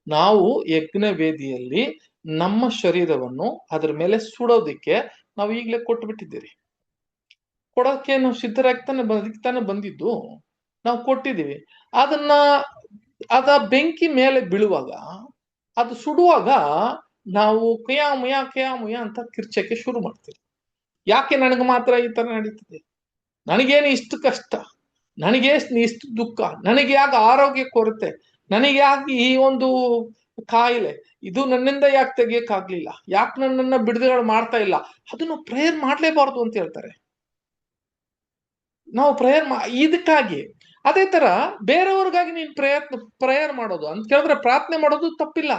ನಾವು ಯಜ್ಞ ವೇದಿಯಲ್ಲಿ ನಮ್ಮ ಶರೀರವನ್ನು ಅದ್ರ ಮೇಲೆ ಸುಡೋದಿಕ್ಕೆ ನಾವು ಈಗಲೇ ಕೊಟ್ಟು ಬಿಟ್ಟಿದ್ದೀರಿ. ಕೊಡೋಕೆ ನಾವು ಸಿದ್ಧರಾಗಿ ತಾನೆ ಬಂದಿದ್ದು, ನಾವು ಕೊಟ್ಟಿದ್ದೀವಿ. ಅದ ಬೆಂಕಿ ಮೇಲೆ ಬೀಳುವಾಗ, ಅದು ಸುಡುವಾಗ ನಾವು ಕಯಾಮುಯ ಅಂತ ಕಿರ್ಚಕ್ಕೆ ಶುರು ಮಾಡ್ತೀವಿ. ಯಾಕೆ ನನಗೆ ಮಾತ್ರ ಈ ತರ ನಡೀತದೆ? ನನಗೇನು ಇಷ್ಟು ಕಷ್ಟ? ನನಗೆ ಇಷ್ಟು ದುಃಖ? ನನಗೆ ಯಾಕೆ ಆರೋಗ್ಯ ಕೊರತೆ? ನನಗೆ ಯಾಕೆ ಈ ಒಂದು ಕಾಯಿಲೆ? ಇದು ನನ್ನಿಂದ ಯಾಕೆ ತೆಗಿಯಕ್ಕಾಗ್ಲಿಲ್ಲ? ಯಾಕೆ ನನ್ನನ್ನ ಬಿಡುಗಡೆ ಮಾಡ್ತಾ ಇಲ್ಲ? ಅದನ್ನು ಪ್ರೇಯರ್ ಮಾಡ್ಲೇಬಾರ್ದು ಅಂತ ಹೇಳ್ತಾರೆ. ನಾವು ಇದಕ್ಕಾಗಿ. ಅದೇ ತರ ಬೇರೆಯವ್ರಿಗಾಗಿ ನೀನ್ ಪ್ರೇಯರ್ ಮಾಡೋದು ಅಂತ ಕೇಳಿದ್ರೆ, ಪ್ರಾರ್ಥನೆ ಮಾಡೋದು ತಪ್ಪಿಲ್ಲ,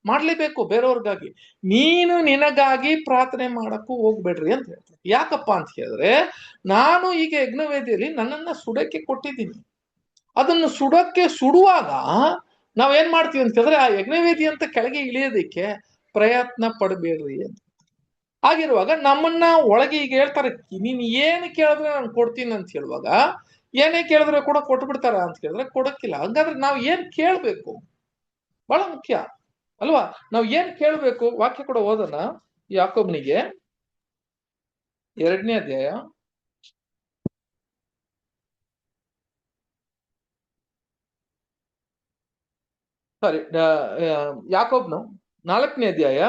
ಮಾಡ್ಲೇಬೇಕು ಬೇರೆಯವ್ರಿಗಾಗಿ. ನೀನು ನಿನಗಾಗಿ ಪ್ರಾರ್ಥನೆ ಮಾಡಕ್ಕೂ ಹೋಗ್ಬೇಡ್ರಿ ಅಂತ ಹೇಳ್ತಾರೆ. ಯಾಕಪ್ಪ ಅಂತ ಹೇಳಿದ್ರೆ, ನಾನು ಈಗ ಯಜ್ಞವೇದಿಯಲ್ಲಿ ನನ್ನನ್ನ ಸುಡಕ್ಕೆ ಕೊಟ್ಟಿದ್ದೀನಿ. ಅದನ್ನು ಸುಡುವಾಗ ನಾವೇನ್ ಮಾಡ್ತೀವಿ ಅಂತ ಹೇಳಿದ್ರೆ, ಆ ಯಜ್ಞವೇದಿ ಅಂತ ಕೆಳಗೆ ಇಳಿಯೋದಿಕ್ಕೆ ಪ್ರಯತ್ನ ಪಡಬೇಡ್ರಿ ಅಂತ. ಆಗಿರುವಾಗ ನಮ್ಮನ್ನ ಒಳಗೆ ಈಗ ಹೇಳ್ತಾರೆ, ನೀನ್ ಏನು ಕೇಳಿದ್ರೆ ನಾನು ಕೊಡ್ತೀನಿ ಅಂತ ಹೇಳುವಾಗ, ಏನೇ ಕೇಳಿದ್ರೆ ಕೂಡ ಕೊಟ್ಟು ಬಿಡ್ತಾರ ಅಂತ ಕೇಳಿದ್ರೆ ಕೊಡಕ್ಕಿಲ್ಲ. ಹಂಗಾದ್ರೆ ನಾವ್ ಏನ್ ಕೇಳ್ಬೇಕು? ಬಹಳ ಮುಖ್ಯ ಅಲ್ವಾ? ನಾವ್ ಏನ್ ಕೇಳ್ಬೇಕು? ವಾಕ್ಯ ಕೂಡ ಓದೋಣ. ಯಾಕೋಬನಿಗೆ 2ನೇ ಅಧ್ಯಾಯ ಯಾಕೋಬ್ನು 4ನೇ ಅಧ್ಯಾಯ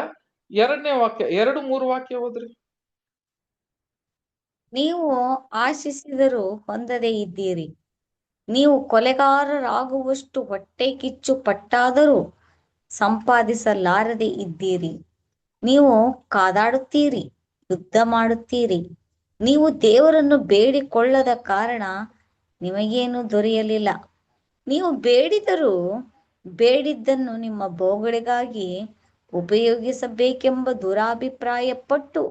2ನೇ ವಾಕ್ಯ, 2-3 ವಾಕ್ಯ ಓದ್ರಿ. ನೀವು ಆಶಿಸಿದರೂ ಹೊಂದದೇ ಇದ್ದೀರಿ, ನೀವು ಕೊಲೆಗಾರರಾಗುವಷ್ಟು ಹೊಟ್ಟೆ ಕಿಚ್ಚು ಪಟ್ಟಾದರೂ ಸಂಪಾದಿಸಲಾರದೆ ಇದ್ದೀರಿ. ನೀವು ಕಾದಾಡುತ್ತೀರಿ, ಯುದ್ಧ ಮಾಡುತ್ತೀರಿ. ನೀವು ದೇವರನ್ನು ಬೇಡಿಕೊಳ್ಳದ ಕಾರಣ ನಿಮಗೇನು ದೊರೆಯಲಿಲ್ಲ. ನೀವು ಬೇಡಿದರೂ ಬೇಡಿದ್ದನ್ನು ನಿಮ್ಮ ಭೋಗಳಿಗಾಗಿ ಉಪಯೋಗಿಸಬೇಕೆಂಬ ದುರಾಭಿಪ್ರಾಯಪಟ್ಟು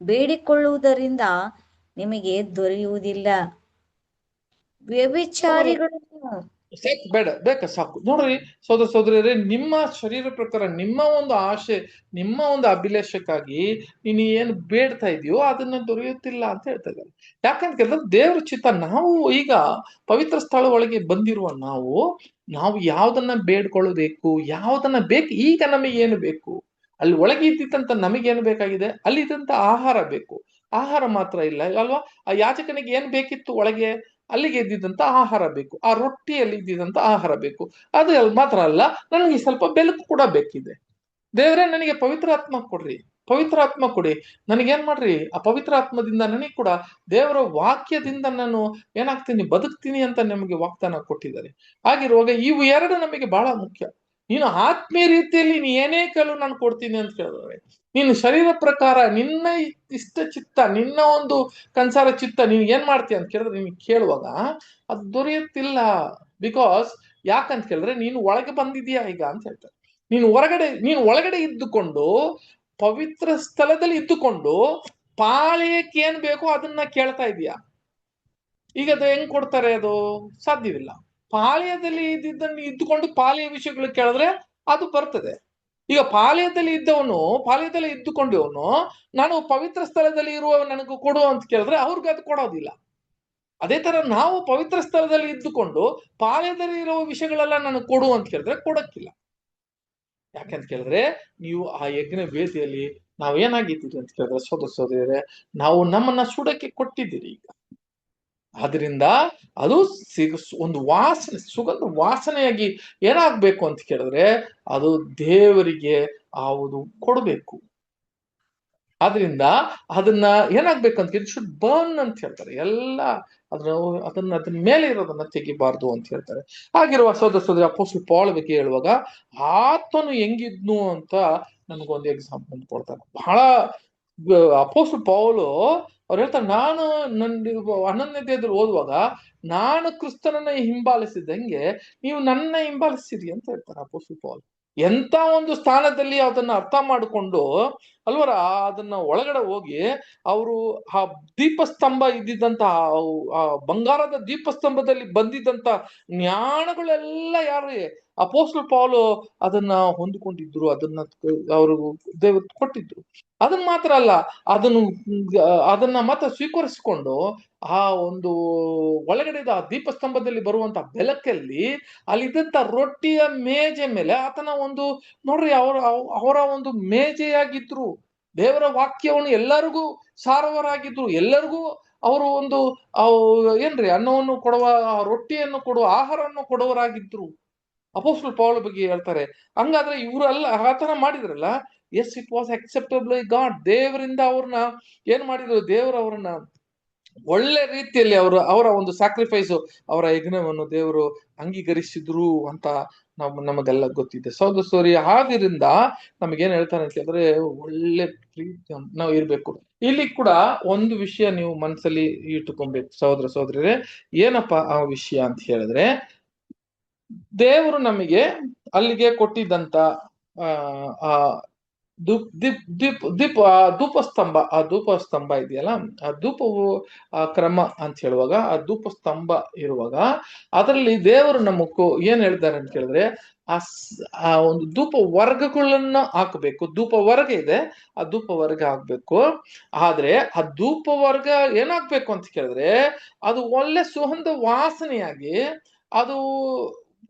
ಬೇಡಿಕೊಳ್ಳುವುದರಿಂದ ನಿಮಗೆ ದೊರೆಯುವುದಿಲ್ಲ. ವ್ಯಭಿಚಾರಿಗಳನ್ನು ಸಾಕು ನೋಡ್ರಿ ಸೋದರರೇ, ನಿಮ್ಮ ಶರೀರ ಪ್ರಕಾರ, ನಿಮ್ಮ ಒಂದು ಆಶೆ, ನಿಮ್ಮ ಒಂದು ಅಭಿಲಾಷಕ್ಕಾಗಿ ನೀನು ಏನು ಬೇಡ್ತಾ ಇದೆಯೋ ಅದನ್ನ ದೊರೆಯುತ್ತಿಲ್ಲ ಅಂತ ಹೇಳ್ತಾ ಇದ್ದಾರೆ. ಯಾಕಂತ ಕೇಳಿದ್ರೆ, ದೇವರ ಚಿತ್ತ. ನಾವು ಈಗ ಪವಿತ್ರ ಸ್ಥಳ ಒಳಗೆ ಬಂದಿರುವ ನಾವು ಯಾವ್ದನ್ನ ಬೇಡ್ಕೊಳ್ಳಬೇಕು, ಯಾವ್ದನ್ನ ಬೇಕು, ಈಗ ನಮಗೆ ಏನು ಬೇಕು, ಅಲ್ಲಿ ಒಳಗೆ ಇದ್ದಿತ್ತಂತ ನಮಗೇನು ಬೇಕಾಗಿದೆ, ಅಲ್ಲಿ ಇದ್ದಂತ ಆಹಾರ ಬೇಕು. ಆಹಾರ ಮಾತ್ರ ಇಲ್ಲ ಅಲ್ವಾ? ಆ ಯಾಜಕನಿಗೆ ಏನ್ ಬೇಕಿತ್ತು ಒಳಗೆ, ಅಲ್ಲಿಗೆ ಇದ್ದಿದ್ದಂತ ಆಹಾರ ಬೇಕು. ಆ ರೊಟ್ಟಿಯಲ್ಲಿ ಇದ್ದಿದ್ದಂತ ಆಹಾರ ಬೇಕು. ಅದು ಮಾತ್ರ ಅಲ್ಲ, ನನಗೆ ಸ್ವಲ್ಪ ಬೆಳಕು ಕೂಡ ಬೇಕಿದೆ. ದೇವರೇ, ನನಗೆ ಪವಿತ್ರ ಆತ್ಮ ಕೊಡ್ರಿ, ಪವಿತ್ರ ಆತ್ಮ ಕೊಡಿ. ನನಗೇನ್ ಮಾಡ್ರಿ, ಆ ಪವಿತ್ರ ಆತ್ಮದಿಂದ ನನಗೆ ಕೂಡ ದೇವರ ವಾಕ್ಯದಿಂದ ನಾನು ಏನಾಗ್ತೀನಿ, ಬದುಕ್ತೀನಿ ಅಂತ ನಮಗೆ ವಾಗ್ದಾನ ಕೊಟ್ಟಿದ್ದಾರೆ. ಆಗಿರುವಾಗ ಇವು ಎರಡು ನಮಗೆ ಬಹಳ ಮುಖ್ಯ. ನೀನು ಆತ್ಮೀಯ ರೀತಿಯಲ್ಲಿ ನೀ ಏನೇ ಕೇಳು ನಾನು ಕೊಡ್ತೀನಿ ಅಂತ ಕೇಳಿದ್ರೆ, ನೀನು ಶರೀರ ಪ್ರಕಾರ ನಿನ್ನ ಇಷ್ಟ ಚಿತ್ತ, ನಿನ್ನ ಒಂದು ಕನ್ಸಾರ ಚಿತ್ತ ನೀನ್ ಏನ್ ಮಾಡ್ತೀಯ ಅಂತ ಕೇಳಿದ್ರೆ, ನೀನ್ ಕೇಳುವಾಗ ಅದು ದೊರೆಯುತ್ತಿಲ್ಲ. ಬಿಕಾಸ್ ಯಾಕಂತ ಕೇಳಿದ್ರೆ, ನೀನು ಒಳಗೆ ಬಂದಿದೀಯಾ ಈಗ ಅಂತ ಹೇಳ್ತಾರೆ. ನೀನು ಒಳಗಡೆ ಇದ್ದುಕೊಂಡು, ಪವಿತ್ರ ಸ್ಥಳದಲ್ಲಿ ಇದ್ದುಕೊಂಡು ಪಾಳೆಯಕ್ಕೆ ಏನ್ ಬೇಕೋ ಅದನ್ನ ಕೇಳ್ತಾ ಇದೀಯಾ. ಈಗ ಅದು ಹೆಂಗ್ ಕೊಡ್ತಾರೆ? ಅದು ಸಾಧ್ಯವಿಲ್ಲ. ಪಾಳ್ಯದಲ್ಲಿ ಇದ್ದುಕೊಂಡು ಪಾಳ್ಯ ವಿಷಯಗಳು ಕೇಳಿದ್ರೆ ಅದು ಬರ್ತದೆ. ಈಗ ಪಾಳ್ಯದಲ್ಲಿ ಇದ್ದುಕೊಂಡವನು ನಾನು ಪವಿತ್ರ ಸ್ಥಳದಲ್ಲಿ ಇರುವ ನನಗೂ ಕೊಡು ಅಂತ ಕೇಳಿದ್ರೆ ಅವ್ರಿಗೆ ಅದು ಕೊಡೋದಿಲ್ಲ. ಅದೇ ತರ ನಾವು ಪವಿತ್ರ ಸ್ಥಳದಲ್ಲಿ ಇದ್ದುಕೊಂಡು ಪಾಳ್ಯದಲ್ಲಿ ಇರುವ ವಿಷಯಗಳೆಲ್ಲ ನನಗೆ ಕೊಡು ಅಂತ ಕೇಳಿದ್ರೆ ಕೊಡಕ್ಕಿಲ್ಲ. ಯಾಕಂತ ಕೇಳಿದ್ರೆ, ನೀವು ಆ ಯಜ್ಞ ವೇದಿಯಲ್ಲಿ ನಾವೇನಾಗಿದ್ದೀರಿ ಅಂತ ಕೇಳಿದ್ರೆ ಸೋದರರೇ, ನಾವು ನಮ್ಮನ್ನ ಸುಡಕ್ಕೆ ಕೊಟ್ಟಿದ್ದೀರಿ. ಈಗ ಆದ್ರಿಂದ ಅದು ಒಂದು ವಾಸನೆ, ಸುಗಂಧ ವಾಸನೆಯಾಗಿ ಏನಾಗ್ಬೇಕು ಅಂತ ಕೇಳಿದ್ರೆ ಅದು ದೇವರಿಗೆ ಅದು ಕೊಡ್ಬೇಕು. ಆದ್ರಿಂದ ಅದನ್ನ ಏನಾಗ್ಬೇಕಂತ ಕೇಳಿದ್ರೆ ಶುಡ್ ಬರ್ನ್ ಅಂತ ಹೇಳ್ತಾರೆ. ಎಲ್ಲ ಅದನ್ನ ಮೇಲೆ ಇರೋದನ್ನ ತೆಗಿಬಾರ್ದು ಅಂತ ಹೇಳ್ತಾರೆ. ಹಾಗಿರುವ ಸೋದರ ಅಪೊಸ್ತಲ ಪೌಲ್ ಬಗ್ಗೆ ಹೇಳುವಾಗ ಆತನು ಹೆಂಗಿದ್ನು ಅಂತ ನಮಗೊಂದು ಎಕ್ಸಾಂಪಲ್ ಕೊಡ್ತಾರೆ. ಬಹಳ ಅಪೊಸ್ತಲ ಪೌಲು ಅವ್ರು ಹೇಳ್ತಾರೆ, ನಾನು ನನ್ನ 11ನೇ ಅಧ್ಯಾಯದಲ್ಲಿ ಓದುವಾಗ ನಾನು ಕ್ರಿಸ್ತನನ್ನ ಹಿಂಬಾಲಿಸಿದಂಗೆ ನೀವು ನನ್ನ ಹಿಂಬಾಲಿಸಿರಿ ಅಂತ ಹೇಳ್ತಾರೆ ಅಪೊಸ್ತಲ ಪೌಲ್. ಎಂತ ಒಂದು ಸ್ಥಾನದಲ್ಲಿ ಅದನ್ನ ಅರ್ಥ ಮಾಡಿಕೊಂಡು ಅಲ್ವರ ಅದನ್ನ ಒಳಗಡೆ ಹೋಗಿ ಅವರು ಆ ದೀಪಸ್ತಂಭ ಇದ್ದಿದ್ದಂತ ಆ ಬಂಗಾರದ ದೀಪಸ್ತಂಭದಲ್ಲಿ ಬಂದಿದ್ದಂತ ಜ್ಞಾನಗಳೆಲ್ಲ ಯಾರು ಅಪೊಸ್ತಲ ಪೌಲು ಅದನ್ನ ಹೊಂದಿಕೊಂಡಿದ್ರು, ಅದನ್ನ ಅವರು ದೇವರು ಕೊಟ್ಟಿದ್ರು. ಅದನ್ನ ಮಾತ್ರ ಅಲ್ಲ, ಅದನ್ನ ಮಾತ್ರ ಸ್ವೀಕರಿಸಿಕೊಂಡು ಆ ಒಂದು ಒಳಗಡೆ ಆ ದೀಪಸ್ತಂಭದಲ್ಲಿ ಬರುವಂತ ಬೆಳಕಲ್ಲಿ ಅಲ್ಲಿದ್ದಂತ ರೊಟ್ಟಿಯ ಮೇಜೆ ಮೇಲೆ ಆತನ ಒಂದು ನೋಡ್ರಿ ಅವರ ಒಂದು ಮೇಜೆಯಾಗಿದ್ರು. ದೇವರ ವಾಕ್ಯವನ್ನು ಎಲ್ಲರಿಗೂ ಸಾರವರಾಗಿದ್ರು. ಎಲ್ಲರಿಗೂ ಅವರು ಒಂದು ಏನ್ರಿ ಅನ್ನವನ್ನು ಕೊಡುವ, ರೊಟ್ಟಿಯನ್ನು ಕೊಡುವ, ಆಹಾರವನ್ನು ಕೊಡುವರಾಗಿದ್ರು. ಅಪೊಸ್ತಲ ಪೌಲ ಬಗ್ಗೆ ಹೇಳ್ತಾರೆ. ಹಂಗಾದ್ರೆ ಇವರೆಲ್ಲ ಆತರ ಮಾಡಿದ್ರಲ್ಲ, yes it was acceptable by God. ದೇವರಿಂದ ಅವ್ರನ್ನ ಏನ್ ಮಾಡಿದ್ರು, ದೇವರು ಅವ್ರನ್ನ ಒಳ್ಳೆ ರೀತಿಯಲ್ಲಿ ಅವರ ಒಂದು ಸ್ಯಾಕ್ರಿಫೈಸ್, ಅವರ ಯಜ್ಞವನ್ನು ದೇವರು ಅಂಗೀಕರಿಸಿದ್ರು ಅಂತ ನಮಗೆಲ್ಲ ಗೊತ್ತಿದೆ. ಸೋದರಿ ಆದ್ರಿಂದ ನಮಗೇನ್ ಹೇಳ್ತಾರೆ ಅಂತ ಹೇಳಿದ್ರೆ ಒಳ್ಳೆ ಪ್ರೀತಿ ನಾವು ಇರ್ಬೇಕು. ಇಲ್ಲಿ ಕೂಡ ಒಂದು ವಿಷಯ ನೀವು ಮನಸ್ಸಲ್ಲಿ ಇಟ್ಟುಕೊಬೇಕು ಸಹೋದರರೇ. ಏನಪ್ಪಾ ಆ ವಿಷಯ ಅಂತ ಹೇಳಿದ್ರೆ, ದೇವರು ನಮಗೆ ಅಲ್ಲಿಗೆ ಕೊಟ್ಟಿದ್ದಂತ ಆ ಧೂಪಸ್ತಂಭ, ಆ ಧೂಪಸ್ತಂಭ ಇದೆಯಲ್ಲ, ಆ ಧೂಪವು ಕ್ರಮ ಅಂತ ಹೇಳುವಾಗ ಆ ಧೂಪಸ್ತಂಭ ಇರುವಾಗ ಅದರಲ್ಲಿ ದೇವರು ನಮಗೂ ಏನ್ ಹೇಳ್ತಾರೆ ಅಂತ ಕೇಳಿದ್ರೆ ಆ ಒಂದು ಧೂಪ ವರ್ಗಗಳನ್ನ ಹಾಕಬೇಕು. ಧೂಪ ವರ್ಗ ಇದೆ, ಆ ಧೂಪ ವರ್ಗ ಹಾಕ್ಬೇಕು. ಆದ್ರೆ ಆ ಧೂಪ ವರ್ಗ ಏನಾಗ್ಬೇಕು ಅಂತ ಕೇಳಿದ್ರೆ ಅದು ಒಳ್ಳೆ ಸುಗಂಧ ವಾಸನೆಯಾಗಿ ಅದು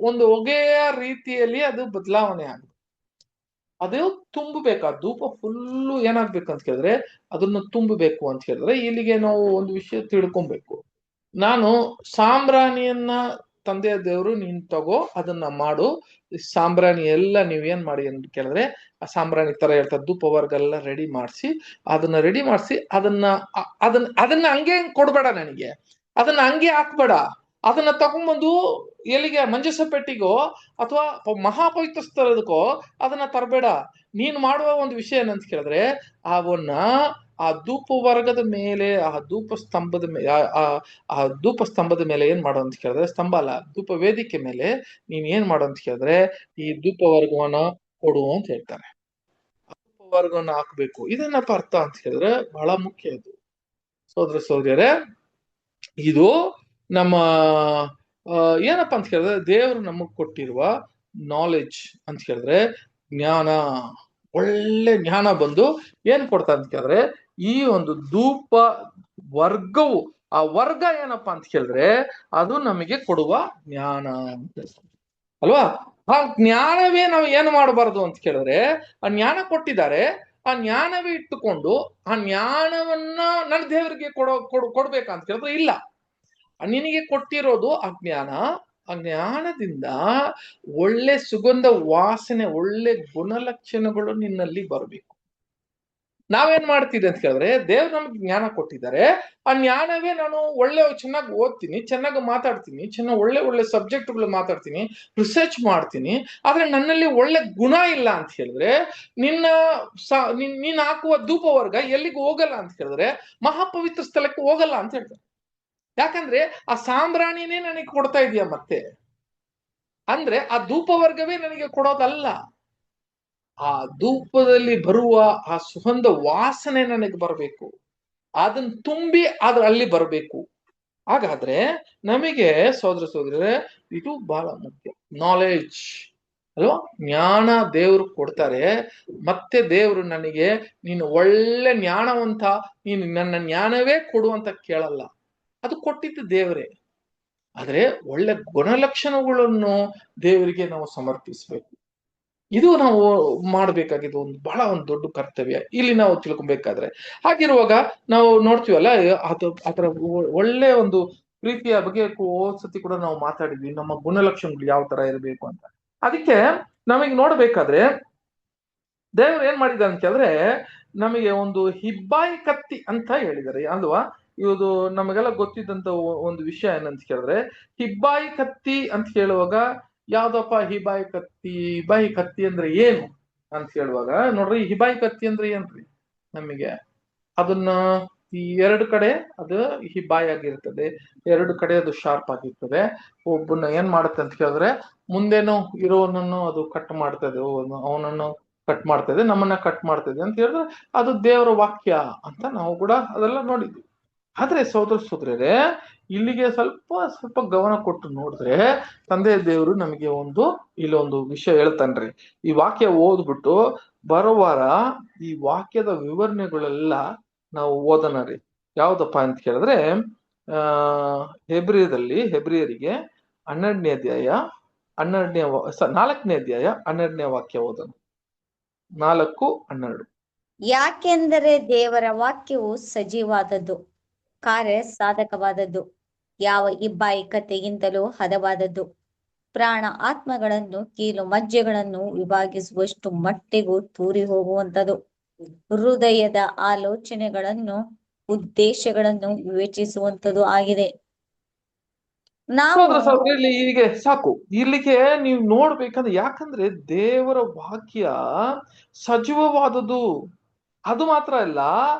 ಒಂದು ಹೊಗೆಯ ರೀತಿಯಲ್ಲಿ ಅದು ಬದಲಾವಣೆ ಆಗುತ್ತೆ. ಅದು ತುಂಬಬೇಕು. ಆ ಧೂಪ ಫುಲ್ಲು ಏನಾಗ್ಬೇಕಂತ ಕೇಳಿದ್ರೆ ಅದನ್ನು ತುಂಬಬೇಕು ಅಂತ ಹೇಳಿದ್ರೆ ಇಲ್ಲಿಗೆ ನಾವು ಒಂದು ವಿಷಯ ತಿಳ್ಕೊಬೇಕು. ನಾನು ಸಾಂಬ್ರಾಣಿಯನ್ನ ತಂದೆಯ ದೇವರು ನೀನ್ ತಗೋ ಅದನ್ನ ಮಾಡು, ಸಾಂಬ್ರಾಣಿ ಎಲ್ಲ ನೀವೇನ್ ಮಾಡಿ ಅಂತ ಕೇಳಿದ್ರೆ ಆ ಸಾಂಬ್ರಾಣಿ ತರ ಹೇಳ್ತಾರೆ, ಧೂಪ ವರ್ಗ ಎಲ್ಲ ರೆಡಿ ಮಾಡಿಸಿ ಅದನ್ನ ಹಂಗೆ ಕೊಡ್ಬೇಡ, ನನಗೆ ಅದನ್ನ ಹಂಗೆ ಹಾಕ್ಬೇಡ. ಅದನ್ನ ತಗೊಂಡ್ಬಂದು ಎಲ್ಲಿಗೆ ಮಂಜಸ ಪೆಟ್ಟಿಗೋ ಅಥವಾ ಮಹಾಪವಿತ್ರ ಸ್ಥಳದಕ್ಕೋ ಅದನ್ನ ತರಬೇಡ. ನೀನ್ ಮಾಡುವ ಒಂದು ವಿಷಯ ಏನಂತ ಕೇಳಿದ್ರೆ ಅವನ್ನ ಆ ಧೂಪ ವರ್ಗದ ಮೇಲೆ, ಆ ಧೂಪ ಸ್ತಂಭದ ಮೇಲೆ ಏನ್ ಮಾಡೋ ಅಂತ ಕೇಳಿದ್ರೆ, ಸ್ತಂಭ ಅಲ್ಲ, ಧೂಪ ವೇದಿಕೆ ಮೇಲೆ ನೀನ್ ಏನ್ ಮಾಡೋ ಅಂತ ಕೇಳಿದ್ರೆ ಈ ಧೂಪ ವರ್ಗವನ್ನ ಕೊಡು ಅಂತ ಹೇಳ್ತಾರೆ. ಧೂಪ ವರ್ಗವನ್ನ ಹಾಕ್ಬೇಕು. ಇದನ್ನಪ್ಪ ಅರ್ಥ ಅಂತ ಹೇಳಿದ್ರೆ ಬಹಳ ಮುಖ್ಯ. ಇದು ಸೋದರರೇ, ಇದು ನಮ್ಮ ಏನಪ್ಪಾ ಅಂತ ಹೇಳಿದ್ರೆ ದೇವರು ನಮಗ್ ಕೊಟ್ಟಿರುವ ನಾಲೆಡ್ಜ್ ಅಂತ ಹೇಳಿದ್ರೆ ಜ್ಞಾನ, ಒಳ್ಳೆ ಜ್ಞಾನ ಬಂದು ಏನ್ ಕೊಡ್ತಾ ಅಂತ ಕೇಳಿದ್ರೆ ಈ ಒಂದು ಧೂಪ ವರ್ಗವು, ಆ ವರ್ಗ ಏನಪ್ಪಾ ಅಂತ ಕೇಳಿದ್ರೆ ಅದು ನಮಗೆ ಕೊಡುವ ಜ್ಞಾನ ಅಲ್ವಾ. ಆ ಜ್ಞಾನವೇ ನಾವು ಏನು ಮಾಡಬಾರ್ದು ಅಂತ ಕೇಳಿದ್ರೆ, ಆ ಜ್ಞಾನ ಕೊಟ್ಟಿದ್ದಾರೆ, ಆ ಜ್ಞಾನವೇ ಇಟ್ಟುಕೊಂಡು ಆ ಜ್ಞಾನವನ್ನ ನನ್ನ ದೇವರಿಗೆ ಕೊಡ್ಬೇಕಂತ ಕೇಳಿದ್ರೆ ಇಲ್ಲ. ನಿನಗೆ ಕೊಟ್ಟಿರೋದು ಅಜ್ಞಾನ, ಆ ಜ್ಞಾನದಿಂದ ಒಳ್ಳೆ ಸುಗಂಧ ವಾಸನೆ, ಒಳ್ಳೆ ಗುಣಲಕ್ಷಣಗಳು ನಿನ್ನಲ್ಲಿ ಬರಬೇಕು. ನಾವೇನ್ ಮಾಡ್ತೀವಿ ಅಂತ ಕೇಳಿದ್ರೆ ದೇವ್ರು ನಮ್ಗೆ ಜ್ಞಾನ ಕೊಟ್ಟಿದ್ದಾರೆ, ಆ ಜ್ಞಾನವೇ ನಾನು ಚೆನ್ನಾಗಿ ಓದ್ತೀನಿ, ಚೆನ್ನಾಗಿ ಮಾತಾಡ್ತೀನಿ, ಒಳ್ಳೆ ಸಬ್ಜೆಕ್ಟ್ಗಳು ಮಾತಾಡ್ತೀನಿ, ರಿಸರ್ಚ್ ಮಾಡ್ತೀನಿ, ಆದ್ರೆ ನನ್ನಲ್ಲಿ ಒಳ್ಳೆ ಗುಣ ಇಲ್ಲ ಅಂತ ಹೇಳಿದ್ರೆ ನೀನ್ ಹಾಕುವ ಧೂಪ ವರ್ಗ ಎಲ್ಲಿಗೂ ಹೋಗಲ್ಲ ಅಂತ ಹೇಳಿದ್ರೆ ಮಹಾಪವಿತ್ರ ಸ್ಥಳಕ್ಕೆ ಹೋಗಲ್ಲ ಅಂತ ಹೇಳ್ತಾರೆ. ಯಾಕಂದ್ರೆ ಆ ಸಾಂಬ್ರಾಣಿನೇ ನನಗೆ ಕೊಡ್ತಾ ಇದೆಯಾ ಮತ್ತೆ ಅಂದ್ರೆ ಆ ಧೂಪ ವರ್ಗವೇ ನನಗೆ ಕೊಡೋದಲ್ಲ, ಆ ಧೂಪದಲ್ಲಿ ಬರುವ ಆ ಸುಗಂಧ ವಾಸನೆ ನನಗೆ ಬರಬೇಕು, ಅದನ್ನ ತುಂಬಿ ಅಲ್ಲಿ ಬರಬೇಕು. ಹಾಗಾದ್ರೆ ನಮಗೆ ಸೋದರರೇ ಇದು ಬಹಳ ಮುಖ್ಯ. ನಾಲೆಡ್ಜ್ ಅಲ್ವಾ, ಜ್ಞಾನ ದೇವರು ಕೊಡ್ತಾರೆ. ಮತ್ತೆ ದೇವರು ನನಗೆ ನೀನು ಒಳ್ಳೆ ಜ್ಞಾನವಂತ, ನೀನು ನನ್ನ ಜ್ಞಾನವೇ ಕೊಡು ಅಂತ ಕೇಳಲ್ಲ, ಅದು ಕೊಟ್ಟಿದ್ದು ದೇವರೇ. ಆದ್ರೆ ಒಳ್ಳೆ ಗುಣಲಕ್ಷಣಗಳನ್ನು ದೇವರಿಗೆ ನಾವು ಸಮರ್ಪಿಸಬೇಕು. ಇದು ನಾವು ಮಾಡಬೇಕಾಗಿದ್ದು ಒಂದು ಬಹಳ ಒಂದು ದೊಡ್ಡ ಕರ್ತವ್ಯ ಇಲ್ಲಿ ನಾವು ತಿಳ್ಕೊಬೇಕಾದ್ರೆ. ಹಾಗಿರುವಾಗ ನಾವು ನೋಡ್ತೀವಲ್ಲ, ಅದರ ಒಳ್ಳೆ ಒಂದು ಪ್ರೀತಿಯ ಬಗ್ಗೆ ಸತಿ ಕೂಡ ನಾವು ಮಾತಾಡಿದ್ವಿ, ನಮ್ಮ ಗುಣಲಕ್ಷಣಗಳು ಯಾವ ತರ ಇರಬೇಕು ಅಂತ. ಅದಕ್ಕೆ ನಮಗೆ ನೋಡ್ಬೇಕಾದ್ರೆ ದೇವರು ಏನ್ ಮಾಡಿದ್ದಾರೆ ಅಂತ ಹೇಳಿದ್ರೆ, ನಮಗೆ ಒಂದು ಹಿಬ್ಬಾಯಿ ಕತ್ತಿ ಅಂತ ಹೇಳಿದ್ದಾರೆ ಅಲ್ವಾ. ಇದು ನಮಗೆಲ್ಲ ಗೊತ್ತಿದ್ದಂತ ಒಂದು ವಿಷಯ ಏನಂತ ಕೇಳಿದ್ರೆ, ಹಿಬ್ಬಾಯಿ ಕತ್ತಿ ಅಂತ ಹೇಳುವಾಗ ಯಾವ್ದಪ್ಪ ಹಿಬ್ಬಾಯಿ ಕತ್ತಿ ಅಂದ್ರೆ ಏನು ಅಂತ ಹೇಳುವಾಗ ನೋಡ್ರಿ, ಹಿಬ್ಬಾಯಿ ಕತ್ತಿ ಅಂದ್ರೆ ಏನ್ರಿ, ನಮಗೆ ಅದನ್ನ ಈ ಎರಡು ಕಡೆ ಅದು ಹಿಬ್ಬಾಯಿ ಆಗಿರ್ತದೆ, ಎರಡು ಕಡೆ ಅದು ಶಾರ್ಪ್ ಆಗಿರ್ತದೆ. ಒಬ್ಬನ ಏನ್ ಮಾಡುತ್ತೆ ಅಂತ ಕೇಳಿದ್ರೆ, ಮುಂದೇನೋ ಇರೋನನ್ನು ಅದು ಕಟ್ ಮಾಡ್ತದೆ, ಅವನನ್ನು ಕಟ್ ಮಾಡ್ತದೆ, ನಮ್ಮನ್ನ ಕಟ್ ಮಾಡ್ತದೆ ಅಂತ ಹೇಳಿದ್ರೆ ಅದು ದೇವರ ವಾಕ್ಯ ಅಂತ ನಾವು ಕೂಡ ಅದೆಲ್ಲ ನೋಡಿದ್ವಿ. ಆದ್ರೆ ಸೋದರರೇ, ಇಲ್ಲಿಗೆ ಸ್ವಲ್ಪ ಗಮನ ಕೊಟ್ಟು ನೋಡಿದ್ರೆ ತಂದೆ ದೇವರು ನಮಗೆ ಇಲ್ಲೊಂದು ವಿಷಯ ಹೇಳ್ತಾನ್ರಿ. ಈ ವಾಕ್ಯ ಓದ್ಬಿಟ್ಟು ಬರೋವಾರ ಈ ವಾಕ್ಯದ ವಿವರಣೆಗಳೆಲ್ಲ ನಾವು ಓದೋಣ ರೀ. ಯಾವ್ದಪ್ಪ ಅಂತ ಕೇಳಿದ್ರೆ, ಹೆಬ್ರಿಯರಿಗೆ 12ನೇ ಅಧ್ಯಾಯ 4ನೇ ಅಧ್ಯಾಯ 12ನೇ ವಾಕ್ಯ ಓದೋಣ. 4:12. ಯಾಕೆಂದರೆ ದೇವರ ವಾಕ್ಯವು ಸಜೀವಾದದ್ದು, ಕಾರ್ಯ ಸಾಧಕವಾದದ್ದು, ಯಾವ ಇಬ್ಬಾಯಿ ಕತ್ತಿಗಿಂತಲೂ ಹದವಾದದ್ದು, ಪ್ರಾಣ ಆತ್ಮಗಳನ್ನು ಕೀಲು ಮಜ್ಜೆಗಳನ್ನು ವಿಭಾಗಿಸುವಷ್ಟು ಮಟ್ಟಿಗೂ ತೂರಿ ಹೋಗುವಂಥದ್ದು, ಹೃದಯದ ಆಲೋಚನೆಗಳನ್ನು ಉದ್ದೇಶಗಳನ್ನು ವಿವೇಚಿಸುವಂಥದ್ದು ಆಗಿದೆ. ನಾವು ಇಲ್ಲಿ ಇಲ್ಲಿಗೆ ಸಾಕು. ಇಲ್ಲಿಗೆ ನೀವು ನೋಡ್ಬೇಕಂದ್ರೆ, ಯಾಕಂದ್ರೆ ದೇವರ ವಾಕ್ಯ ಸಜೀವವಾದದ್ದು, ಅದು ಮಾತ್ರ ಅಲ್ಲ,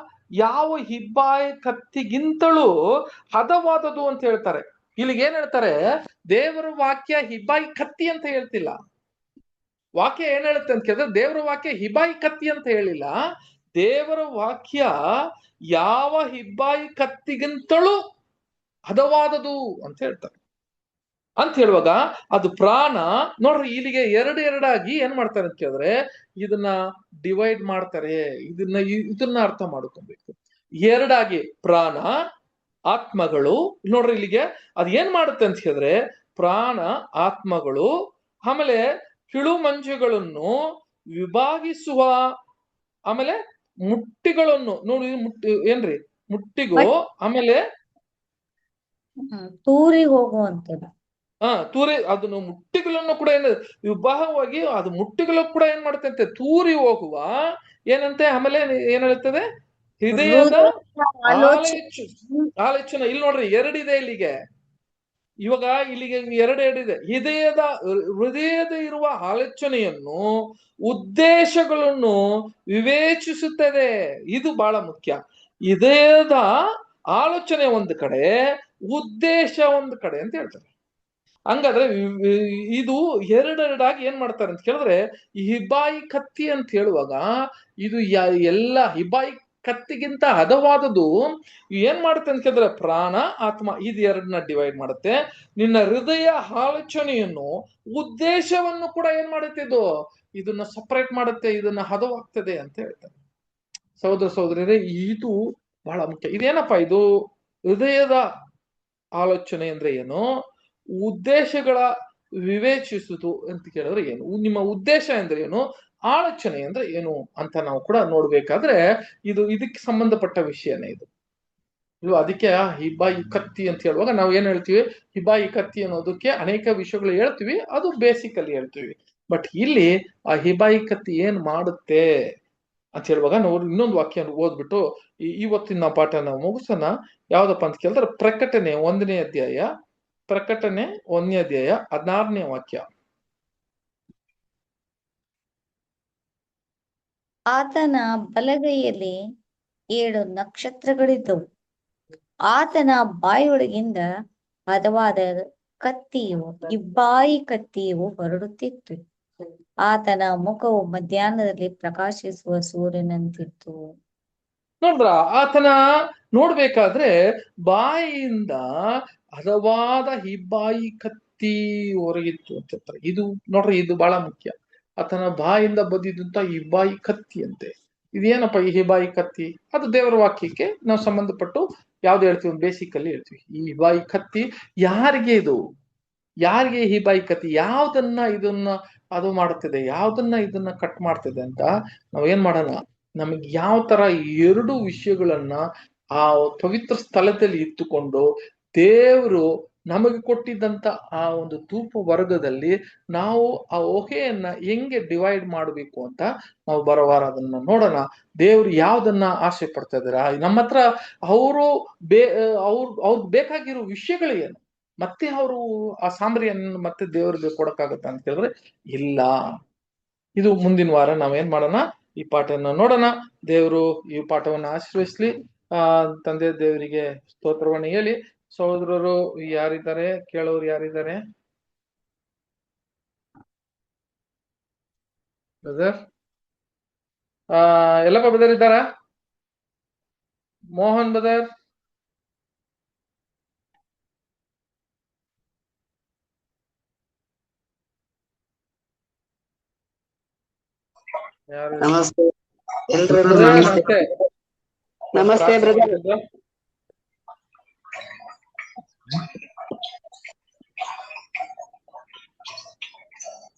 ಯಾವ ಹಿಬ್ಬಾಯಿ ಕತ್ತಿಗಿಂತಲೂ ಹದವಾದದ್ದು ಅಂತ ಹೇಳ್ತಾರೆ. ಇಲ್ಲಿಗೆ ಏನ್ ಹೇಳ್ತಾರೆ, ದೇವರ ವಾಕ್ಯ ಹಿಬ್ಬಾಯಿ ಕತ್ತಿ ಅಂತ ಹೇಳ್ತಿಲ್ಲ. ವಾಕ್ಯ ಏನ್ ಹೇಳುತ್ತೆ ಅಂತ ಕೇಳಿದ್ರೆ, ದೇವರ ವಾಕ್ಯ ಹಿಬ್ಬಾಯಿ ಕತ್ತಿ ಅಂತ ಹೇಳಿಲ್ಲ, ದೇವರ ವಾಕ್ಯ ಯಾವ ಹಿಬ್ಬಾಯಿ ಕತ್ತಿಗಿಂತಲೂ ಹದವಾದದು ಅಂತ ಹೇಳ್ತಾರೆ. ಅಂತ ಹೇಳುವಾಗ ಅದು ಪ್ರಾಣ ನೋಡ್ರಿ, ಇಲ್ಲಿಗೆ ಎರಡಾಗಿ ಏನ್ ಮಾಡ್ತಾರೆ ಅಂತ ಕೇಳಿದ್ರೆ, ಇದನ್ನ ಡಿವೈಡ್ ಮಾಡ್ತಾರೆ. ಇದನ್ನ ಅರ್ಥ ಮಾಡ್ಕೊಬೇಕು. ಎರಡಾಗಿ ಪ್ರಾಣ ಆತ್ಮಗಳು. ನೋಡ್ರಿ ಇಲ್ಲಿಗೆ ಅದ್ ಏನ್ ಮಾಡುತ್ತೆ ಅಂತ ಹೇಳಿದ್ರೆ, ಪ್ರಾಣ ಆತ್ಮಗಳು, ಆಮೇಲೆ ಕಿಳು ಮಂಜುಗಳನ್ನು ವಿಭಾಗಿಸುವ, ಆಮೇಲೆ ಮುಟ್ಟಿಗಳನ್ನು ನೋಡಿ, ಏನ್ರಿ ಮುಟ್ಟಿಗೂ, ಆಮೇಲೆ ತೂರಿ ಹೋಗುವಂಥದ್ದು. ತೂರಿ ಅದನ್ನು ಮುಟ್ಟಿಗಳನ್ನು ಕೂಡ ಏನ್ ವಿಭಾಗವಾಗಿ ಅದು ಮುಟ್ಟಿಗಳು ಕೂಡ ಏನ್ ಮಾಡುತ್ತೆ, ತೂರಿ ಹೋಗುವ ಏನಂತೆ. ಆಮೇಲೆ ಏನ್ ಹೇಳ್ತದೆ, ಹೃದಯದ ಆಲೋಚನೆ. ಇಲ್ಲಿ ನೋಡ್ರಿ ಎರಡಿದೆ ಇಲ್ಲಿಗೆ. ಇವಾಗ ಇಲ್ಲಿಗೆ ಎರಡಿದೆ. ಹೃದಯದ ಇರುವ ಆಲೋಚನೆಯನ್ನು, ಉದ್ದೇಶಗಳನ್ನು ವಿವೇಚಿಸುತ್ತದೆ. ಇದು ಬಹಳ ಮುಖ್ಯ. ಹೃದಯದ ಆಲೋಚನೆ ಒಂದು ಕಡೆ, ಉದ್ದೇಶ ಒಂದು ಕಡೆ ಅಂತ ಹೇಳ್ತಾರೆ. ಹಂಗಾದ್ರೆ ಇದು ಎರಡಾಗಿ ಏನ್ ಮಾಡ್ತಾರೆ ಅಂತ ಕೇಳಿದ್ರೆ, ಈ ಹಿಬ್ಬಾಯಿ ಕತ್ತಿ ಅಂತ ಹೇಳುವಾಗ ಇದು ಎಲ್ಲ ಹಿಬ್ಬಾಯಿ ಕತ್ತಿಗಿಂತ ಹದವಾದದ್ದು ಏನ್ ಮಾಡುತ್ತೆ ಅಂತ ಕೇಳಿದ್ರೆ, ಪ್ರಾಣ ಆತ್ಮ ಇದು ಎರಡನ್ನ ಡಿವೈಡ್ ಮಾಡುತ್ತೆ. ನಿನ್ನ ಹೃದಯ ಆಲೋಚನೆಯನ್ನು, ಉದ್ದೇಶವನ್ನು ಕೂಡ ಏನ್ ಮಾಡುತ್ತೆ, ಇದನ್ನ ಸಪರೇಟ್ ಮಾಡುತ್ತೆ, ಇದನ್ನ ಹದವಾಗ್ತದೆ ಅಂತ ಹೇಳ್ತಾರೆ. ಸಹೋದರರೇ, ಇದು ಬಹಳ ಮುಖ್ಯ. ಇದೇನಪ್ಪ ಇದು ಹೃದಯದ ಆಲೋಚನೆ ಅಂದ್ರೆ ಏನು, ಉದ್ದೇಶಗಳ ವಿವೇಚಿಸುವುದು ಅಂತ ಕೇಳಿದ್ರೆ ಏನು, ನಿಮ್ಮ ಉದ್ದೇಶ ಅಂದ್ರೆ ಏನು, ಆಲೋಚನೆ ಅಂದ್ರೆ ಏನು ಅಂತ ನಾವು ಕೂಡ ನೋಡ್ಬೇಕಾದ್ರೆ ಇದಕ್ಕೆ ಸಂಬಂಧಪಟ್ಟ ವಿಷಯನೇ ಇದು. ಅದಕ್ಕೆ ಹಿಬ್ಬಾಯಿ ಕತ್ತಿ ಅಂತ ಹೇಳುವಾಗ ನಾವು ಏನ್ ಹೇಳ್ತೀವಿ, ಹಿಬ್ಬಾಯಿ ಕತ್ತಿ ಅನ್ನೋದಕ್ಕೆ ಅನೇಕ ವಿಷಯಗಳು ಹೇಳ್ತೀವಿ, ಅದು ಬೇಸಿಕಲಿ ಹೇಳ್ತೀವಿ. ಬಟ್ ಇಲ್ಲಿ ಆ ಹಿಬ್ಬಾಯಿ ಕತ್ತಿ ಏನ್ ಮಾಡುತ್ತೆ ಅಂತ ಹೇಳುವಾಗ ನಾವು ಇನ್ನೊಂದು ವಾಕ್ಯ ಓದ್ಬಿಟ್ಟು ಇವತ್ತಿನ ಪಾಠ ನಾವು ಮುಗಿಸೋಣ. ಯಾವ್ದಪ್ಪ ಅಂತ ಕೇಳಿದ್ರೆ, ಪ್ರಕಟಣೆ 1ನೇ ಅಧ್ಯಾಯ 16ನೇ ವಾಕ್ಯ. ಆತನ ಬಲಗೈಯಲ್ಲಿ 7 ನಕ್ಷತ್ರಗಳಿದ್ದವು, ಆತನ ಬಾಯೊಳಗಿಂದ ಹದವಾದ ಕತ್ತಿಯು, ಇಬ್ಬಾಯಿ ಕತ್ತಿಯು ಹೊರಡುತ್ತಿತ್ತು, ಆತನ ಮುಖವು ಮಧ್ಯಾಹ್ನದಲ್ಲಿ ಪ್ರಕಾಶಿಸುವ ಸೂರ್ಯನಂತಿತ್ತು. ನೋಡ್ರ, ಆತನ ನೋಡ್ಬೇಕಾದ್ರೆ ಬಾಯಿಯಿಂದ ಹದವಾದ ಹಿಬ್ಬಾಯಿ ಕತ್ತಿ ಹೊರಗಿತ್ತು ಅಂತ ಹೇಳ್ತಾರೆ. ಇದು ನೋಡ್ರಿ, ಇದು ಬಹಳ ಮುಖ್ಯ. ಆತನ ಬಾಯಿಂದ ಬದಿದಂತ ಹಿಬ್ಬಾಯಿ ಕತ್ತಿ ಅಂತೆ. ಇದೇನಪ್ಪ ಈ ಹಿಬ್ಬಾಯಿ ಕತ್ತಿ? ಅದು ದೇವರ ವಾಕ್ಯಕ್ಕೆ ನಾವು ಸಂಬಂಧಪಟ್ಟು ಯಾವ್ದು ಹೇಳ್ತೀವಿ, ಬೇಸಿಕಲ್ಲಿ ಹೇಳ್ತೀವಿ. ಈ ಹಿಬ್ಬಾಯಿ ಕತ್ತಿ ಯಾರಿಗೆ ಇದು ಯಾರಿಗೆ ಈ ಬಾಯಿಕತಿ, ಯಾವ್ದನ್ನ ಇದನ್ನ ಅದು ಮಾಡುತ್ತಿದೆ, ಯಾವ್ದನ್ನ ಇದನ್ನ ಕಟ್ ಮಾಡ್ತಿದೆ ಅಂತ ನಾವ್ ಏನ್ ಮಾಡೋಣ, ನಮಗೆ ಯಾವ ತರ ಎರಡು ವಿಷಯಗಳನ್ನ ಆ ಪವಿತ್ರ ಸ್ಥಳದಲ್ಲಿ ಇಟ್ಟುಕೊಂಡು ದೇವರು ನಮಗೆ ಕೊಟ್ಟಿದ್ದಂತ ಆ ಒಂದು ಧೂಪ ವರ್ಗದಲ್ಲಿ ನಾವು ಆ ಹೊಗೆಯನ್ನ ಹೆಂಗೆ ಡಿವೈಡ್ ಮಾಡಬೇಕು ಅಂತ ನಾವು ಬರೋವಾರ ಅದನ್ನ ನೋಡೋಣ. ದೇವ್ರು ಯಾವ್ದನ್ನ ಆಸೆ ಪಡ್ತಾ ಇದಾರೆ, ನಮ್ಮ ಹತ್ರ ಅವರು ಅವ್ರಿಗೆ ಬೇಕಾಗಿರೋ ವಿಷಯಗಳು ಏನು, ಮತ್ತೆ ಅವರು ಆ ಸಾಂಬ್ರಿಯನ್ನು ಮತ್ತೆ ದೇವರಿಗೆ ಕೊಡಕ್ಕಾಗತ್ತ ಅಂತ ಕೇಳಿದ್ರೆ ಇಲ್ಲ. ಇದು ಮುಂದಿನ ವಾರ ನಾವೇನ್ ಮಾಡೋಣ, ಈ ಪಾಠವನ್ನ ನೋಡೋಣ. ದೇವರು ಈ ಪಾಠವನ್ನ ಆಶೀರ್ವದಿಸ್ಲಿ. ತಂದೆ ದೇವರಿಗೆ ಸ್ತೋತ್ರವನ್ನ ಹೇಳಿ. ಸಹೋದರರು ಯಾರಿದ್ದಾರೆ, ಕೇಳೋರು ಯಾರಿದ್ದಾರೆ? ಬ್ರದರ್ ಎಲ್ಲಪ್ಪ ಬ್ರದರ್ ಇದ್ದಾರ? ಮೋಹನ್ ಬ್ರದರ್, ಯಾರು? ನಮಸ್ತೆ ಎಲ್ರಿಗೂ ನಮಸ್ತೆ. ನಮಸ್ತೆ ಬ್ರದರ್.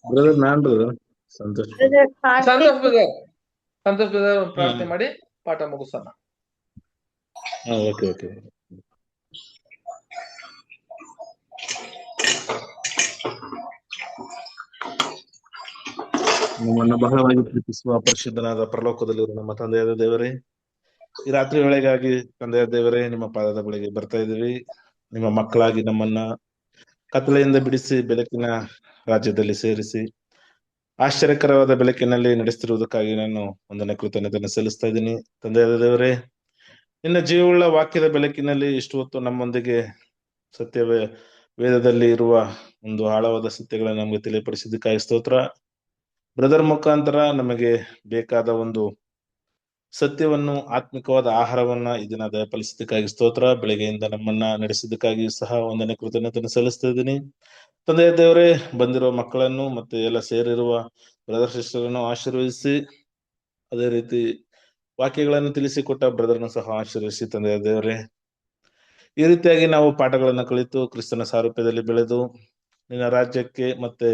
ಬ್ರದರ್ ನಾನ್ ಬ್ರದರ್ ಸಂತೋಷ್. ಸಂತೋಷ್ ಬ್ರದರ್ ಒಂದು ಪ್ರಾರ್ಥನೆ ಮಾಡಿ ಪಾಠ ಮುಗಿಸೋಣ. Okay okay. ನಮ್ಮನ್ನು ಬಹಳವಾಗಿ ಪ್ರೀತಿಸುವ ಪರಿಶುದ್ಧನಾದ ಪರಲೋಕದಲ್ಲಿರುವ ನಮ್ಮ ತಂದೆಯಾದ ದೇವರೇ, ಈ ರಾತ್ರಿ ವೇಳೆಗಾಗಿ ತಂದೆಯಾದ ದೇವರೇ ನಿಮ್ಮ ಪಾದದ ಬಳಿಗೆ ಬರ್ತಾ ಇದ್ದೀವಿ. ನಿಮ್ಮ ಮಕ್ಕಳಾಗಿ ನಮ್ಮನ್ನ ಕತ್ತಲೆಯಿಂದ ಬಿಡಿಸಿ ಬೆಳಕಿನ ರಾಜ್ಯದಲ್ಲಿ ಸೇರಿಸಿ ಆಶ್ಚರ್ಯಕರವಾದ ಬೆಳಕಿನಲ್ಲಿ ನಡೆಸ್ತಿರುವುದಕ್ಕಾಗಿ ನಾನು ಒಂದನೇ ಕೃತಜ್ಞತೆಯನ್ನು ಸಲ್ಲಿಸ್ತಾ ಇದ್ದೀನಿ. ತಂದೆಯಾದ ದೇವರೇ, ನಿನ್ನ ಜೀವವುಳ್ಳ ವಾಕ್ಯದ ಬೆಳಕಿನಲ್ಲಿ ಇಷ್ಟು ಹೊತ್ತು ನಮ್ಮೊಂದಿಗೆ ಸತ್ಯವೇ ವೇದದಲ್ಲಿ ಇರುವ ಒಂದು ಆಳವಾದ ಸತ್ಯಗಳನ್ನು ನಮಗೆ ತಿಳಿಯಪಡಿಸಿದ್ದಕ್ಕಾಗಿ ಸ್ತೋತ್ರ. ಬ್ರದರ್ ಮುಖಾಂತರ ನಮಗೆ ಬೇಕಾದ ಒಂದು ಸತ್ಯವನ್ನು, ಆತ್ಮಿಕವಾದ ಆಹಾರವನ್ನ ಇದನ್ನ ದಯಪಾಲಿಸಿದ್ದಕ್ಕಾಗಿ ಸ್ತೋತ್ರ. ಬೆಳಗ್ಗೆಯಿಂದ ನಮ್ಮನ್ನ ನಡೆಸಿದ್ದಕ್ಕಾಗಿ ಸಹ ಒಂದನೇ ಕೃತಜ್ಞತೆಯನ್ನು ಸಲ್ಲಿಸ್ತಾ ಇದ್ದೀನಿ. ತಂದೆಯ ದೇವರೇ, ಬಂದಿರುವ ಮಕ್ಕಳನ್ನು ಮತ್ತೆ ಎಲ್ಲ ಸೇರಿರುವ ಬ್ರದರ್ ಸಿಸ್ಟರನ್ನು ಆಶೀರ್ವದಿಸಿ, ಅದೇ ರೀತಿ ವಾಕ್ಯಗಳನ್ನು ತಿಳಿಸಿಕೊಟ್ಟ ಬ್ರದರ್ನು ಸಹ ಆಶೀರ್ವದಿಸಿ. ತಂದೆಯ ದೇವರೇ, ಈ ರೀತಿಯಾಗಿ ನಾವು ಪಾಠಗಳನ್ನು ಕಲಿತು ಕ್ರಿಸ್ತನ ಸಾರೂಪ್ಯದಲ್ಲಿ ಬೆಳೆದು ನಿನ್ನ ರಾಜ್ಯಕ್ಕೆ ಮತ್ತೆ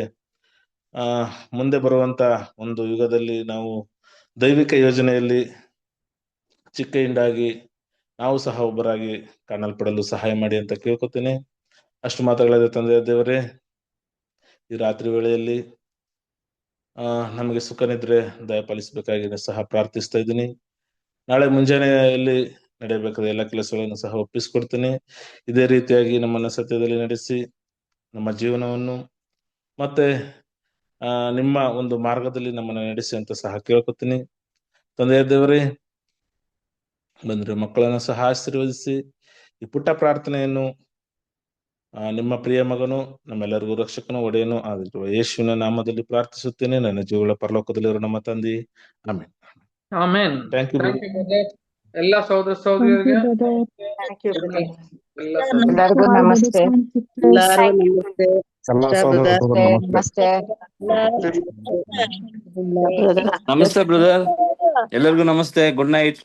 ಮುಂದೆ ಬರುವಂತ ಒಂದು ಯುಗದಲ್ಲಿ ನಾವು ದೈವಿಕ ಯೋಜನೆಯಲ್ಲಿ ಚಿಕ್ಕ ಹಿಂಡಾಗಿ ನಾವು ಸಹ ಒಬ್ಬರಾಗಿ ಕಾಣಲ್ಪಡಲು ಸಹಾಯ ಮಾಡಿ ಅಂತ ಕೇಳ್ಕೊತೀನಿ. ಅಷ್ಟು ಮಾತುಗಳಾದ ತಂದೆಯ ದೇವರೇ, ಈ ರಾತ್ರಿ ವೇಳೆಯಲ್ಲಿ ನಮಗೆ ಸುಖ ನಿದ್ರೆ ದಯಪಾಲಿಸಬೇಕಾಗಿ ಸಹ ಪ್ರಾರ್ಥಿಸ್ತಾ ಇದ್ದೀನಿ. ನಾಳೆ ಮುಂಜಾನೆಯಲ್ಲಿ ನಡೆಯಬೇಕಾದ ಎಲ್ಲ ಕೆಲಸಗಳನ್ನು ಸಹ ಒಪ್ಪಿಸ್ಕೊಡ್ತೀನಿ. ಇದೇ ರೀತಿಯಾಗಿ ನಮ್ಮನ್ನ ಸತ್ಯದಲ್ಲಿ ನಡೆಸಿ ನಮ್ಮ ಜೀವನವನ್ನು ಮತ್ತೆ ನಿಮ್ಮ ಒಂದು ಮಾರ್ಗದಲ್ಲಿ ನಮ್ಮನ್ನು ನಡೆಸಿ ಅಂತ ಸಹ ಕೇಳ್ಕೊತೀನಿ. ತಂದೆಯ ದೇವರೇ, ಬಂದ್ರೆ ಮಕ್ಕಳನ್ನು ಸಹ ಆಶೀರ್ವದಿಸಿ ಈ ಪುಟ್ಟ ಪ್ರಾರ್ಥನೆಯನ್ನು ನಿಮ್ಮ ಪ್ರಿಯ ಮಗನು, ನಮ್ಮೆಲ್ಲರಿಗೂ ರಕ್ಷಕನು, ಒಡೆಯನು ಆಗಿರುವ ಯೇಸುವಿನ ನಾಮದಲ್ಲಿ ಪ್ರಾರ್ಥಿಸುತ್ತೇನೆ, ನನ್ನ ಜೀವಗಳ ಪರಲೋಕದಲ್ಲಿರುವ ನಮ್ಮ ತಂದೆ. ಆಮೇನ್. ಆಮೇನ್. Thank you. ಎಲ್ಲ ಸಹೋದರ ಸಹೋದರಿಯರಿಗೆ ಎಲ್ಲರಿಗೂ ನಮಸ್ತೆ. ಎಲ್ಲರಿಗೂ ನಮಸ್ತೆ. ನಮಸ್ತೆ ಬ್ರದರ್, ಎಲ್ಲರಿಗೂ ನಮಸ್ತೆ. Good night.